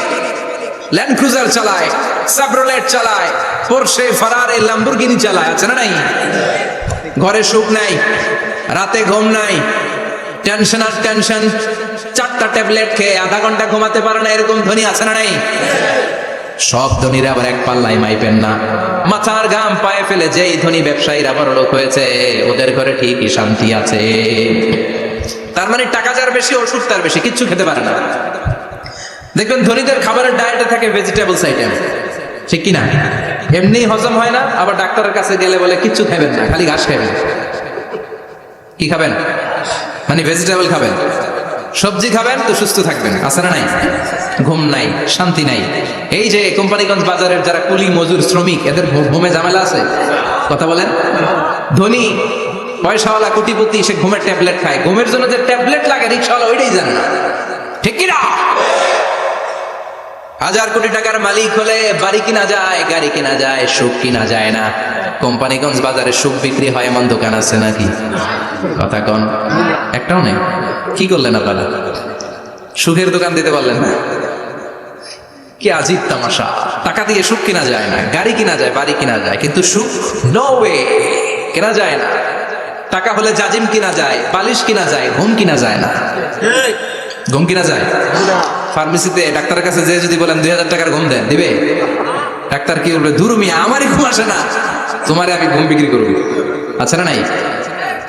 ল্যান্ড ক্রুজার চালায়, সাবরোলেট চালায়, পোরশে, ফারারে, ল্যাম্বরগিনি চালায়, আছে না নাই? ঘরে সুখ নাই, রাতে ঘুম নাই, টেনশন আর টেনশন। 4টা ট্যাবলেট খেয়ে আধা ঘন্টা ঘুমাতে পারে না, এরকম ধনী আছে না নাই? সব ধনীরা আবার এক পাল্লায় মাইপেন না। মাথার ঘাম পায়ে ফেলে যেই ধনী ব্যবসায়ীরা বড় লোক হয়েছে, ওদের ঘরে ঠিকই শান্তি আছে। তার মানে টাকা যার বেশি, ওষুধ তার বেশি, কিচ্ছু খেতে পারে না। দেখবেন ধনীদের খাবারের ডায়েটে থাকে ভেজিটেবলস আইটেম, ঠিক কিনা? এমনি হজম হয় না, আবার ডাক্তারের কাছে গেলে বলে কিচ্ছু খাবেন না, খালি ঘাস খাবেন। কি খাবেন? মানে ভেজিটেবল খাবেন, সবজি খাবেন তো সুস্থ থাকবেন, আছে না নাই? ঘুম নাই, শান্তি নাই। এই যে কোম্পানিগঞ্জ বাজারের যারা কুলি মজুর শ্রমিক, এদের ঘুমে ঝামেলা আছে? কথা বলেন। ধনী পয়সাওয়ালা কোটিপতি, সে ঘুমের ট্যাবলেট খায়। ঘুমের জন্য যে ট্যাবলেট লাগে রিক্সাওয়ালা ওইটাই জানে না, ঠিক কিনা? 1000 কোটি টাকার মালিক হলে বাড়ি কিনা যায়, গাড়ি কিনা যায়, সুখ কিনা যায় না। কোম্পানিগঞ্জ বাজারে সুখ বিক্রি হয় এমন দোকান আছে নাকি? কথা কন, একটাও নেই। কি করলেন আপনারা? সুখের দোকান দিতে পারলেন না? কি আজীব তামাশা! টাকা দিয়ে সুখ কিনা যায় না, গাড়ি কিনা যায়, বাড়ি কিনা যায়, কিন্তু সুখ নো ওয়ে, কেনা যায় না। টাকা হলে জাজিম কিনা যায়, বালিশ কিনা যায়, ঘুম কিনা যায় না। ঘুম কিনা যায়? ফার্মেসিতে ডাক্তারের কাছে যে যদি বলেন 2000 টাকার ঘুম দেন, দিবে? ডাক্তার কি বলবে? ধুর মিয়া, আমারই ঘুম আসে না, তোমারে আমি ঘুম বিক্রি করবো। আচ্ছা না নাই?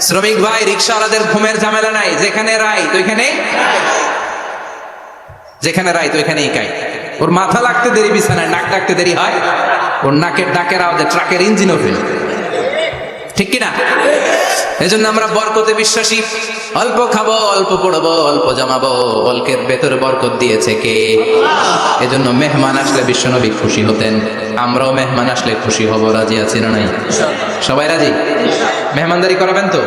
শ্রমিক ভাই, রিক্সাওয়ালাদের ঘুমের ঝামেলা নাই। যেখানে রাই তো ওইখানে, যেখানে রাই তো ওইখানেই কাই। ওর মাথা লাগতে দেরি বিছানায়, নাক ডাকতে দেরি হয়, ওর নাকের ডাকের আওয়াজে ট্রাকের ইঞ্জিনও ফেল, ঠিক কিনা? এজন্য আমরা বরকতে বিশ্বাসী। অল্প খাবো, অল্প পড়বো, অল্প জমাবো, অল্পের ভেতরে বরকত দিয়েছে কে? এজন্য মেহমান আসলে বিশ্বনবী খুশি হতেন, আমরাও মেহমান আসলে খুশি হব। রাজি আছি না নাই? সবাই রাজি? মেহমানদারি করাবেন তো?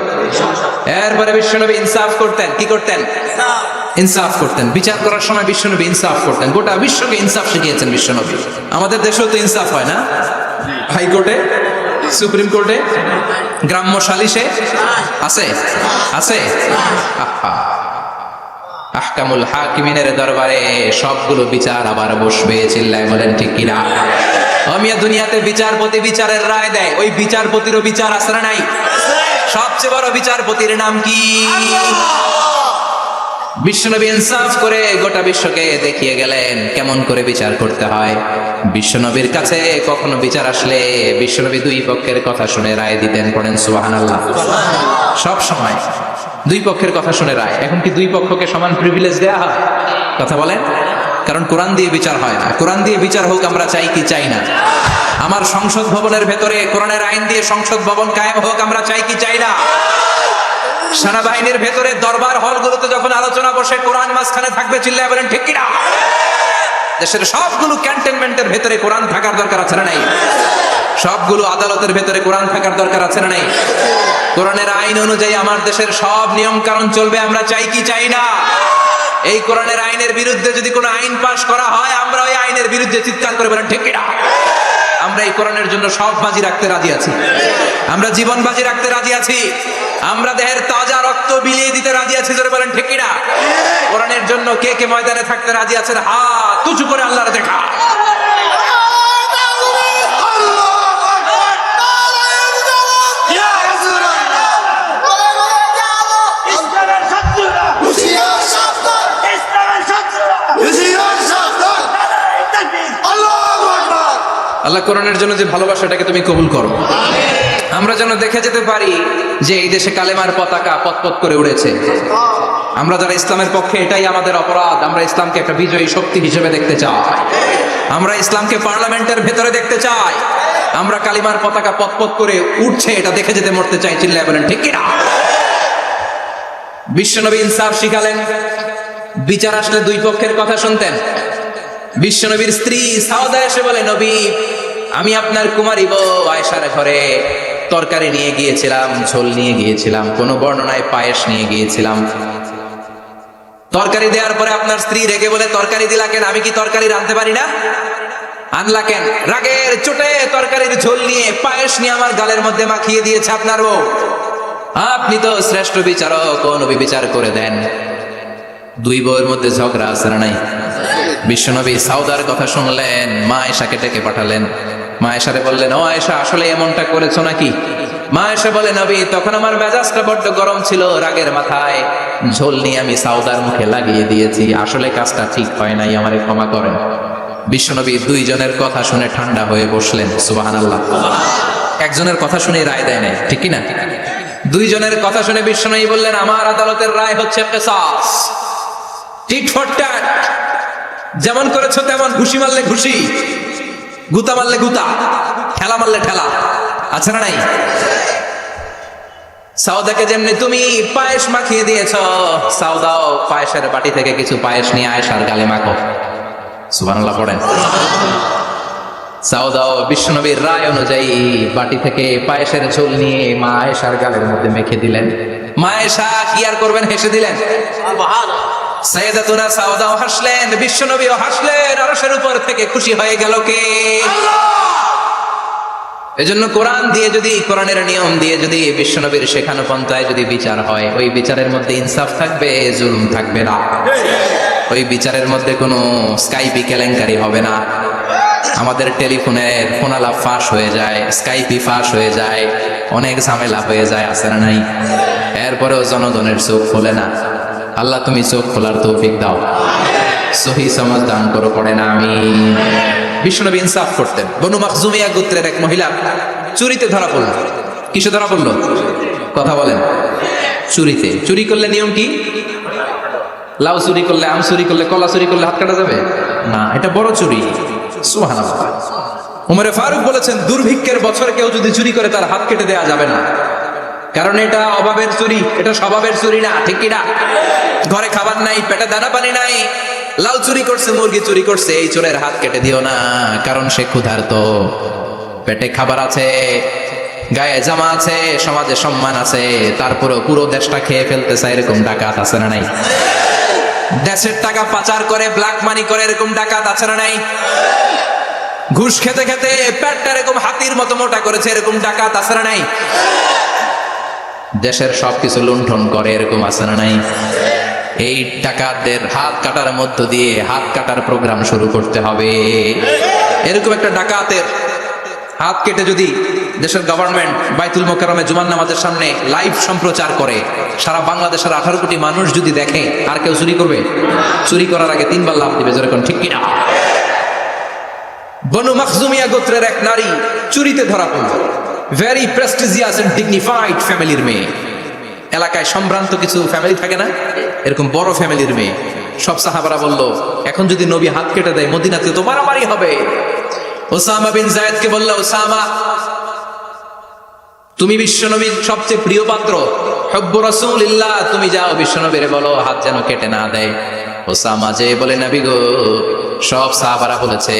এরপরে বিশ্বনবী ইনসাফ করতেন। কি করতেন? ইনসাফ করতেন। বিচার করার সময় বিশ্বনবী ইনসাফ করতেন। গোটা বিশ্বকে ইনসাফ শিখিয়েছেন বিশ্বনবী। আমাদের দেশেও তো ইনসাফ হয় না? হাইকোর্টে, সুপ্রিম কোর্টে, গ্রাম্য সালিশে আছে, আছে। আহকামুল হাকিমিনের দরবারে সবগুলো বিচার আবার বসবে। চিল্লায় বলেন ঠিক কিনা? আমিয়া দুনিয়াতে বিচারপতি বিচারের রায় দেয়, ওই বিচারপতিরও বিচার আছে না নাই? সবচেয়ে বড় বিচারপতির নাম কি? বিশ্বনবী ইনসাফ করে গোটা বিশ্বকে দেখিয়ে গেলেন কেমন করে বিচার করতে হয়। বিশ্বনবীর কাছে কখনো বিচার আসলে বিশ্বনবী দুই পক্ষের কথা শুনে রায় দিতেন। পড়েন সুবহানাল্লাহ। সব সময় দুই পক্ষের কথা শুনে রায়। এখন কি দুই পক্ষকে সমান প্রিভিলেজ দেয়া হয়? কথা বলেন। কারণ কোরআন দিয়ে বিচার হয় না। কোরআন দিয়ে বিচার হোক আমরা চাই কি চাই না? আমার সংসদ ভবনের ভেতরে কোরআনের আইন দিয়ে সংসদ ভবন কায়েম হোক আমরা চাই কি চাই না? সেনাবাহিনীর ভেতরে দরবার হলগুলোতে যখন আলোচনা বসে কোরআন মাঝখানে থাকবে। চিল্লায় বলেন ঠিক কিনা? দেশের সবগুলো ক্যান্টনমেন্টের ভেতরে কোরআন থাকার দরকার আছে না নাই? সবগুলো আদালতের ভেতরে কোরআন থাকার দরকার আছে না নাই? কোরআনের আইন অনুযায়ী আমার দেশের সব নিয়ম কানুন চলবে আমরা চাই কি চাই না? এই কোরআনের আইনের বিরুদ্ধে যদি কোনো আইন পাশ করা হয় আমরা ওই আইনের বিরুদ্ধে চিৎকার করে বলেন ঠিক কিনা? আমরা এই কোরআনের জন্য সব বাজি রাখতে রাজি আছি। আমরা জীবন বাজি রাখতে রাজি আছি। আমরা দেহের তাজা রক্ত বিলিয়ে দিতে রাজি আছি। জোরে বলেন ঠিক কিনা? কোরআনের জন্য কে কে ময়দানে থাকতে রাজি আছেন? হাত উঁচু করে আল্লাহর দেখা। আল্লাহ কোরআনের জন্য যে ভালোবাসাটাকে তুমি কবুল করো। আমরা যেন দেখে যেতে পারি যে এই দেশে কালেমার পতাকা পতপত করে উড়েছে। আমরা যারা ইসলামের পক্ষে, এটাই আমাদের অপরাধ। আমরা ইসলামকে একটা বিজয়ী শক্তি হিসেবে দেখতে চাই। আমরা ইসলামকে পার্লামেন্টের ভেতরে দেখতে চাই। আমরা কালিমার পতাকা পতপত করে উঠছে, এটা দেখে যেতে মরতে চাই। চিল্লায় বলেন ঠিক কিনা? বিশ্বনবী ইনসাফ শিখালেন। বিচার আসলে দুই পক্ষের কথা শুনতেন। বিশ্বনবীর স্ত্রী সাউদা এসে বলে, নবী, আমি আপনার কুমারী বউ আয়েশার ঘরে তরকারি নিয়ে গিয়েছিলাম, ঝোল নিয়ে গিয়েছিলাম, কোন বর্ণনায় পায়েস নিয়ে গিয়েছিলাম। তরকারি দেওয়ার পরে আপনার স্ত্রী রেগে বলে, তরকারি দিলা কেন? আমি কি তরকারি রাঁধতে পারি না? আনলা কেন? রাগের চোটে তরকারির ঝোল নিয়ে পায়েস নিয়ে আমার গালের মধ্যে মাখিয়ে দিয়েছে আপনার বউ। আপনি তো শ্রেষ্ঠ বিচারক, ও নবী বিচার করে দেন। দুই বউয়ের মধ্যে ঝগড়া আছে না নাই? বিশ্বনবী সাউদার কথা শুনলেন, মা আয়েশাকে ডেকে পাঠালেন। মা আয়েশারে বললেন, ও আয়েশা, আসলে এমনটা করেছো নাকি? মা আয়েশা বলে, নবী, তখন আমার মেজাজটা বড্ড গরম ছিল, রাগের মাথায় ঝোল নিয়ে আমি সাউদার মুখে লাগিয়ে দিয়েছি, আসলে কাজটা ঠিক হয় নাই, আমারে ক্ষমা করেন। বিশ্বনবী দুইজনের কথা শুনে ঠান্ডা হয়ে বসলেন। সুবহানাল্লাহ। একজনের কথা শুনে রায় দেয় নাই, ঠিক কি না? দুইজনের কথা শুনে বিশ্বনবী বললেন, আমার আদালতের রায় হচ্ছে কিসাস, টিট ফর ট্যাট। যেমন করেছো তেমন, ঘুষি মারলে ঘুষি, গুতা মারলে গুতা, ঠেলা মারলে ঠেলা, আছে না নাই? সাউদাকে যেমনি তুমি পায়েস মাখিয়ে দিয়েছ, সাউদাও পায়েসের বাটি থেকে কিছু পায়েস নিয়ে আয়েশার গালে মাখো। সুবহানাল্লাহ পড়েন। সাউদাও বিশ্বনবীর রায় অনুযায়ী বাটি থেকে পায়েসের ঝোল নিয়ে মা আয়েশার গালের মধ্যে মেখে দিলেন। মা আয়েশা কি আর করবেন, হেসে দিলেন। সাইয়েদাতুনা সাউদাও হাসলেন, বিশ্বনবীও হাসলেন। আরশের উপর থেকে খুশি হয়ে গেল কে? এজন্য কোরআন দিয়ে যদি, কোরআনের নিয়ম দিয়ে যদি, বিশ্বনবীর শেখানো পন্থায় যদি বিচার হয়, ওই বিচারের মধ্যে ইনসাফ থাকবে, জুলুম থাকবে না। ওই বিচারের মধ্যে কোনো স্কাইপি কেলেঙ্কারি হবে না। আমাদের টেলিফোনের ফোনালাপ ফাঁস হয়ে যায়, স্কাইপি ফাঁস হয়ে যায়, অনেক ঝামেলা হয়ে যায়, আছে না নাই? এরপরেও জনগণের চোখ খোলে না। আল্লাহ তুমি চোখ খোলার তৌফিক দাও, সহি সমাজ দান করো, পড়ে না আমি। বিশ্বনবী ইনসাফ করতেন। বনু মাখজুমিয়া গোত্রের এক মহিলা চুরিতে ধরা পড়ল। কিসে ধরা পড়ল? কথা বলেন। চুরিতে। চুরি করলে নিয়ম কি? লাউ চুরি করলে, আম চুরি করলে, কলা চুরি করলে হাত কাটা যাবে না, এটা বড় চুরি। সুবহানাল্লাহ। উমরে ফারুক বলেছেন, দুর্ভিক্ষের বছরে কেউ যদি চুরি করে তার হাত কেটে দেওয়া যাবে না, কারণ এটা অভাবের চুরি, এটা স্বভাবের চুরি না, ঠিক কিনা? ঘরে খাবার নাই, পেটে দানা পানি নাই, লাউ চুরি করছে, মুরগি চুরি করছে, এই চোরের হাত কেটে দিও না, কারণ সে ক্ষুধার্ত। পেটে খাবার আছে, গায়ে জামা আছে, সমাজে সম্মান আছে, তারপরেও পুরো দেশটা খেয়ে ফেলতেছে, এরকম ডাকাত আছে না নাই? দেশের টাকা পাচার করে, ব্ল্যাক মানি করে, এরকম ডাকাত আছে না নাই? ঘুষ খেতে খেতে পেটটা এরকম হাতির মতো মোটা করেছে, এরকম ডাকাত আছে না নাই? দেশের সবকিছু লুণ্ঠন করে, এরকম আছে না নাই? এই ডাকাতদের হাত কাটার মধ্য দিয়ে হাত কাটার প্রোগ্রাম শুরু করতে হবে। এরকম একটা ডাকাতের হাত কেটে যদি দেশের গভর্নমেন্ট বাইতুল মোকাররমে জুমার নামাজের সামনে লাইভ সম্প্রচার করে, সারা বাংলাদেশের 18 কোটি মানুষ যদি দেখে, আর কেউ চুরি করবে? চুরি করার আগে 3 বার লাফ দিবে, যেরকম, ঠিক কিনা? বনু মাখজুমিয়া গোত্রের এক নারী চুরিতে ধরা পড়ল। ভেরি প্রেস্টিজিয়াস এন্ড ডিগনিফাইড ফ্যামিলির মেয়ে। এলাকায় সম্ভ্রান্ত কিছু ফ্যামিলি থাকে না, এরকম বড় ফ্যামিলির মেয়ে। সব সাহাবারা বলল, এখন যদি নবী হাত কেটে দেয়, মদিনাতে তো মারামারি হবে। ওসামা বিন যায়েদকে বলল, ওসামা, তুমি বিশ্বনবীর সবচেয়ে প্রিয় পাত্র, হুব্বু রাসূলিল্লাহ, তুমি যাও বিশ্বনবীর বলো হাত যেন কেটে না দেয়। ওসামা যে বলে, নবী গো, সব সাহাবারা বলেছে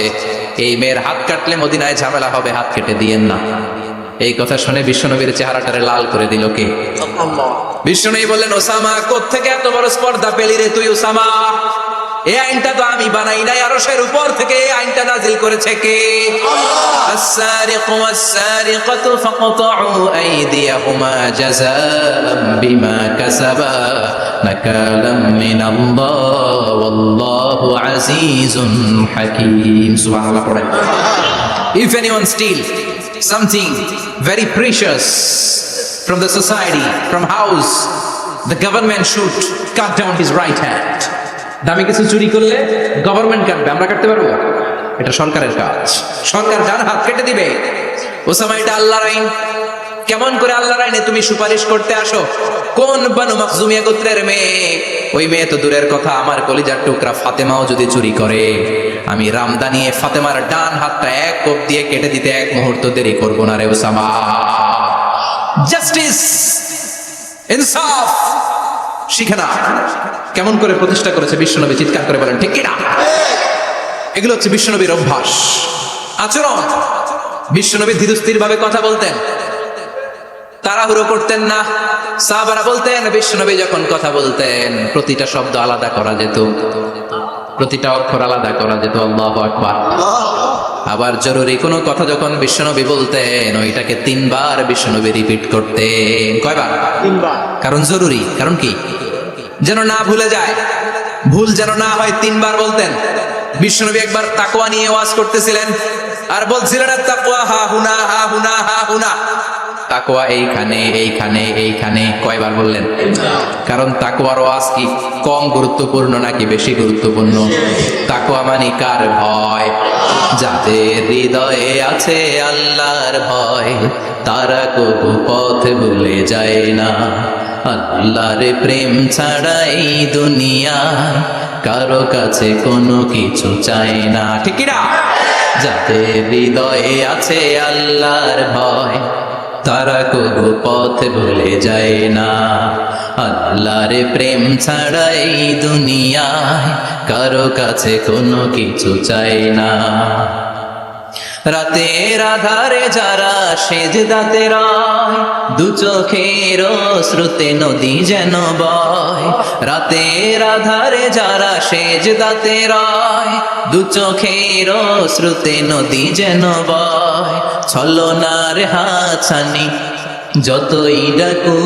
এই মেয়ের হাত কাটলে মদিনায় ঝামেলা হবে, হাত কেটে দিয়েন না। এই কথা শুনে বিশ্বনবীর চেহারাটারে লাল করে দিল কে? বিশ্বনবী বললেন, ওসামা, কোত্থেকে এত বড় স্পর্ধা পেলি রে তুই ওসামা? এই আইনটা তো আমি বানাই নাই, আরশের উপর থেকে এই আইনটা নাজিল করেছে কে? আস-সারিকু ওয়াস-সারিকাতু ফাকতাউ আইদিয়াহুমা জাযাআম বিমা কাসাবা নাকালাম মিনাল্লাহ ওয়াল্লাহু আজিজুন হাকীম। সুবহানাল্লাহ পড়েন। If anyone steal something very precious from the society, from house, the government should cut down his right hand. দামি কিছু চুরি করলে গভর্নমেন্ট কাটবে, আমরা কাটতে পারবো? এটা সরকারের কাজ, সরকার ডান হাত কেটে দিবে। ওসামা, এটা আল্লাহর আইন। কেমন করে আল্লাহর আইনে তুমি সুপারিশ করতে আসো? কোন বনু মাখজুমিয়া গোত্রের মেয়ে? ওই মেয়ে তো দূরের কথা, আমার কলিজার টুকরা ফাতেমাও যদি চুরি করে, আমি রামদা নিয়ে ফাতেমার ডান হাতটা এক কোপ দিয়ে কেটে দিতে এক মুহূর্ত দেরি করবো না রে ওসামা। জাস্টিস, ইনসাফ শিখে না। কেমন করে প্রতিষ্ঠা করেছে বিশ্বনবী, চিৎকার করে বলেন ঠিক কিনা? এগুলো হচ্ছে বিশ্বনবীর অভ্যাস, আচরণ। বিশ্বনবী ধীরস্থির ভাবে কথা বলতেন, তাড়াহুড়ো করতেন না। সাহাবারা বলতেন বিশ্বনবী যখন কথা বলতেন প্রতিটা শব্দ আলাদা করা যেত, প্রতিটা অক্ষর আলাদা করা যেত। আল্লাহু আকবার। আবার জরুরি কোনো কথা যখন বিশ্বনবী বলতেন ওইটাকে 3 বার বিশ্বনবী রিপিট করতেন। কয়বার? 3 বার। কারণ জরুরি। কারণ কি? যেন না ভুলে যায়, ভুল যেন না হয় 3 বার বলতেন। বিশ্বনবী একবার তাকওয়া নিয়ে ওয়াজ করতেছিলেন আর বলছিলেন তাকওয়া হা হুনা হা হুনা হা হুনা। তাকওয়া এইখানে এইখানে এইখানে। কয়বার বললেন? কারণ তাকওয়ার ওয়াজ কি কম গুরুত্বপূর্ণ নাকি বেশি গুরুত্বপূর্ণ? তাকওয়া মানে কার ভয়? যাদের হৃদয়ে আছে আল্লাহর ভয় তারা কবু পথ ভুলে যায় না। আল্লাহর প্রেম ছাড়া এই দুনিয়ায় কারো কাছে কোনো কিছু চায় না। ঠিক না? যাদের হৃদয়ে আছে আল্লাহর ভয় তারা কবু পথ ভুলে যায় না। আল্লাহর প্রেম ছাড়া এই দুনিয়ায় কারো কাছে কোনো কিছু চায় না। রাতের আধারে যারা সেজদাতে রয় দু চোখের শ্রুতে নদী যেন বয়। রাতের আধারে যারা সেজদাতে রয় দু চোখের শ্রুতে নদী যেন বয়। ছলনার হাছানি যতই ডাকু,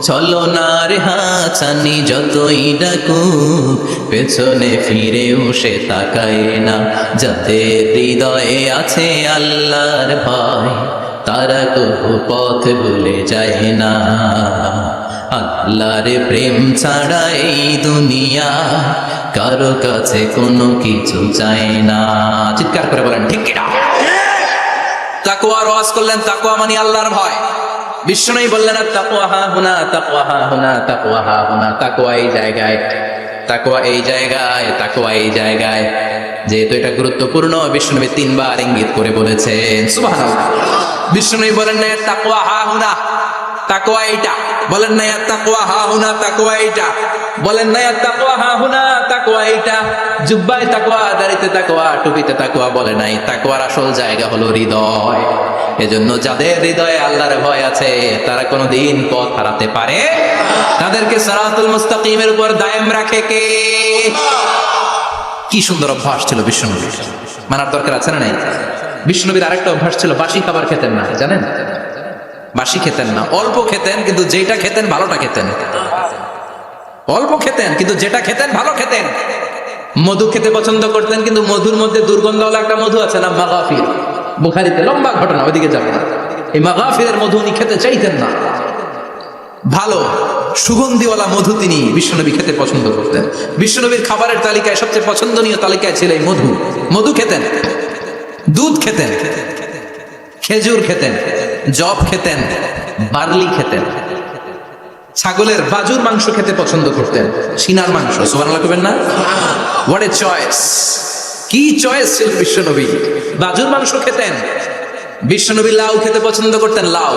ছলনার হাছানি যতই ডাকু পেছনে ফিরেও সে তাকায় না। যাদের হৃদয়ে আছে আল্লাহর ভয় তারা কবু পথ ভুলে যায় না। আল্লাহর প্রেম ছাড়া এই দুনিয়া কারো কাছে কোনো কিছু চায় না। চিৎকার করে বলেন ঠিক কিনা? তাকওয়ার ওয়াজ করলেন, তাকওয়া মানে আল্লাহর ভয়। বিশ্বনবী বললেন তাকওয়া হা হুনা, তাকওয়া হা হুনা, তাকওয়া হা হুনা। তাকওয়া এই জায়গায়, তাকওয়া এই জায়গায়, তাকওয়া এই জায়গায়। যেহেতু এটা গুরুত্বপূর্ণ বিশ্বনবী 3 বার ইঙ্গিত করে বলেছেন। সুবহানাল্লাহ। বিশ্বনবী বলেন না তাকওয়া হা হুনা, তাকওয়া এইটা। বলেন না তাকওয়া হা হুনা, তাকওয়া এইটা। বলেন না তাকওয়া হা হুনা, তাকওয়া এইটা। জুব্বায় তাকওয়া, দাড়িতে তাকওয়া, টুপিতে তাকওয়া বলে নাই। তাকওয়ার আসল জায়গা হলো হৃদয়। এজন্য যাদের হৃদয়ে আল্লাহর ভয় আছে তারা কোনোদিন পথ হারাতে পারে। তাদেরকে সিরাতুল মুস্তাকিমের উপর দায়েম রাখে কে? কি সুন্দর অভ্যাস ছিল বিশ্বনবীর, মানার দরকার আছে না নাই? বিশ্বনবীর আরেকটা অভ্যাস ছিল, বাসি খাবার খেতেন না। জানেন? বাসি খেতেন না, অল্প খেতেন, কিন্তু যেটা খেতেন ভালোটা খেতেন। অল্প খেতেন কিন্তু যেটা খেতেন ভালো খেতেন। মধু খেতে পছন্দ করতেন, কিন্তু মধুর মধ্যে দুর্গন্ধওয়ালা একটা মধু আছে না, মাগাফির। বুখারীতে লম্বা ঘটনা, ওইদিকে যাব না। এই মাগাফিরের মধু উনি খেতে চাইতেন না। ভালো সুগন্ধিওয়ালা মধু তিনি বিশ্বনবী খেতে পছন্দ করতেন। বিশ্বনবীর খাবারের তালিকায় সবচেয়ে পছন্দনীয় তালিকায় ছিল এই মধু। মধু খেতেন, দুধ খেতেন, খেজুর খেতেন, জব খেতেন, বার্লি খেতেন, ছাগলের বাজুর মাংস খেতে পছন্দ করতেন, সিনার মাংস। সুবহানাল্লাহ কইবেন না? What a choice! কি চয়েস ছিল বিশ্বনবী! বাজুর মাংস খেতেন। বিশ্বনবী লাউ খেতে পছন্দ করতেন, লাউ।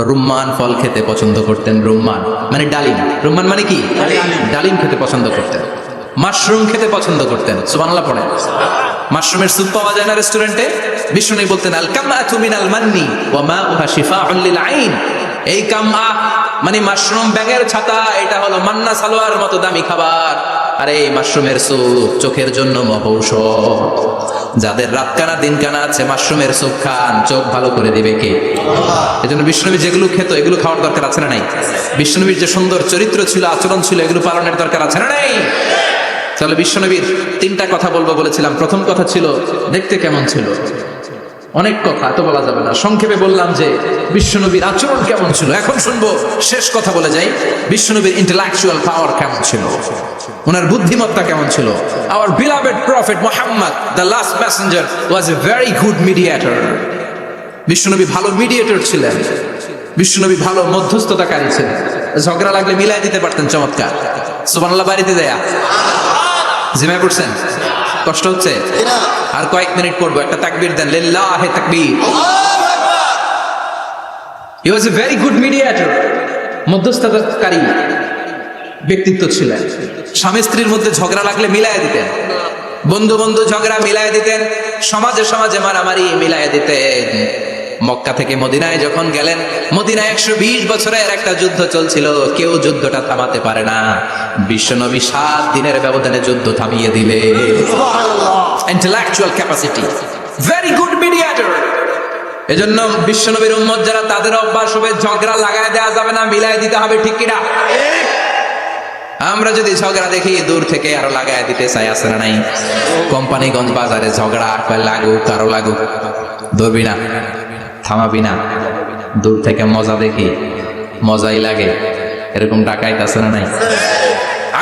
রুম্মান ফল খেতে পছন্দ করতেন, রুম্মান মানে ডালিম। রুম্মান মানে কি? ডালিম খেতে পছন্দ করতেন। মাশরুম খেতে পছন্দ করতেন। সুবহানাল্লাহ পড়েন। মাশরুমের স্যুপ পাওয়া যায় না রেস্টুরেন্টে? বিশ্বনবী বলতেন আল কামাতু মিনাল মান্নি ওয়া মাউহা শিফাউন লিল আইন। এই কামা মানে মাশরুম ব্যাঙের ছাতা, এটা হলো মান্না সালোয়ার মতো দামি খাবার। আর এই মাশরুমের স্যুপ চোখের জন্য মহৌষধ। যাদের রাত কানা দিন কানা আছে মাশরুমের স্যুপ খান, চোখ ভালো করে দিবে কে? এজন্য বিশ্বনবী যেগুলো খেত এগুলো খাওয়ার দরকার আছে না নাই? বিশ্বনবীর যে সুন্দর চরিত্র ছিল, আচরণ ছিল, এগুলো পালনের দরকার আছে না নাই? তাহলে বিশ্বনবীর 3টা কথা বলবো বলেছিলাম। প্রথম কথা ছিল দেখতে কেমন ছিল। অনেক কথা তো বলা যাবে না, সংক্ষেপে বললাম যে বিশ্বনবীর আচরণ কেমন ছিল। এখন শুনবো, শেষ কথা বলে যাই, বিশ্বনবীর ইন্টেলেকচুয়াল পাওয়ার কেমন ছিল, ওনার বুদ্ধিমত্তা কেমন ছিল। Hour beloved prophet Muhammad the last Messenger was a very good mediator. বিশ্বনবী ভালো মিডিয়েটর ছিলেন। বিশ্বনবী ভালো মধ্যস্থতাকারী ছিলেন। ঝগড়া লাগলে মিলাই দিতে পারতেন, চমৎকার। সুবহানাল্লাহ বাড়িতে দেয়া জিমায় পড়ছেন? কষ্ট হচ্ছে? আর কয়েক মিনিট পড়বো, একটা তাকবীর দেন, লিল্লাহি তাকবীর। হি ওয়াজ এ ভেরি গুড মিডিয়েটর, মধ্যস্থতাকারী ব্যক্তিত্ব ছিলেন। স্বামী স্ত্রীর মধ্যে ঝগড়া লাগলে মিলায় দিতেন, বন্ধু বন্ধু ঝগড়া মিলায় দিতেন, সমাজে সমাজে মারামারি মিলায় দিতেন। মক্কা থেকে মদিনায় যখন গেলেন, মদিনায় 120 বছরের একটা যুদ্ধ চলছিল, কেউ যুদ্ধটা থামাতে পারে না। বিশ্বনবী 7 দিনের ব্যবধানে যুদ্ধ থামিয়ে দিলে। Intellectual capacity, very good mediator. এজন্য বিশ্বনবীর উম্মত যারা, তাদের অভ্যাস হবে ঝগড়া লাগায় দেওয়া যাবে না, মিলায় দিতে হবে, ঠিক কিনা? আমরা যদি ঝগড়া দেখি দূর থেকে আরো লাগায় দিতে চাই, আছে না নাই? কোম্পানিগঞ্জ বাজারে ঝগড়া, লাগুক কারো লাগুক, ধরবি না, থামাবি না, দূর থেকে মজা দেখি, মজাই লাগে, এরকম ডাকাইত আছে না নাই?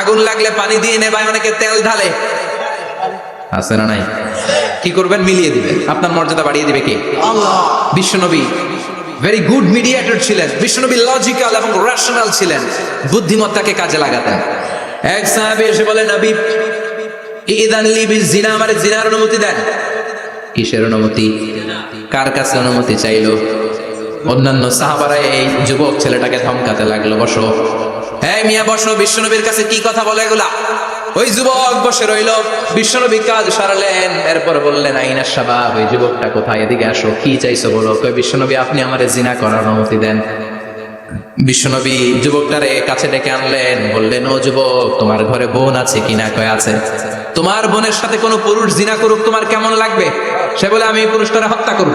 আগুন লাগলে পানি দিয়ে নেবায়, অনেকে তেল ঢালে, আছে না নাই? কি করবেন? মিলিয়ে দিবেন, আপনার মর্যাদা বাড়িয়ে দিবে কে? আল্লাহ। বিশ্বনবী ভেরি গুড মিডিয়েটর ছিলেন। বিশ্বনবী লজিক্যাল এবং রেশনাল ছিলেন, বুদ্ধিমত্তাকে কাজে লাগাতেন। এক সাহাবী এসে বলে, নবী ইদান লি বিজিনা, আমারে জিনার অনুমতি দেন। কিসের অনুমতি? কার কাছে অনুমতি চাইলো? অন্যান্য সাহাবারা এই যুবক ছেলেটাকে ধমকাতে লাগলো, বসো, হ্যাঁ মিয়া বসো, বিশ্বনবীর কাছে কি কথা বলে এগুলা? ওই যুবক বসে রইল, বিশ্বনবী কাজ সারালেন, এরপর বললেন, আইনা শাবাব, ওই যুবকটা কোথায়, এদিকে আসো, কি চাইছো বলো। কয়, বিশ্বনবী আপনি আমারে জিনা করার অনুমতি দেন। বিশ্বনবী যুবকটারে কাছে ডেকে আনলেন, বললেন, ও যুবক, তোমার ঘরে বোন আছে কিনা? কয় আছে। তোমার বোনের সাথে কোনো পুরুষ জিনা করুক, তোমার কেমন লাগবে? সে বলে, আমি এই পুরুষটারে হত্যা করব।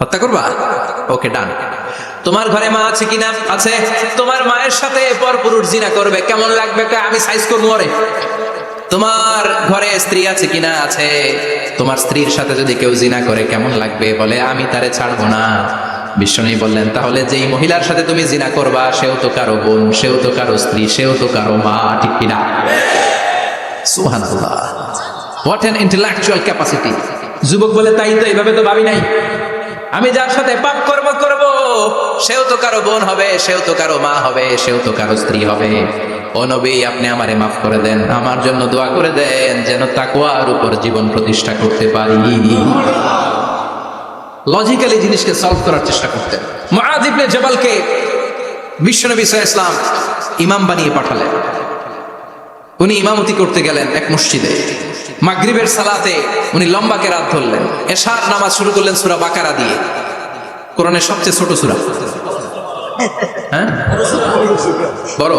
হত্যা করবা? ওকে, ডান। তোমার ঘরে মা আছে কিনা? আছে। তোমার মায়ের সাথে পর পুরুষ জিনা করবে, কেমন লাগবে? আমি সাইজ করবো ওরে। তোমার ঘরে স্ত্রী আছে কিনা? আছে। তোমার স্ত্রীর সাথে যদি কেউ জিনা করে কেমন লাগবে? বলে, আমি তারে ছাড়বো না। বিশ্বনবী বললেন, তাহলে যেই মহিলার সাথে তুমি জিনা করবা, সেও তো কারো বোন, সেও তো কারো স্ত্রী, সেও তো কারো মা, ঠিক কিনা? সুবহানাল্লাহ, হোয়াট অ্যান ইন্টেলেকচুয়াল ক্যাপাসিটি। যুবক বলে, তাই তো, এইভাবে তো ভাবি নাই। আমি যার সাথে পাপ কর্ম করব, সেও তো কারো বোন হবে, সেও তো কারো মা হবে, সেও তো কারো স্ত্রী হবে। ও নবী, আপনি আমারে মাফ করে দেন, আমার জন্য দোয়া করে দেন, যেন তাকওয়ার উপর জীবন প্রতিষ্ঠা করতে পারি। লজিক্যালি জিনিসকে সলভ করার চেষ্টা করতেন। মুআয ইবনে জাবালকে বিশ্বনবী সাল্লাল্লাহু আলাইহি ওয়াসাল্লাম ইমাম বানিয়ে পাঠালেন। উনি ইমামতি করতে গেলেন এক মসজিদে। মাগরিবের সালাতে উনি লম্বা কেরাত ধরলেন। এশার নামাজ শুরু করলেন সূরা বাকারা দিয়ে, কোরআনের সবচেয়ে ছোট সূরা। হ্যাঁ, বড়?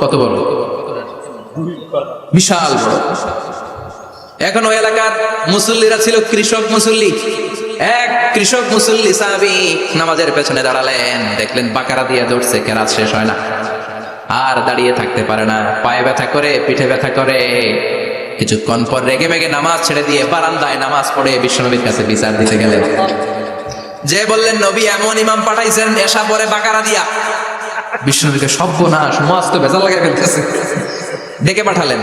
কত বড়? বিশাল বড়। এখন ওই এলাকার মুসল্লিরা ছিল কৃষক মুসল্লি। এক কৃষক মুসল্লি সাহাবী নামাজের পেছনে দাঁড়ালেন, দেখলেন বাকারা দিয়ে ধরছে, কেরাত শেষ হয় না, আর দাঁড়িয়ে থাকতে পারে না, পায়ে ব্যথা করে, পিঠে ব্যথা করে। কিছুক্ষণ পর রেগে মেগে নামাজ ছেড়ে দিয়ে বারান্দায় নামাজ পড়ে বিশ্বনবীর কাছে বিচার দিতে গেলেন। যে বললেন, নবী এমন ইমাম পাঠাইছেন এশা পরে বাকারা দিয়া। বিশ্বনবীকে সর্বনাশ, মুআয তো ভেজাল লাগিয়ে ফেলতেছে। ডেকে পাঠালেন,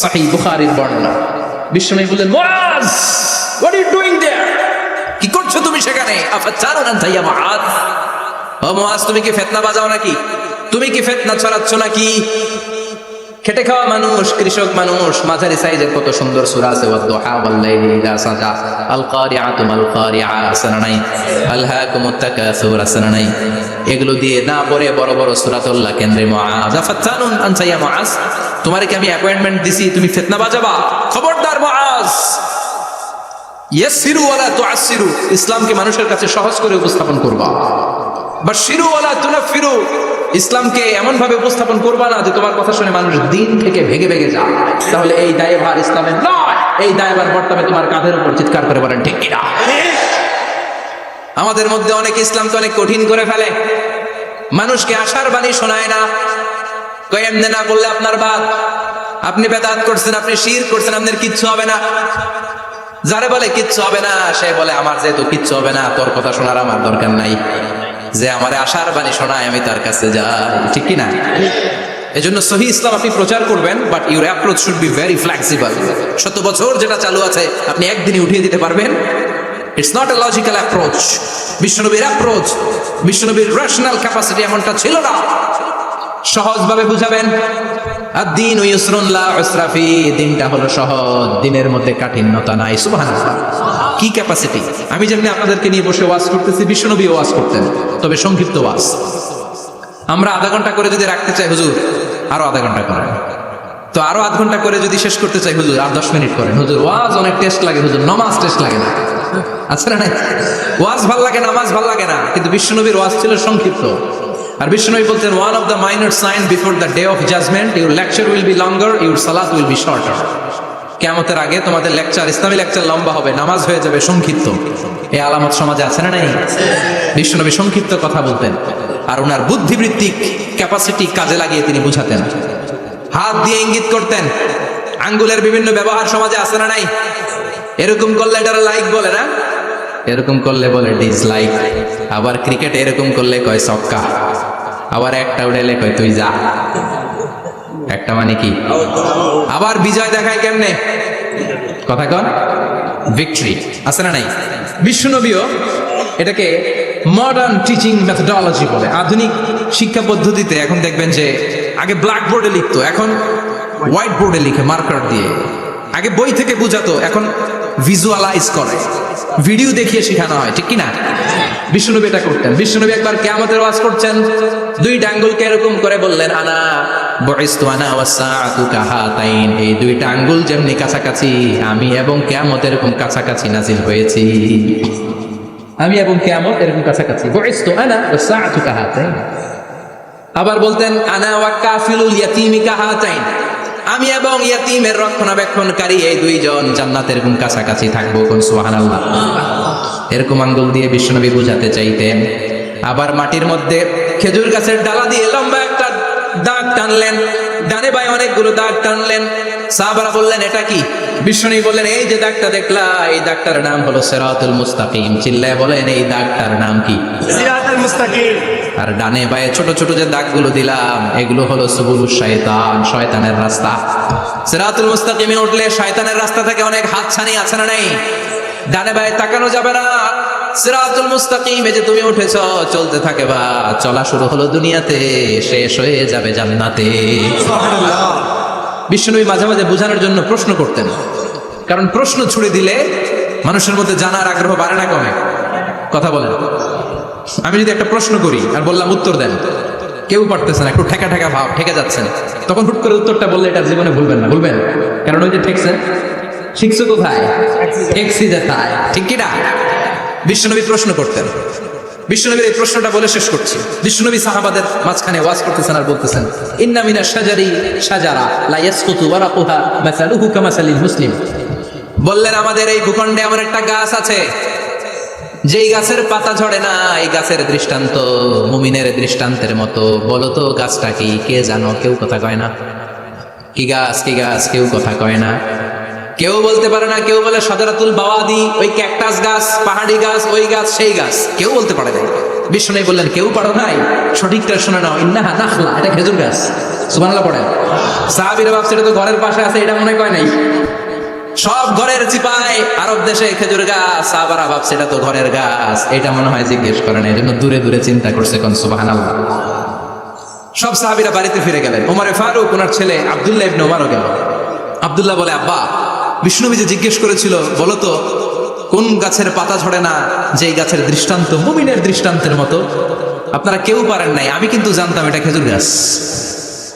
সহিহ বুখারীর বর্ণনা। বিশ্বনবী বললেন, মুআয, হোয়াট আর ইউ ডুইং দেয়ার? কি করছো তুমি সেখানে? আফাতারুন আনতা ইয়া মুআয, ও মুআয, তুমি কি ফিতনা বাজাও নাকি? তুমি কি ফিতনা ছড়াচ্ছ নাকি? খেটে খাওয়া মানুষ, কৃষক মানুষ, মাঝারি সাইজের কত সুন্দর সূরা আছে, ওয়াদ-দুহা ওয়াল-লাইলি ইযা সাজা, আল-কারিআতু মাল-কারিআ, আসনা নাই, আলহাকুমুত তাকাসুর, আসনা নাই। এগুলো দিয়ে না পড়ে বড় বড় সূরাতুল্লাহ কেন্দ্রে মুআয, আফাতানুন আনতা ইয়া মুআয, তোমারে কি আমি অ্যাপয়েন্টমেন্ট দিছি তুমি ফিতনা বাজাবা? খবরদার মুআয, ইয়াসসিরু ওয়ালা তুআসসিরু, ইসলামকে মানুষের কাছে সহজ করে উপস্থাপন করবা। বাশশিরু ওয়ালা তুনাফিরু, ইসলামকে এমন ভাবে উপস্থাপন করবা না যে তোমার কথা শুনে মানুষ দিন থেকে ভেগে ভেগে যায়। তাহলে এই দায়ভার ইসলামের নয়, এই দায়ভার বর্তমানে তোমার কাঁধের উপর। চিৎকার করে বলেন ঠিক কিনা? আমাদের মধ্যে অনেকে ইসলামকে অনেক কঠিন করে ফেলে, মানুষকে আশার বাণী শোনায় না। কই এমনি না বললে আপনার বাদ, আপনি বেদাত করছেন, আপনি শিরক করছেন, আপনার কিচ্ছু হবে না। যারে বলে কিচ্ছু হবে না, সে বলে আমার যেহেতু কিচ্ছু হবে না, তোর কথা শোনার আমার দরকার নাই। যে আমারে আশার বাণী শোনায়, আমি তার কাছে যাই, ঠিক কি না? এজন্য সহিহ ইসলাম আপনি প্রচার করবেন, but your approach should be very flexible. 100 বছর যেটা চালু আছে আপনি একদিনে উঠিয়ে দিতে পারবেন? It's not a logical approach. বিশ্বনবীর অ্যাপ্রোচ, বিশ্বনবীর রেশনাল ক্যাপাসিটি এমনটা ছিল না। সহজভাবে বুঝাবেন আদ-দীনু ইউসরুন লা উসরা ফি, দিনটা হলো সহজ, দিনের মধ্যে কাঠিন্যতা নাই। সুবহানাল্লাহ, কি ক্যাপাসিটি! আমি যেমনি আপনাদেরকে নিয়ে বসে ওয়াজ করতেছি, বিশ্বনবী ওয়াজ করতেন, তবে সংক্ষিপ্ত ওয়াজ। আমরা আধা ঘন্টা করে যদি রাখতে চাই, হুজুর আরো আধা ঘন্টা করেন, তো আরো আধ ঘন্টা করে যদি শেষ করতে চাই, হুজুর আর 10 মিনিট করেন। হুজুর ওয়াজ অনেক টেস্ট লাগে, হুজুর নামাজ টেস্ট লাগে না। আচ্ছা না, ওয়াজ ভাল লাগে, নামাজ ভাল লাগে না, কিন্তু বিশ্বনবীর ওয়াজ ছিল সংক্ষিপ্ত। আর বিশ্বনবী বলতেন, one of the minor sign before the day of judgment, your lecture will be longer, your সালাত উইল বি শর্টার। কিয়ামতের আগে তোমাদের লেকচার, ইসলামী লেকচার লম্বা হবে, নামাজ হয়ে যাবে সংক্ষিপ্ত। এই আলামত সমাজে আছে না নাই? বিশ্বনবী সংক্ষিপ্ত কথা বলতেন, আর ওনার বুদ্ধিবৃত্তিক ক্যাপাসিটি কাজে লাগিয়ে তিনি বুঝাতেন। হাত দিয়ে ইঙ্গিত করতেন, আঙ্গুলের বিভিন্ন ব্যবহার সমাজে আছে না নাই? এরকম করলে এটার লাইক বলে না, এরকম করলে বলে ডিসলাইক। আবার ক্রিকেট এরকম করলে কয় ছক্কা, আবার একটা উড়াইলে কয় তুই যা। একটা মানে কি? আবার বিজয় দেখায় কেমনে? কথা কন, ভিক্টরি। আছে না নাই? বিশ্বনবীও এটাকে মডার্ন টিচিং মেথোডোলজি বলে। আধুনিক শিক্ষা পদ্ধতিতে এখন দেখবেন যে আগে ব্ল্যাক বোর্ডে লিখতো, এখন হোয়াইট বোর্ডে লিখে মার্কার দিয়ে। আগে বই থেকে বুঝাতো, এখন ভিজুয়ালাইজ করে, ভিডিও দেখিয়ে শেখানো হয়, ঠিক কিনা? বিশ্বনবী এটা করতেন। বিশ্বনবী একবার কিয়ামতের ওয়াজ করছেন, দুইটা আঙ্গুলকে এরকম করে বললেন, আনা বুইসতু আনা ওয়াস সাআতু কাহাতাইন, এই দুইটা আঙ্গুল যেমনি কাছাকাছি, আমি এবং কিয়ামত এরকম কাছাকাছি নাজিল হয়েছি। আমি এবং কিয়ামত এরকম কাছাকাছি। বুইসতু আনা ওয়াস সাআতু কাহাতাইন। আবার বলতেন, আনা ওয়া কাফিলুল ইয়াতীমি কাহাতাইন, আমি এবং ইয়াতীমের রক্ষণাবেক্ষণকারী এই দুইজন জান্নাতের এরকম কাছাকাছি থাকবো। কোন সুবহানাল্লাহ। এরকম আঙ্গুল দিয়ে বিশ্বনবী বুঝাতে চাইতেন। আবার মাটির মধ্যে খেজুর গাছের ডালা দিয়ে লম্বা একটা দাগ টানলেন, ডানে বায়ে অনেকগুলো দাগ টানলেন। সাহাবারা বললেন, এটা কি? বিশ্বনবী বললেন, এই যে দাগটা দেখলা, এই দাগটার নাম হলো সিরাতুল মুস্তাকিম। চিল্লায় বলেন, এই দাগটার নাম কি? সিরাতুল মুস্তাকিম। আর ডানে বায়ে ছোট ছোট যে দাগগুলো দিলাম, এগুলো হলো সুবুলুশ শায়তান, শয়তানের রাস্তা। সিরাতুল মুস্তাকিমে উঠলে শয়তানের রাস্তা থেকে অনেক হাতছানি, আছে না নাই? ডানে বায়ে তাকানো যাবে না। সিরাতুল মুস্তাকিমে যে তুমি উঠেছো, চলতে থাকে বা চলা শুরু হলো দুনিয়াতে, শেষ হয়ে যাবে জান্নাতে। সুবহানাল্লাহ। বিশ্বনবী মাঝে মাঝে বোঝানোর জন্য প্রশ্ন করতেন, কারণ প্রশ্ন ছুড়ে দিলে মানুষের মধ্যে জানার আগ্রহ বাড়ে না কমে? কথা বলেন। আমি যদি একটা প্রশ্ন করি আর বললাম উত্তর দেন, কেউ পারতেছে না, একটু ঠেকা ঠেকা ভাব, ঠেকে যাচ্ছেন, তখন হুট করে উত্তরটা বললে এটা জীবনে ভুলবেন না, ভুলবেন? কারণ ওই যে ঠেকছেন, শিখছো কোথায়? ঠেকছি যেথায়, ঠিক কিনা? বিশ্বনবী প্রশ্ন করতেন। বিশ্বনবীর এই প্রশ্নটা বলে শেষ করছি। বিশ্বনবী সাহাবাদের মাঝখানে ওয়াজ করতেছেন আর বলতেছেন, ইন্না মিনাশ শাজারি শাজারা লা ইয়াসকুতু ওয়ারাকুহা মাসালুহু কামাসালিল মুসলিম। বললেন, আমাদের এই ভূখণ্ডে এমন একটা গাছ আছে, যেই গাছের পাতা ঝরে না, এই গাছের দৃষ্টান্ত মুমিনের দৃষ্টান্তের মতো। বলো তো গাছটা কি? কে জানো? কেউ কথা কয় না। কি গাছ? কি গাছ? কেউ কথা কয় না, কেউ বলতে পারে না। কেউ বলে শাজারাতুল বাওয়াদি, ওই ক্যাকটাস গাছ, পাহাড়ি গাছ, ওই গাছ, সেই গাছ, কেউ বলতে পারে না। বিশ্বনবী বললেন, কেউ পারো নাই? সঠিকটা শুনে নাও, ইন্নাহা নাখলা, এটা খেজুর গাছ। সুবহানাল্লাহ পড়েন। সাহাবীরা ভাবছে এটা তো ঘরের পাশে আছে, এটা মনে কয় নাই। সব ঘরের চিপায় আরব দেশে খেজুর গাছ, সাহাবারা ভাবছে এটা তো ঘরের গাছ, এটা মনে হয় জিজ্ঞেস করে না, এই জন্য দূরে দূরে চিন্তা করছে। কোন সুবহানাল্লাহ। সব সাহাবীরা বাড়িতে ফিরে গেলেন। ওমরে ফারুক, ওনার ছেলে আব্দুল্লাহ ইবনে ওমরও গেল। আব্দুল্লাহ বলে, আব্বা, বিষ্ণুনবী যে জিজ্ঞেস করেছিল, বলো তো কোন গাছের পাতা ঝরে না, যেই গাছের দৃষ্টান্ত মুমিনের দৃষ্টান্তের মতো। আপনারা কেউ পারেন নাই, আমি কিন্তু জানতাম এটা খেজুর গাছ।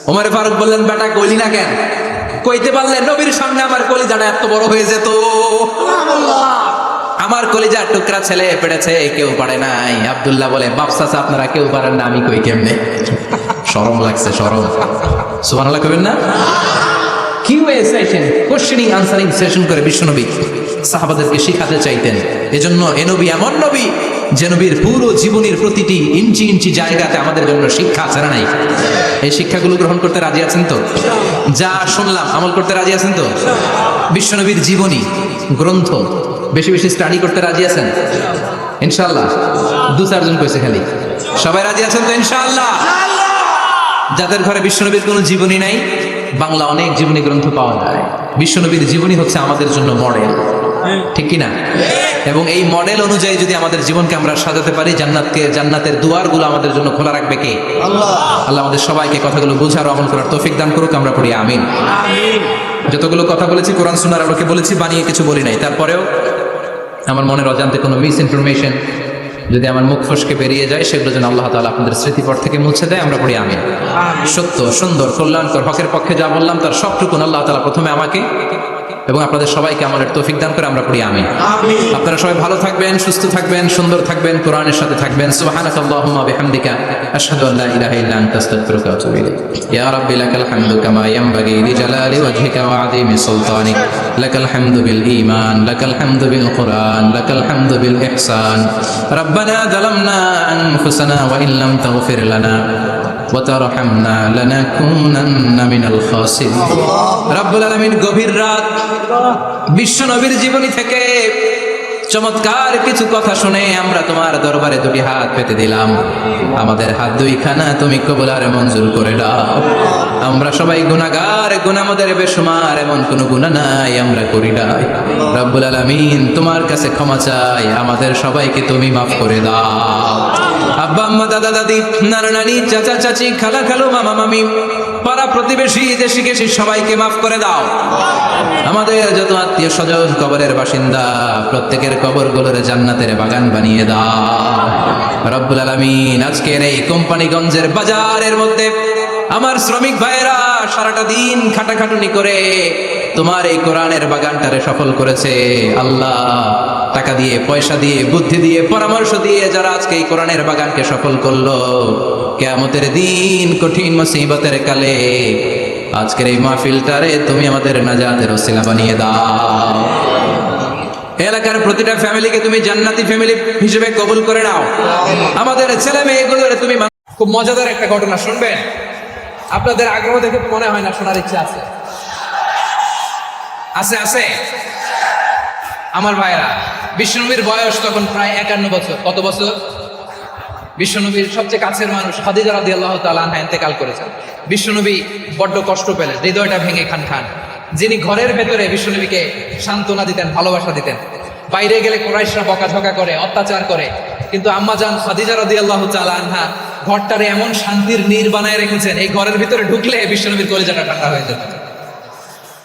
ওমরে ফারুক বললেন, বেটা কইলি না কেন? কইতে পারলে নবীর সামনে আমার কলিজাটা এত বড় হয়ে যেত। আমার কলিজার টুকরা ছেলে পেড়েছে, কেউ পারে নাই। আব্দুল্লাহ বলে, বাপ চাচা আপনারা কেউ পারেন না, আমি কই কেমনে? শরম লাগছে, শরম। সুবহানাল্লাহ কইবেন না? QA session, questioning answering session করে বিশ্বনবী সাহাবাদেরকে শিখাতে চাইতেন। এজন্য এ নবী এমন নবী যে নবীর পুরো জীবনের প্রতিটি ইঞ্চি ইঞ্চি জায়গাতে আমাদের জন্য শিক্ষা আছে না নাই? এই শিক্ষাগুলো গ্রহণ করতে রাজি আছেন তো? যা শুনলাম আমল করতে রাজি আছেন তো? বিশ্বনবীর জীবনী গ্রন্থ বেশি বেশি স্টাডি করতে রাজি আছেন ইনশাআল্লাহ? 2-4 জন কইছে খালি। সবাই রাজি আছেন তো ইনশাআল্লাহ? যাদের ঘরে বিশ্বনবীর কোনো জীবনী নাই, বাংলা অনেক জীবনী গ্রন্থ পাওয়া যায়। বিশ্বনবীর জীবনী হচ্ছে আমাদের জন্য মডেল, ঠিক কিনা? এবং এই মডেল অনুযায়ী যদি আমাদের জীবনকে আমরা সাজাতে পারি, জান্নাতের দুয়ারগুলো আমাদের জন্য খোলা রাখবে কে? আল্লাহ। আল্লাহ আমাদের সবাইকে কথাগুলো বুঝার ও আমল করার তৌফিক দান করুক, আমরা পড়ি আমিন। আমিন। যতগুলো কথা বলেছি কোরআন সুন্নাহর আলোকে বলেছি, বানিয়ে কিছু বলি নাই। তারপরেও আমার মনের অজান্তে কোনো মিস ইনফরমেশন যদি আমার মুখ ফসকে বেরিয়ে যায়, সেগুলো যেন আল্লাহ তাআলা আপনাদের স্মৃতিপট থেকে মুছে দেয়, আমরা পড়ি আমিন। সত্য, সুন্দর, কল্যাণকর, হকের পক্ষে যা বললাম তার সবটুকুন আল্লাহ তাআলা প্রথমে আমাকে এবং আপনাদের সবাইকে আমলের তৌফিক দান করে, আমরা পড়ি আমিন। আমিন। আপনারা সবাই ভালো থাকবেন, সুস্থ থাকবেন, সুন্দর থাকবেন, কোরআনের সাথে থাকবেন। সুবহানাকাল্লাহুম্মা বিহামদিকা আশহাদু আল্লা ইলাহা ইল্লা আনতা আস্তাগফিরুকা ওয়া আতুবু ইলাইক। ইয়া রাব্বি লাকাল হামদু কামা ইয়ানবাগি লিজালালি ওয়াজহিকা ওয়া আযীমি সুলতানিক। লাকাল হামদু বিল ঈমান, লাকাল হামদু বিল কুরআন, লাকাল হামদু বিল ইহসান। রব্বানা যালামনা আনফুসানা ওয়া ইন লাম তাগফির লানা ওয়া তারহামনা লানাকুনান্না মিনাল খাসিরিন। রব্বুল আলামিন, গভীর রাত বিশ্ব নবীর জীবনী থেকে চমৎকার কিছু কথা শুনে আমরা তোমার দরবারে দুটি হাত পেতে দিলাম। আমাদের হাত দুইখানা তুমি কবুল আর মঞ্জুর করে দাও। আমরা সবাই গুনাহগার, গুনাহ আমাদের বেশুমার, এমন কোনো গুনাহ নাই আমরা করি নাই। রব্বুল আলামিন, তোমার কাছে ক্ষমা চাই, আমাদের সবাইকে তুমি মাফ করে দাও। আব্বা আম্মা, দাদা দাদি, নানা নানি, চাচা চাচি, খালা খালু, মামা মামি, পাড়া প্রতিবেশী, দেশি গেছি, সবাইকে মাফ করে দাও। আমাদের যত আত্মীয় স্বজন কবরের বাসিন্দা, প্রত্যেকের কবরগুলোর জান্নাতের বাগান বানিয়ে দাও। রব্বুল আলামিন, আজকের এই কোম্পানিগঞ্জের বাজারের মধ্যে আমার শ্রমিক ভাইয়েরা সারাটা দিন খাটাখাটুনি করে তোমার এই কোরআনের বাগানটারে সফল করেছে। আল্লাহ, টাকা দিয়ে, পয়সা দিয়ে, বুদ্ধি দিয়ে, পরামর্শ দিয়ে যারা আজকে এই কোরআনের বাগানকে সফল করলো, কিয়ামতের দিন কঠিন মুসিবতের কালে আজকের এই মাহফিলটারে তুমি আমাদের নাজাতের ওসিলা বানিয়ে দাও। এলাকার প্রতিটা ফ্যামিলিকে তুমি জান্নাতি ফ্যামিলি হিসেবে কবুল করে নাও। আমাদের ছেলে মেয়েগুলোরে তুমি খুব মজাদার একটা ঘটনা শুনবেন। আপনাদের আগ্রহ দেখে তো মনে হয় না শোনার ইচ্ছা আছে? আছে আছে। আমার ভাইরা, বিশ্বনবীর বয়স তখন প্রায় 51 বছর। কত বছর? বিশ্বনবীর সবচেয়ে কাছের মানুষ খাদিজা রাদিয়াল্লাহু তাআলা আনহা ইন্তেকাল করেছেন। বিশ্বনবী বড্ড কষ্ট পেলেন, হৃদয়টা ভেঙে খান খান। যিনি ঘরের ভেতরে বিশ্বনবীকে সান্ত্বনা দিতেন, ভালোবাসা দিতেন, বাইরে গেলে কুরাইশরা বকাঝকা করে, অত্যাচার করে, কিন্তু আম্মা জান খাদিজা রাদিয়াল্লাহু তাআলা আনহা ঘরটারে এমন শান্তির নীড় বানায় রেখেছেন, এই ঘরের ভিতরে ঢুকলে বিশ্বনবীর কলিজাটা ঠান্ডা হয়ে যেত।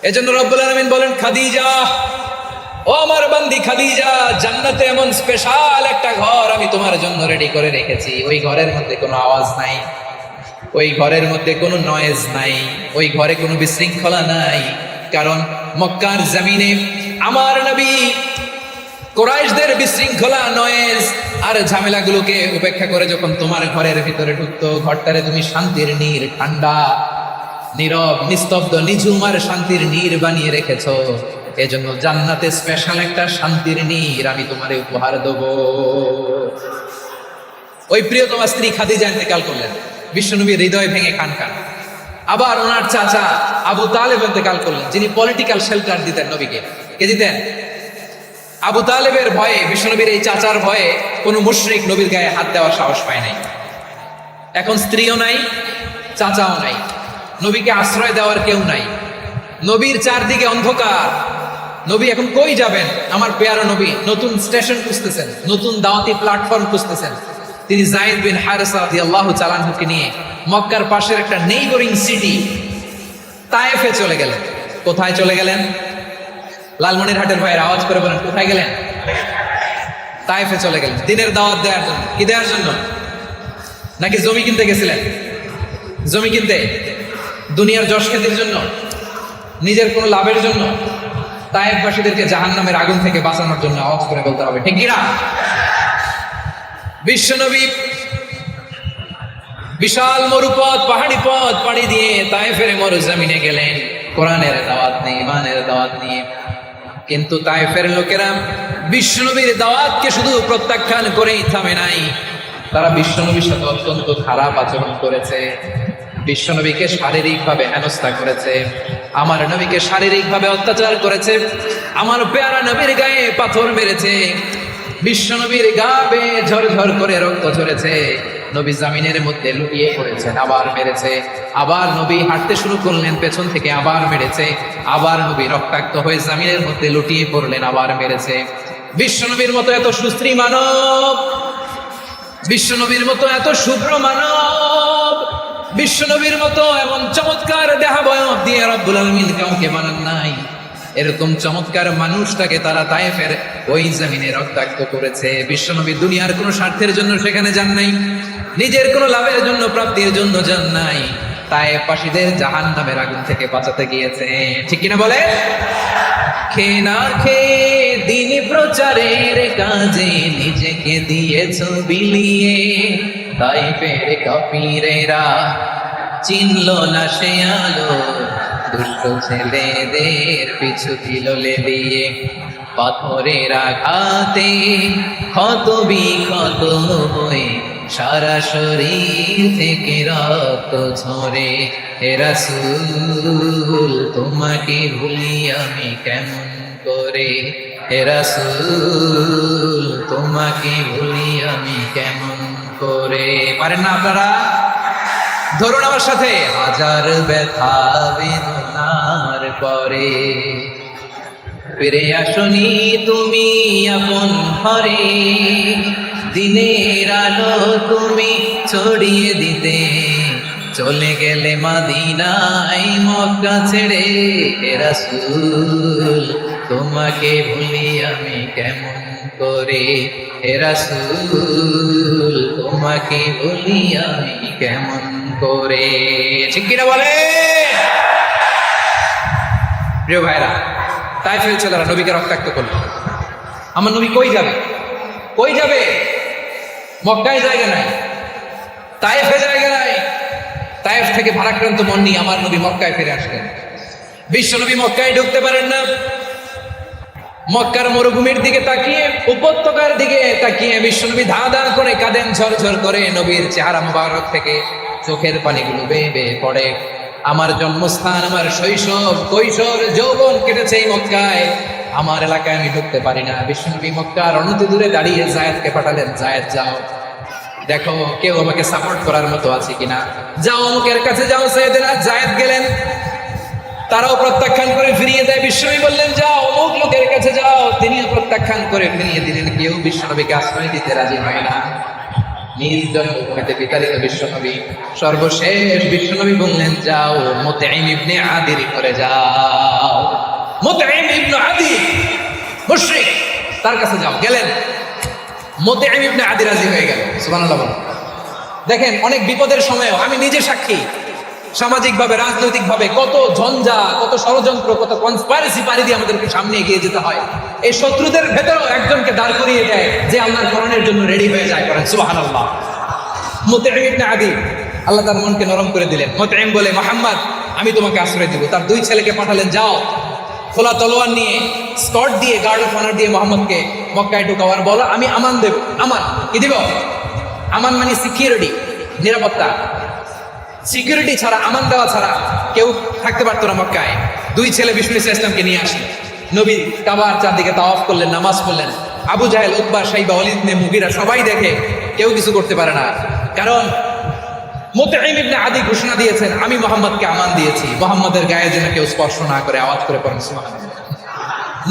এজন্য রব্বুল আলামিন বলেন, খাদিজা, ও আমার বান্দি খাদিজা, জান্নাতে এমন স্পেশাল একটা ঘর আমি তোমার জন্য রেডি করে রেখেছি। ওই ঘরের মধ্যে কোনো আওয়াজ নাই, ওই ঘরের মধ্যে কোনো নয়েজ নাই, ওই ঘরে কোনো বিশৃঙ্খলা নাই। কারণ মক্কার জমিনে আমার নবী কুরাইশদের বিশৃঙ্খলা, নয়েজ আর ঝামেলাগুলোকে উপেক্ষা করে যখন তোমার ঘরের ভিতরে ঢুকতো, ঘরটারে তুমি শান্তির নীড়, ঠান্ডা, নীরব, নিস্তব্ধ, নিঝুম আর শান্তির নীড় বানিয়ে রেখেছো। এজন্য জান্নাতে স্পেশাল একটা শান্তির নীড় আমি তোমারে উপহার দেব। ওই প্রিয়তমা স্ত্রী খাদিজা ইন্তেকাল করলেন, বিশ্বনবীর হৃদয় ভেঙে খান খান। আবার ওনার চাচা আবু তালেব ইন্তেকাল করলেন, যিনি পলিটিক্যাল শেল্টার দিতেন নবীকে। কে দিতেন? আবু তালেবের ভয়ে, বিশ্বনবীর এই চাচার ভয়ে কোনো মুশরিক নবীর গায়ে হাত দেওয়ার সাহস পায় নাই। এখন স্ত্রীও নাই, চাচাও নাই, নবীকে আশ্রয় দেওয়ার কেউ নাই। নবীর চারদিকে অন্ধকার। নবী এখন কই যাবেন? আমার পেয়ারা নবী নতুন স্টেশন খুঁজতেছেন, নতুন দাওয়াতি প্ল্যাটফর্ম খুঁজতেছেন। তিনি যায়েদ বিন হারেসা রাদিয়াল্লাহু তাআলা আনহুকে নিয়ে মক্কার পাশের একটা নেইবরিং সিটি তায়েফে চলে গেলেন। কোথায় চলে গেলেন? লালমনিরহাটের ভাইয়ের আওয়াজ করে বলেন, কোথায় গেলেন? তায়েফে চলে গেলেন দিনের দাওয়াত দেওয়ার জন্য। কি দেওয়ার জন্য? নাকি জমি কিনতে গেছিলেন? জমি কিনতে, দুনিয়ার যশ খ্যাতির জন্য, নিজের কোনো লাভের জন্য? তায়েফবাসীদেরকে জাহান্নামের আগুন থেকে বাঁচানোর জন্য। আওয়াজ করে বলতে হবে, ঠিক কিনা? বিশ্বনবী বিশাল মরুপথ, পাহাড়ি পথ পাড়ি দিয়ে তায়েফের মরুজমিনে গেলেন কোরআনের দাওয়াত নিয়ে, ইমানের দাওয়াত নিয়ে। কিন্তু তায়েফের লোকেরা বিশ্বনবীর দাওয়াতকে শুধু প্রত্যাখ্যান করেই থামে নাই, তারা বিশ্বনবীর সাথে অত্যন্ত খারাপ আচরণ করেছে। বিশ্বনবীকে শারীরিকভাবে হেনস্থা করেছে, আমার নবীকে শারীরিকভাবে অত্যাচার করেছে, আমার পেয়ারা নবীর গায়ে পাথর মেরেছে, বিশ্বনবীর গা বেয়ে ঝরঝর করে রক্ত ঝরেছে, নবী জামিনের মধ্যে লুটিয়ে পড়েছেন, আবার মেরেছে, আবার নবী হাঁটতে শুরু করলেন, পেছন থেকে আবার মেরেছে, আবার নবী রক্তাক্ত হয়ে জামিনের মধ্যে লুটিয়ে পড়লেন, আবার মেরেছে। বিশ্বনবীর মতো এত সুশ্রী মানব, বিশ্বনবীর মতো এত শুভ্র মানব, বিশ্বনবীর মতো এমন চমৎকার দেহাবয়ব দিয়ে রব্বুল আলামিন কাউকে বানান নাই। এরকম চমৎকার মানুষটাকে তারা তায়েফের ওই জমিনে রক্তাক্ত করেছে। বিশ্বনবী দুনিয়ার কোনো স্বার্থের জন্য সেখানে যান নাই, নিজের কোনো লাভের জন্য, প্রাপ্তির জন্য যান নাই। তায়েফবাসীদের জাহান্নামের আগুন থেকে বাঁচাতে গিয়েছে। ঠিক কিনা বলে? খেয়ে না খেয়ে দিন প্রচারের কাজে নিজেকে দিয়েছ বিলিয়ে, তায়েফের কাফিরেরা চিনল না সে আলো, দুষ্ট ছেলেদের পিছু দিল লেলিয়ে। পাথরের আঘাতে ক্ষত বিক্ষত হয়ে সারা শরীর থেকে রক্ত ঝরে। হে রাসূল তোমাকে ভুলি আমি কেমন করে, হে রাসূল তোমাকে ভুলি আমি কেমন করে। পারেন না আপনারা? ধরুন আমার সাথে। হাজার ব্যথা বেদনার পরে ফিরে আসনি তুমি আপন ঘরে, দিনের আলো তুমি ছড়িয়ে দিতে চলে গেলে মদিনায় মক্কা ছেড়ে। হে রাসূল তোমাকে ভুলি আমি কেমন করে, হে রাসূল তোমাকে ভুলি আমি কেমন করে। ঠিক কিনা বলে? প্রিয় ভাইরা, তায়েফের ছেলেরা নবীকে রক্তাক্ত করল। আমার নবী কই যাবে? কই যাবে? মক্কায় জায়গা নাই, তায়েফে জায়গা নাই। তায়েফ থেকে ভারাক্রান্ত মন নিয়ে আমার নবী মক্কায় ফিরে আসলেন। বিশ্ব নবী মক্কায় ঢুকতে পারেন না। মক্কার মরুভূমির দিকে তাকিয়ে, উপত্যকার দিকে তাকিয়ে বিশ্বনবী ধা ধা করে কাঁদেন, ঝরঝর করে। নবীর চেহারা মুবারক থেকে চোখের পানিগুলো বেয়ে বেয়ে পড়ে। আমার জন্মস্থান, আমার শৈশব, কৈশোর, যৌবন কেটেছে এই মক্কায়, আমার এলাকায় আমি ঢুকতে পারি না। বিশ্বনবী মক্কার অনতি দূরে দাঁড়িয়ে জায়েদকে পাঠালেন, জায়েদ যাও দেখো কেউ আমাকে সাপোর্ট করার মতো আছে কিনা, যাও অমুকের কাছে যাও। সাইয়েদনা জায়েদ গেলেন, তারাও প্রত্যাখ্যান করে ফিরিয়ে দেয়। বিশ্বনবী বললেন যাও অমুক লোকের কাছে যাও, তিনিও প্রত্যাখ্যান করে ফিরিয়ে দিলেন। কেউ বিশ্বনবীকে আশ্রয় দিতে রাজি হয় না। নিজ জন্মভূমিতে বিতাড়িত বিশ্বনবী, সর্বশেষ বিশ্বনবী বললেন যাও মুতঈম ইবনে আদির ঘরে যাও। মুতঈম ইবনে আদি মুশরিক, তার কাছে যাও। গেলেন, মুতঈম ইবনে আদি রাজি হয়ে গেল। সুবহানাল্লাহ। দেখেন, অনেক বিপদের সময়ও আমি নিজে সাক্ষী, সামাজিকভাবে, রাজনৈতিকভাবে কত ঝঞ্ঝা, কত ষড়যন্ত্র, কত কনস্পাইরেসি পাড়ি দিয়ে আমাদেরকে সামনে এগিয়ে যেতে হয়। এই শত্রুদের ভেতরেও একজনকে দাঁড় করিয়ে দেয় যে আল্লাহর কোরআনের জন্য রেডি হয়ে যায়। করেন সুবহানাল্লাহ। মুতঈম ইবনে আদি, আল্লাহ তার মনকে নরম করে দিলেন। মুতঈম বলে, মুহাম্মদ আমি তোমাকে আশ্রয় দেব। তার দুই ছেলেকে পাঠালেন, যাও খোলা তলোয়ার নিয়ে, স্কট দিয়ে, গার্ড অফ অনার দিয়ে মোহাম্মদকে মক্কায় ঢুকাওয়ার বলো, আমি আমান দেব। আমান কি দিব? আমান মানে সিকিউরিটি, নিরাপত্তা। সিকিউরিটি ছাড়া, আমান দেওয়া ছাড়া কেউ থাকতে পারতো না মক্কায়। দুই ছেলে বিষ্ণু ইসলামকে নিয়ে আসলেন। নবী কাবার চারদিকে তাওয়াফ করলেন, নামাজ পড়লেন। আবু জাহেল, উতবা, শাইবা, ওয়ালিদ ইবনে মুগীরা সবাই দেখে, কেউ কিছু করতে পারে না। কারণ মুতঈম ইবনে আদি ঘোষণা দিয়েছেন, আমি মোহাম্মদকে আমান দিয়েছি, মোহাম্মদের গায়ে যেন কেউ স্পর্শ না করে। আওয়াজ করে পড়েন সুবহানাল্লাহ।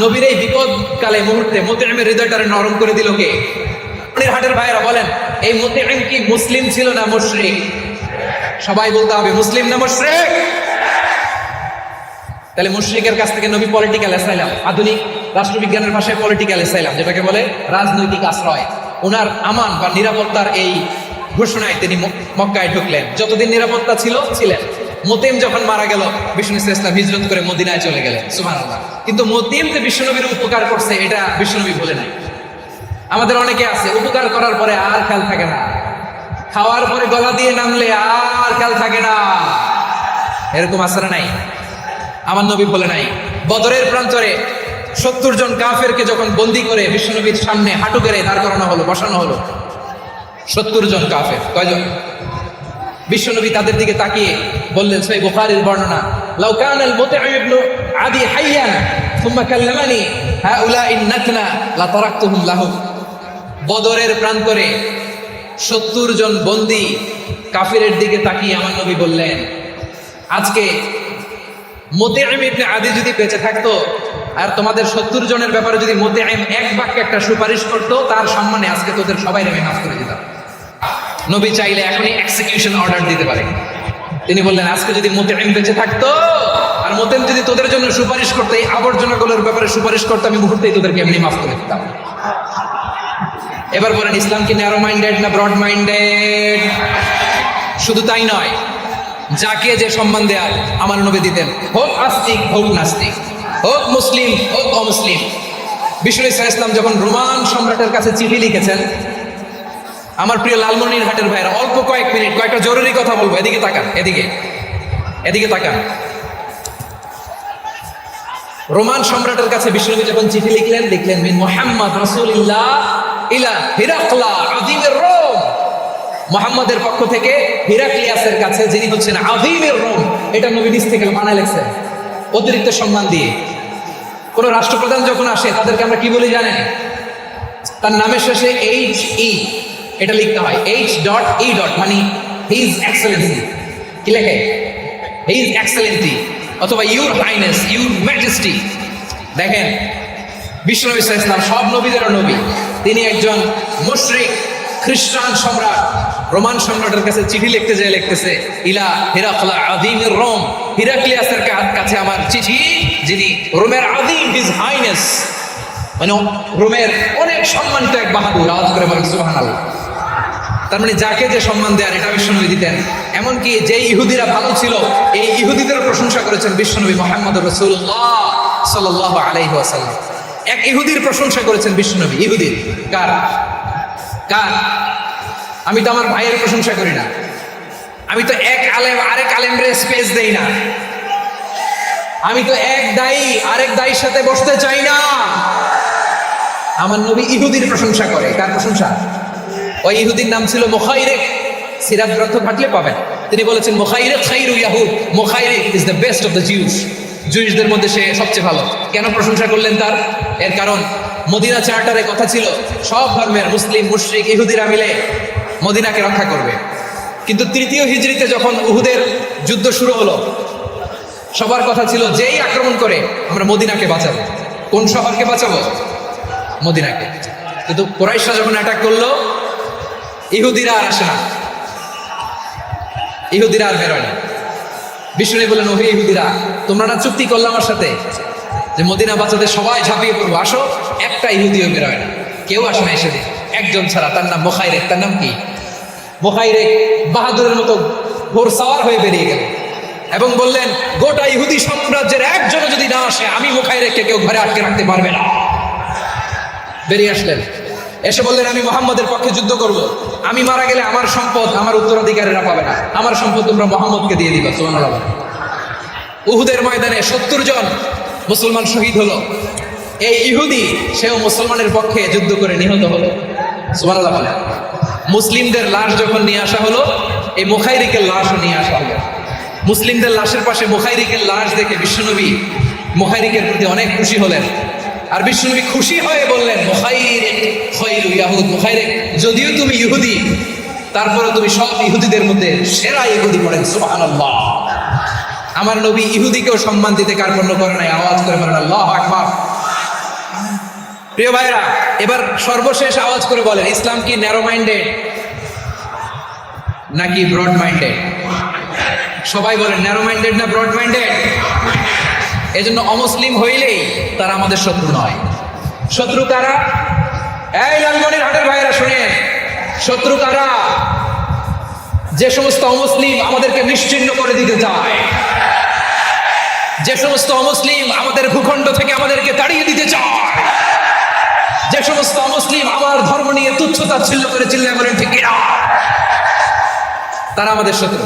নবীর এই বিপদকালে মুহূর্তে মুতঈমের হৃদয়টারে নরম করে দিল কে? হাটের ভাইয়েরা বলেন, এই মুতঈম কি মুসলিম ছিল না মুশরিক? সবাই বলতে হবে মুসলিম না মুশরিক? তাহলে মুশরিকের কাছ থেকে নবী পলিটিক্যাল অ্যাসাইলাম, আধুনিক রাষ্ট্রবিজ্ঞানের ভাষায় পলিটিক্যাল অ্যাসাইলাম, যেটাকে বলে রাজনৈতিক আশ্রয়, ওনার আমান বা নিরাপত্তার এই ঘোষণায় তিনি মক্কায় ঢুকলেন। যতদিন নিরাপত্তা ছিল ছিলেন। মুতঈম যখন মারা গেল, বিষ্ণু ইসলাম হিজরত করে মদিনায় চলে গেলেন। সুবহানাল্লাহ। কিন্তু মুতঈম যে বিশ্বনবীর উপকার করছে এটা বিশ্বনবী বলে নাই। আমাদের অনেকে আছে উপকার করার পরে আর খেয়াল থাকে না, খাওয়ার পরে গলা দিয়ে নামলে আর খেয়াল থাকে না। এরকম আসরা নাই? আমার নবী বলে নাই। বদরের প্রান্তরে 70 জন কাফেরকে যখন বন্দী করে বিশ্বনবীর সামনে হাঁটু গেড়ে দাঁড় করানো হলো, বসানো হলো, 70 জন কাফের। কয়জন? বিশ্বনবী তাদের দিকে তাকিয়ে বললেন, সহিহ বুখারীর বর্ণনা, লাউ কানাল মুতঈম ইবনে আদি হাইয়ান সুম্মা কাল্লামানি হাউলাই নাতনা লা তারাকতুহুম লাহু। বদরের প্রান্তরে 70 জন বন্দী কাফিরের দিকে তাকিয়ে আমার নবী বললেন, আজকে মুতিঈম ইবনে আদি যদি বেঁচে থাকতো আর তোমাদের 70 জনের ব্যাপারে যদি মুতিঈম এক বাক্যে একটা সুপারিশ করতো, তার সম্মানে আজকে তোদের সবাই আমি মাফ করে দিতাম। নবী চাইলে এখনই এক্সিকিউশন অর্ডার দিতে পারে। তিনি বললেন, আজকে যদি মুতিঈম বেঁচে থাকতো আর মুতিঈম যদি তোদের জন্য সুপারিশ করতো, এই আবর্জনাগুলোর ব্যাপারে সুপারিশ করতো, আমি মুহূর্তেই তোদেরকে এমনি মাফ করে দিতাম। এবার বলেন, ইসলাম কি ন্যারো মাইন্ডেড না ব্রড মাইন্ডেড? শুধু তাই নয়, যাকে যে সম্মান দেয়ার আমার নবী দিতেন, হোক আস্তিক হোক নাস্তিক, হোক মুসলিম হোক অমুসলিম। বিষ্ণু ইসলাম যখন রোমান সম্রাটের কাছে চিঠি লিখেছেন, আমার প্রিয় লালমনিরহাটের ভাইয়েরা, অল্প কয়েক মিনিট কয়েকটা জরুরি কথা বলবো, এদিকে তাকান, এদিকে তাকান। রোমান সম্রাটের কাছে বিষ্ণুনবী যখন চিঠি লিখলেন মিন মুহাম্মদ রাসূলুল্লাহ ইলা হিরাকলা আযীমের রোম, মুহাম্মাদের পক্ষ থেকে হিরাক্লিয়াসের কাছে, যিনি হচ্ছেন আযীমের রোম। এটা নবী নিজ থেকে বানায় লিখছেন, অতিরিক্ত সম্মান দিয়ে। কোন রাষ্ট্রপ্রধান যখন আসে তাদেরকে আমরা কি বলি জানেন? তার নামের শেষে HE এটা লিখতে হয়, H.E. মানে হিজ এক্সেলেন্সি। কি লেখে? হিজ এক্সেলেন্সি অথবা ইউর হাইনেস, ইউর ম্যাজেস্টি। দেখেন, বিশ্বনবী সাল্লাল্লাহু আলাইহি ওয়াসাল্লাম সব নবীদেরও নবী। তিনি একজন মুশরিক খ্রিস্টান সম্রাট রোমান সম্রাটের কাছে চিঠি লিখতে যায়, লিখতেছে ইলা হিরাকলা আযীমের রোম, হিরাক্লিয়াসের কাছে আমার চিঠি, যিনি রোমের আযীম, হিজ হাইনেস, মানে রোমের অনেক সম্মানিত এক বাহাদুর। আওয়াজ করে বলেন সুবহানাল্লাহ। তার মানে যাকে যে সম্মান দেয়ার এটা বিশ্বনবী দিতেন। এমনকি যে ইহুদিরা ভালো ছিল, এই ইহুদিদের প্রশংসা করেছেন বিশ্বনবী মুহাম্মদ রাসূলুল্লাহ সাল্লাল্লাহু আলাইহি ওয়াসাল্লাম। এক ইহুদির প্রশংসা করেছেন বিশ্বনবী। ইহুদির কার? আমি তো আমার ভাইয়ের প্রশংসা করি না, আমি তো এক আলেম আরেক আলেমরে স্পেস দেই না, আমি তো এক দায়ী আরেক দায়ীর সাথে বসতে চাই না। আমার নবী ইহুদির প্রশংসা করে। কার প্রশংসা? ওই ইহুদির নাম ছিল মুখাইরিক। সিরাত গ্রন্থ ঘাটলে পাবেন। তিনি বলেছেন মুখাইরিক খাইরু ইয়াহুদ, মুখাইরিক is the best of the Jews. জুইশদের মধ্যে সে সবচেয়ে ভালো। কেন প্রশংসা করলেন তার? এর কারণ মদিনা চার্টারে কথা ছিল সব ধর্মের মুসলিম মুশরিক ইহুদিরা মিলে মদিনাকে রক্ষা করবে। কিন্তু তৃতীয় হিজরিতে যখন উহুদের যুদ্ধ শুরু হলো, সবার কথা ছিল যেই আক্রমণ করে আমরা মদিনাকে বাঁচাবো। কোন শহরকে বাঁচাবো? মদিনাকে। কিন্তু কুরাইশরা যখন অ্যাটাক করলো, ইহুদিরা আর আসে না, ইহুদিরা আর বেরোয় না। বিষ্ণু বললেন, ওহে ইহুদিরা, তোমরা না চুক্তি করলে আমার সাথে যে মদিনা বাঁচাতে সবাই ঝাঁপিয়ে পড়বো, আসো। একটা ইহুদিও বেরোয় না, কেউ আসে না এসে দিন, একজন ছাড়া। তার নাম মুখাইরিক। তার নাম কি? মুখাইরিক বাহাদুরের মতো ঘোড়সাওয়ার হয়ে বেরিয়ে গেল এবং বললেন, গোটা ইহুদি সাম্রাজ্যের একজনও যদি না আসে, আমি মুখাইরিককে কেউ ঘরে আটকে রাখতে পারবে না। বেরিয়ে আসলেন, এসে বললেন, আমি মুহাম্মদের পক্ষে যুদ্ধ করব। আমি মারা গেলে আমার সম্পদ আমার উত্তরাধিকারীরা পাবে না, আমার সম্পদ তোমরা মুহাম্মদকে দিয়ে দিবা। সুবহানাল্লাহ। উহুদের ময়দানে 70 জন মুসলমান শহীদ হলো। এই ইহুদি সেও মুসলমানের পক্ষে যুদ্ধ করে নিহত হলো। সুবহানাল্লাহ। মুসলিমদের লাশ যখন নিয়ে আসা হলো, এই মুখাইরিকের লাশও নিয়ে আসা হলো। মুসলিমদের লাশের পাশে মুখাইরিকের লাশ দেখে বিশ্বনবী মুখাইরিকের প্রতি অনেক খুশি হলেন। আর বিশ্বনবী খুশি হয়ে বললেন, মুখাইরিক খায়রু ইয়াহুদ, মুখাইরিক যদিও তুমি ইহুদি, তারপরে তুমি সব ইহুদিদের মধ্যে সেরা ইহুদি। পড়েন সুবহানাল্লাহ। আমার নবী ইহুদিকেও সম্মান দিতে কার্পণ্য করে নাই। আওয়াজ করে বলেন আল্লাহু আকবার। প্রিয় ভাইরা, এবার সর্বশেষ আওয়াজ করে বলেন, ইসলাম কি ন্যারো মাইন্ডেড নাকি ব্রড মাইন্ডেড? সবাই বলেন, ন্যারো মাইন্ডেড না ব্রড মাইন্ডেড? এজন্য অমুসলিম হইলেই তারা আমাদের শত্রু নয়। শত্রু কারা? এই লালমনিরহাটের ভাইরা শুনেন, শত্রু কারা? যে সমস্ত অমুসলিম আমাদেরকে নিশ্চিহ্ন করে দিতে চায়, যে সমস্ত অমুসলিম আমাদের ভূখণ্ড থেকে আমাদেরকে তাড়িয়ে দিতে চায়, যে সমস্ত অমুসলিম আমার ধর্ম নিয়ে তুচ্ছতাচ্ছিল্য করে চিল্লায় বলেন ঠিক কিনা, তারা আমাদের শত্রু।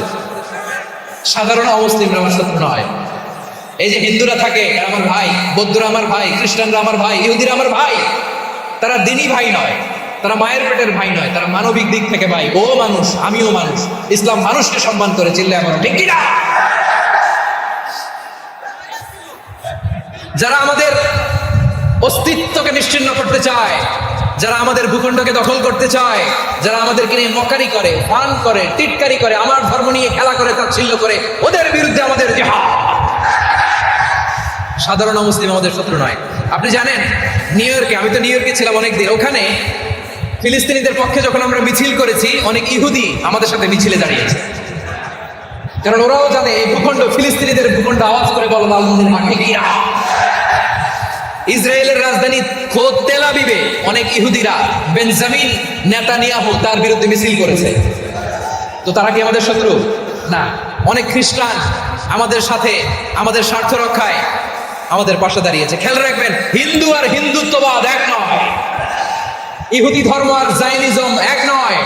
সাধারণ অমুসলিমরা আমার শত্রু নয়। এই যে হিন্দুরা থাকে, এরা আমার ভাই, বৌদ্ধরা আমার ভাই, খ্রিস্টানরা আমার ভাই, ইহুদিরা আমার ভাই। তারা দিনই ভাই নয়, তারা মায়ের পেটের ভাই নয়, তারা মানবিক দিক থেকে ভাই। ও মানুষ, আমিও মানুষ। ইসলাম মানুষকে সম্মান করে, চিল্লায় বলেন ঠিক কিনা। যারা আমাদের অস্তিত্বকে নিশ্চিহ্ন করতে চায়, যারা আমাদের ভূখণ্ডকে দখল করতে চায়, যারা আমাদেরকে নিয়ে মকারি করে, ফান করে, টিটকারি করে, আমার ধর্ম নিয়ে খেলা করে, তাচ্ছিল্য করে, ওদের বিরুদ্ধে আমাদের জিহাদ। সাধারণ মুসলিম আমাদের শত্রু নয়। আপনি জানেন নিউ ইয়র্কে, আমি তো নিউ ইয়র্কে ছিলাম অনেকদিন, ওখানে ফিলিস্তিনিদের পক্ষে যখন আমরা মিছিল করেছি অনেক ইহুদি আমাদের সাথে মিছিলে দাঁড়িয়েছে, কারণ ওরাও জানে এই ভূখণ্ড ফিলিস্তিনিদের ভূখণ্ড। আওয়াজ করে বলো লালমনির মাঠে গিয়া। ইসরায়েলের রাজধানী খোদ তেল আবিবে অনেক ইহুদিরা বেঞ্জামিন নেতানিয়াহু তার বিরুদ্ধে মিছিল করেছে। তো তারা কি আমাদের শত্রু? না। অনেক খ্রিস্টান আমাদের সাথে আমাদের স্বার্থ রক্ষায় আমাদের পাশে দাঁড়িয়েছে। খেয়াল রাখবেন, হিন্দু আর হিন্দুত্ববাদ এক নয়, ইহুদি ধর্ম আর জায়নিজম এক নয়।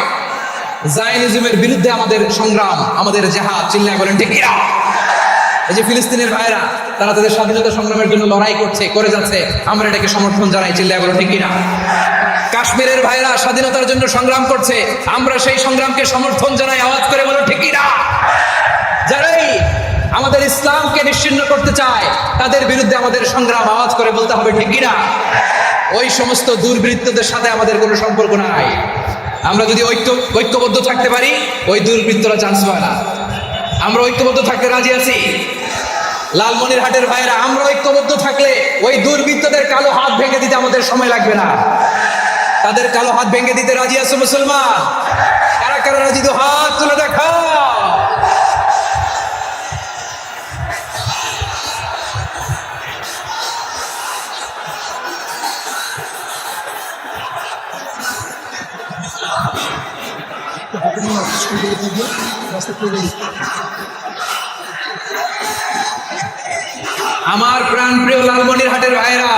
জায়নিজমের বিরুদ্ধে আমাদের সংগ্রাম, আমাদের জেহাদ, চিল্লায় বলেন ঠিক কিনা? এই যে ফিলিস্তিনের ভাইরা, তারা তাদের স্বাধীনতা সংগ্রামের জন্য লড়াই করছে, করে যাচ্ছে, আমরা এটাকে সমর্থন জানাই, চিল্লায় বলেন ঠিক কিনা? কাশ্মীরের ভাইরা স্বাধীনতার জন্য সংগ্রাম করছে, আমরা সেই সংগ্রামকে সমর্থন জানাই, আওয়াজ করে বলো ঠিক কিনা? যারাই আমাদের ইসলামকে নিশ্চিহ্ন করতে চায় তাদের বিরুদ্ধে আমাদের সংগ্রাম, আওয়াজ করে বলতে হবে ঠিক কিনা? ওই সমস্ত দুর্বৃত্তদের সাথে আমাদের কোনো সম্পর্ক নাই। আমরা যদি ঐক্যবদ্ধ থাকতে পারি, ওই দুর্বৃত্তরা চান্স পায় না। আমরা ঐক্যবদ্ধ থাকতে রাজি আছি। লালমনিরহাটের ভাইরা, আমরা ঐক্যবদ্ধ থাকলে ওই দুর্বৃত্তদের কালো হাত ভেঙে দিতে আমাদের সময় লাগবে না। তাদের কালো হাত ভেঙে দিতে রাজি আছো মুসলমান? কারা কারা রাজি? তো হাত তুলে দেখা। আমার প্রাণ প্রিয় লালমনিরহাটের ভাইরা,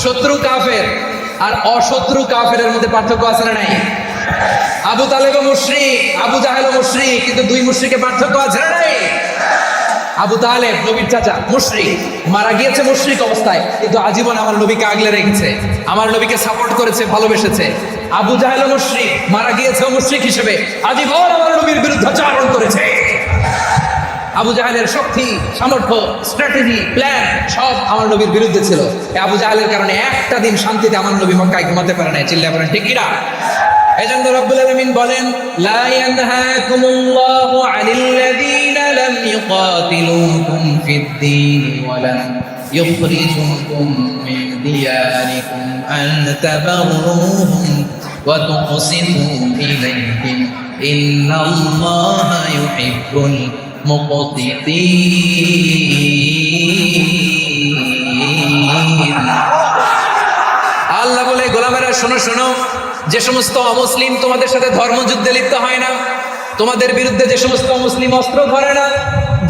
শত্রু কাফের আর অশত্রু কাফের মধ্যে পার্থক্য আছে না নাই? আবু তালেব মুশরিক, আবু জাহেল মুশরিক, কিন্তু দুই মুশরিকের পার্থক্য আছে না নাই? আবু তালেব নবীর চাচা, মুশরিক, মারা গিয়েছে মুশরিক অবস্থায়, কিন্তু আজীবন আমার নবীকে আগলে রেখেছে, আমার নবীকে সাপোর্ট করেছে, ভালোবেসেছে। আবু জাহেল মুশরিক, মারা গিয়েছে মুশরিক হিসেবে, আজীবন আমার নবীর বিরুদ্ধে আচরণ করেছে। আবু জাহেলের শক্তি, সামর্থ্য, স্ট্র্যাটেজি, প্ল্যান সব আমার নবীর বিরুদ্ধে ছিল। আবু জাহেলের কারণে একটা দিন শান্তিতে আমার নবী মক্কায় ঘুমাতে পারে নাই, চিল্লায় বলেন ঠিক কিনা? এজন্য রব্বুল আলামিন বলেন, লা ইয়ানহাকুমুল্লাহু আনিল্লাযীনা লাম ইউকাতিলুকুম ফিদ-দীন ওয়া লাম ইউখরিজুকুম মিন দিয়ারিকুম আন তাবাররুহুম ওয়া তুকসিতু ইলাইহিম ইন্নাল্লাহা ইউহিব্বুল মুকসিতিন। আল্লাহ বলে, গোলামেরা শোনো শোনো, যে সমস্ত অমুসলিম তোমাদের সাথে ধর্মযুদ্ধে লিপ্ত হয় না, তোমাদের বিরুদ্ধে যে সমস্ত মুসলিম অস্ত্র ধরে না,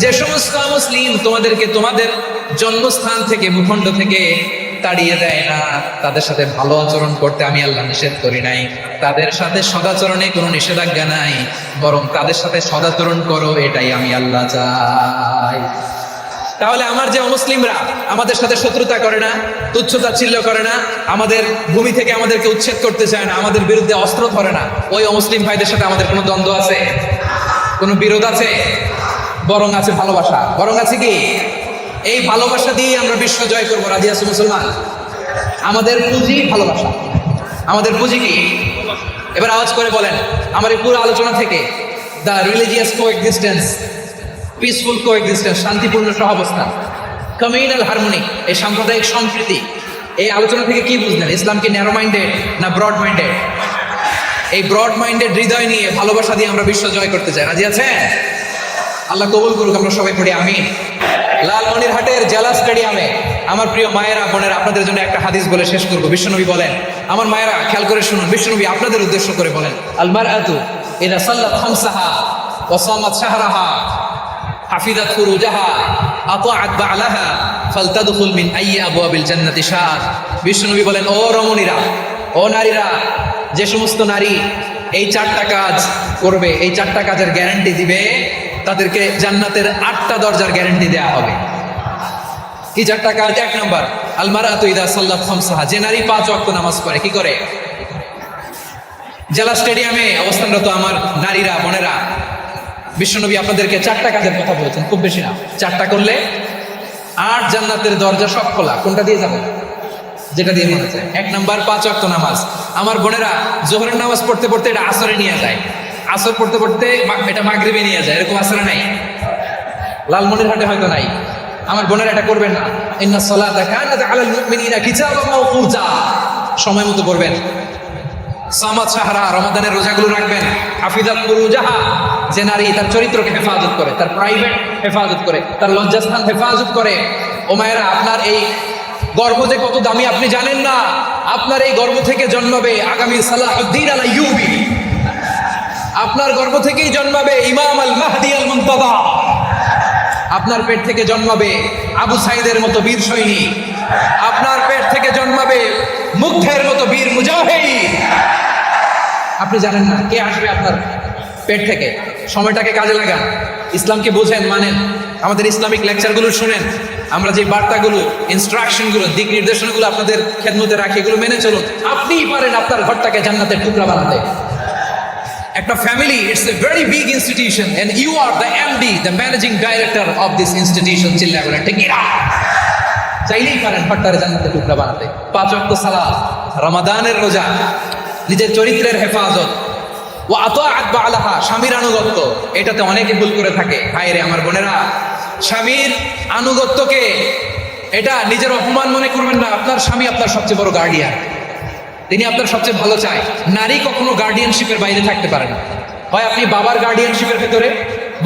যে সমস্ত মুসলিম তোমাদেরকে তোমাদের জন্মস্থান থেকে, ভূখণ্ড থেকে তাড়িয়ে দেয় না, তাদের সাথে ভালো আচরণ করতে আমি আল্লাহ নিষেধ করি নাই। তাদের সাথে সদাচরণে কোনো নিষেধাজ্ঞা নাই, বরং তাদের সাথে সদাচরণ করো, এটাই আমি আল্লাহ চাই। তাহলে আমার যে অমুসলিমরা আমাদের সাথে শত্রুতা করে না, তুচ্ছতাচ্ছিল্য করে না, আমাদের ভূমি থেকে আমাদেরকে উচ্ছেদ করতে চায় না, আমাদের বিরুদ্ধে অস্ত্র ধরে না, ওই অমুসলিম ভাইদের সাথে আমাদের কোনো দ্বন্দ্ব আছে? কোনো বিরোধ আছে? বরং আছে ভালোবাসা। বরং আছে কি? এই ভালোবাসা দিয়ে আমরা বিশ্ব জয় করবো। রাজি আছো মুসলমান? আমাদের পুঁজি ভালোবাসা। আমাদের পুঁজি কি? এবার আওয়াজ করে বলেন, আমার এই পুরো আলোচনা থেকে the religious coexistence, peaceful coexistence, শান্তিপূর্ণ সহাবস্থান, কমিউনাল হারমোনি, এই সাম্প্রদায়িক সম্প্রীতি, এই আলোচনা থেকে কি বুঝলেন? ইসলাম কি ন্যারো মাইন্ডেড না ব্রড মাইন্ডেড? এই ব্রড মাইন্ডেড হৃদয় নিয়ে, ভালোবাসা দিয়ে আমরা বিশ্ব জয় করতে চাই। রাজি আছেন? আল্লাহ কবুল করুক, আমরা সবাই পড়ি আমিন। লালমনিরহাটের জেলা স্টেডিয়ামে আমার প্রিয় মায়েরা, বোনেরা, আপনাদের জন্য একটা হাদিস বলে শেষ করবো। বিশ্বনবী বলেন, আমার মায়েরা খেয়াল করে শুনুন, বিশ্বনবী আপনাদের উদ্দেশ্য করে বলেন, আল মারআতু ইযা সাল্লাত খামসাহা ওয়া সামাত শাহরাহা হাফিজাত ফুরুজাহা আতাআত বা'লাহা ফালতাদখুল মিন আইয়ি আবওয়াবিল জান্নাতি শাআত। বিশ্বনবী বলেন, ও রমণীরা, ও নারীরা, যে সমস্ত নারী এই 4টা কাজ করবে, এই 4টা কাজের গ্যারান্টি দিবে, তাদেরকে জান্নাতের 8টা দরজার গ্যারান্টি দেওয়া হবে। কি 4টা কাজ? 1 নম্বর, আল মারআতু ইযা সাল্লাত খামসাহা, যে নারী 5 ওয়াক্ত নামাজ পড়ে। কি করে? জেলা স্টেডিয়ামে অবস্থানরত আমার নারীরা, বোনেরা, বিশ্বনবী আপনাদেরকে 4টা কাজের কথা বলেছেন, খুব বেশি না। 4টা করলে 8 জান্নাতের দরজা সব খোলা। কোনটা দিয়ে যাবে? যেটা দিয়ে মনে চায়। 1 নম্বর 5 ওয়াক্ত নামাজ। আমার বোনেরা জোহরের নামাজ পড়তে পড়তে এটা আসরে নিয়ে যায়, আসর পড়তে পড়তে এটা মাগরিবে নিয়ে যায়, এরকম আসরে নাই? লালমনিরহাটে হয়তো নাই। আমার বোনেরা এটা করবেন না। ইন্নাস সালাতা কানাত আলাল মুমিনিনা কিতাবাম মাওকুতা, সময় মতো করবেন। সামাদ সাহারা, রমাদানের রোজাগুলো রাখবেন। হাফিজাত ফুরুজাহা, যে নারী তার চরিত্রকে হেফাজত করে, তার প্রাইভেট হেফাজত করে, তার লজ্জাস্থান হেফাজত করে। ও মায়েরা, আপনার এই গর্ভ যে কত দামি আপনি জানেন না। আপনার এই গর্ভ থেকে জন্মাবে আগামী সালাহুদ্দিন আল আইয়ুবী। আপনার গর্ভ থেকেই জন্মাবে ইমাম আল মাহদি আল মুনতাদা। আপনার পেট থেকে জন্মাবে আবু সাইদের মতো বীর সৈনিক। আপনার পেট থেকে জন্মাবে মুগ্ধের মতো বীর মুজাহিদ। আপনি জানেন না কে আসবে আপনার পেট থেকে। সময়টাকে কাজে লাগান, ইসলামকে বোঝেন, মানেন, আমাদের ইসলামিক লেকচারগুলো শুনেন। আমরা যে বার্তাগুলো, ইনস্ট্রাকশনগুলো, দিক নির্দেশনাগুলো আপনাদের খেদমতে রাখি, এগুলো মেনে চলুন। আপনিই পারেন আপনার ঘরটাকে জান্নাতের টুকরা বানাতে। একটা family, it's a very big institution and you are the MD, the managing director of this institution. চিল্লা বলেন ঠিক না? চাইলেই পারেন ঘরটারে জান্নাতের টুকরা বানাতে। 5 ওয়াক্ত সালাত, রমাদানের রোজা, নিজের চরিত্রের হেফাজত, ও আতাআত বালাহা, স্বামীর আনুগত্য। এটাতে অনেকে ভুল করে থাকে। হায় রে আমার বোনেরা, স্বামীর আনুগত্যকে এটা নিজের অপমান মনে করবেন না। আপনার স্বামী আপনার সবচেয়ে বড় গার্ডিয়ান, তিনি আপনার সবচেয়ে ভালো চায়। নারী কখনো গার্ডিয়ানশিপের বাইরে থাকতে পারে না। হয় আপনি বাবার গার্ডিয়ানশিপের ভেতরে,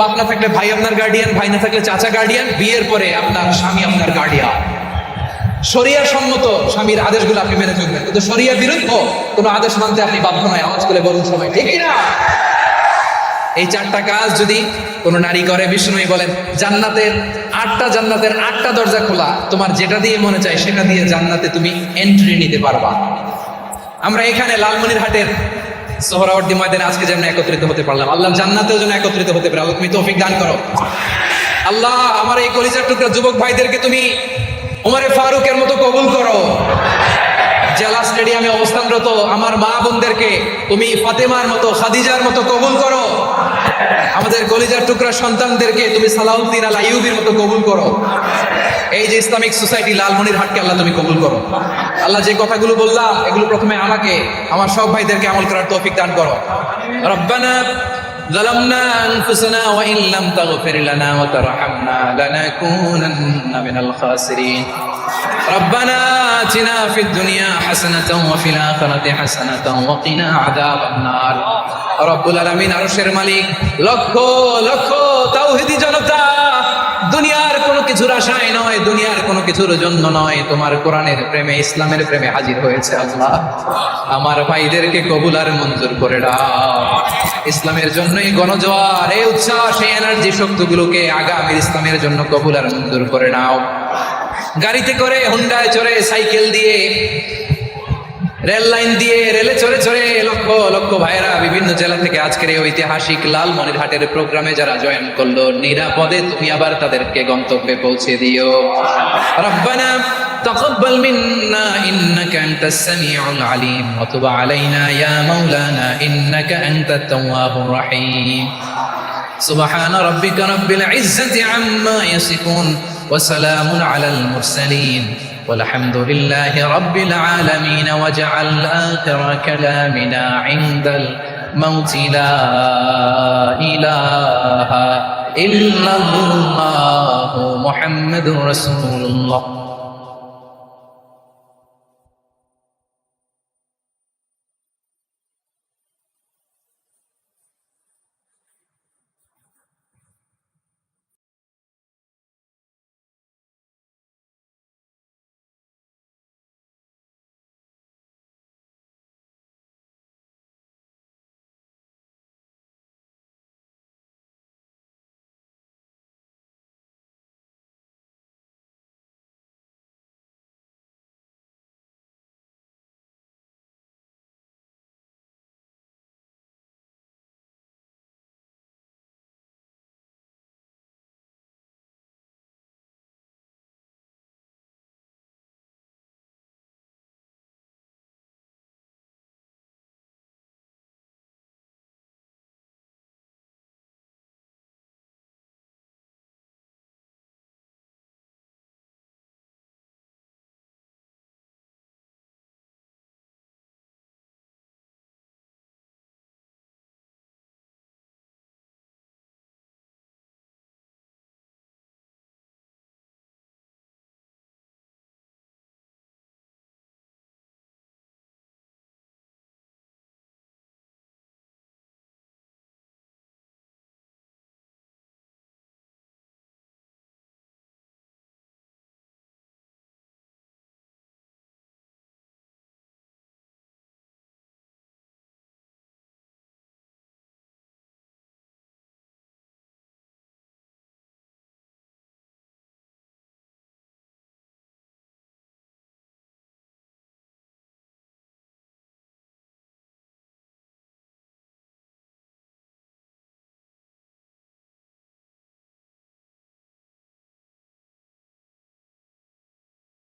বাপ না থাকলে ভাই আপনার গার্ডিয়ান, ভাই না থাকলে চাচা গার্ডিয়ান, বিয়ের পরে আপনার স্বামী আপনার গার্ডিয়ান। শরিয়া সম্মত স্বামীর আদেশগুলো আপনি মেনে চলবেন, কিন্তু শরিয়া বিরুদ্ধ কোনো আদেশ মানতে আপনি বাধ্য নয়। আওয়াজ করে বলুন সবাই ঠিক না? এই 4টা কাজ যদি কোনো নারী করে, বিষ্ণুই বলেন জান্নাতের 8টা দরজা খোলা, তোমার যেটা দিয়ে মনে চায় সেটা দিয়ে জান্নাতে তুমি এন্ট্রি নিতে পারবা। আমরা এখানে লালমনিরহাটের সোহরাওয়ার্দী ময়দানে আজকে যেন একত্রিত হতে পারলাম। আল্লাহ জান্নাতেও যেন একত্রিত হতে পারে। আল্লাহ তুমি তৌফিক দান করো। আল্লাহ আমার এই কলিজার টুকরা যুবক ভাইদেরকে তুমি উমরে ফারুকের মতো কবুল করো। জেলা স্টেডিয়ামে অবস্থানরত আমার মা বোনদেরকে তুমি ফাতেমার মতো, খাদিজার মতো কবুল করো। আমাদের কলিজার টুকরা সন্তানদেরকে তুমি সালাউদ্দিন আল আইয়ুবীর মতো কবুল করো। এই যে ইসলামিক সোসাইটি লালমনিরহাটকে আল্লাহ তুমি কবুল করো। আল্লাহ যে কথাগুলো বললাম এগুলো প্রথমে আমাকে, আমার সব ভাইদেরকে আমল করার তৌফিক দান করো। রব্বানা ظلمنا أنفسنا وإن لم تغفر لنا وترحمنا لنكونن من الخاسرين ربنا آتنا في الدنيا حسنة وفي الآخرة حسنة وقنا عذاب النار رب العالمين আরশের মালিক, লক্ষ লক্ষ তাওহীদি জনতা দুনিয়ার কোনো কিছুর আশায় নয়, দুনিয়ার কোনো কিছুর জন্য নয়, তোমার কোরআনের প্রেমে, ইসলামের প্রেমে হাজির হয়েছে। আল্লাহ আমার ভাইদেরকে কবুল আর মঞ্জুর করে দাও। ইসলামের জন্য এই গণজোয়ার, এই উচ্ছ্বাস, এই এনার্জি শক্তিগুলোকে আগামী ইসলামের জন্য কবুল আর মঞ্জুর করে নাও। গাড়িতে করে, হুন্ডায় চড়ে, সাইকেল দিয়ে, রেল লাইন দিয়ে, রেলে চড়ে চড়ে লক্ষ লক্ষ ভাইয়েরা বিভিন্ন জেলা থেকে আজকের এই ঐতিহাসিক লালমনিরহাটের প্রোগ্রামে যারা জয়েন করলো, নিরাপদে তুমি আবার তাদেরকে গন্তব্যে পৌঁছে দিও। রব্বানা তাকাব্বাল মিন্না ইন্নাকা আনতাস সামিউল আলিম ওয়া তুব আলাইনা ইয়া মাওলানা ইন্নাকা আনতাত তাওয়াবুর রহিম। সুবহান রাব্বিকা রাব্বিল ইজ্জাতি আম্মা ইয়াসিফুন ওয়া সালামুন আলাল মুরসালিন والحمد لله رب العالمين واجعل آخر كلامنا عند الموت لا إله إلا الله محمد رسول الله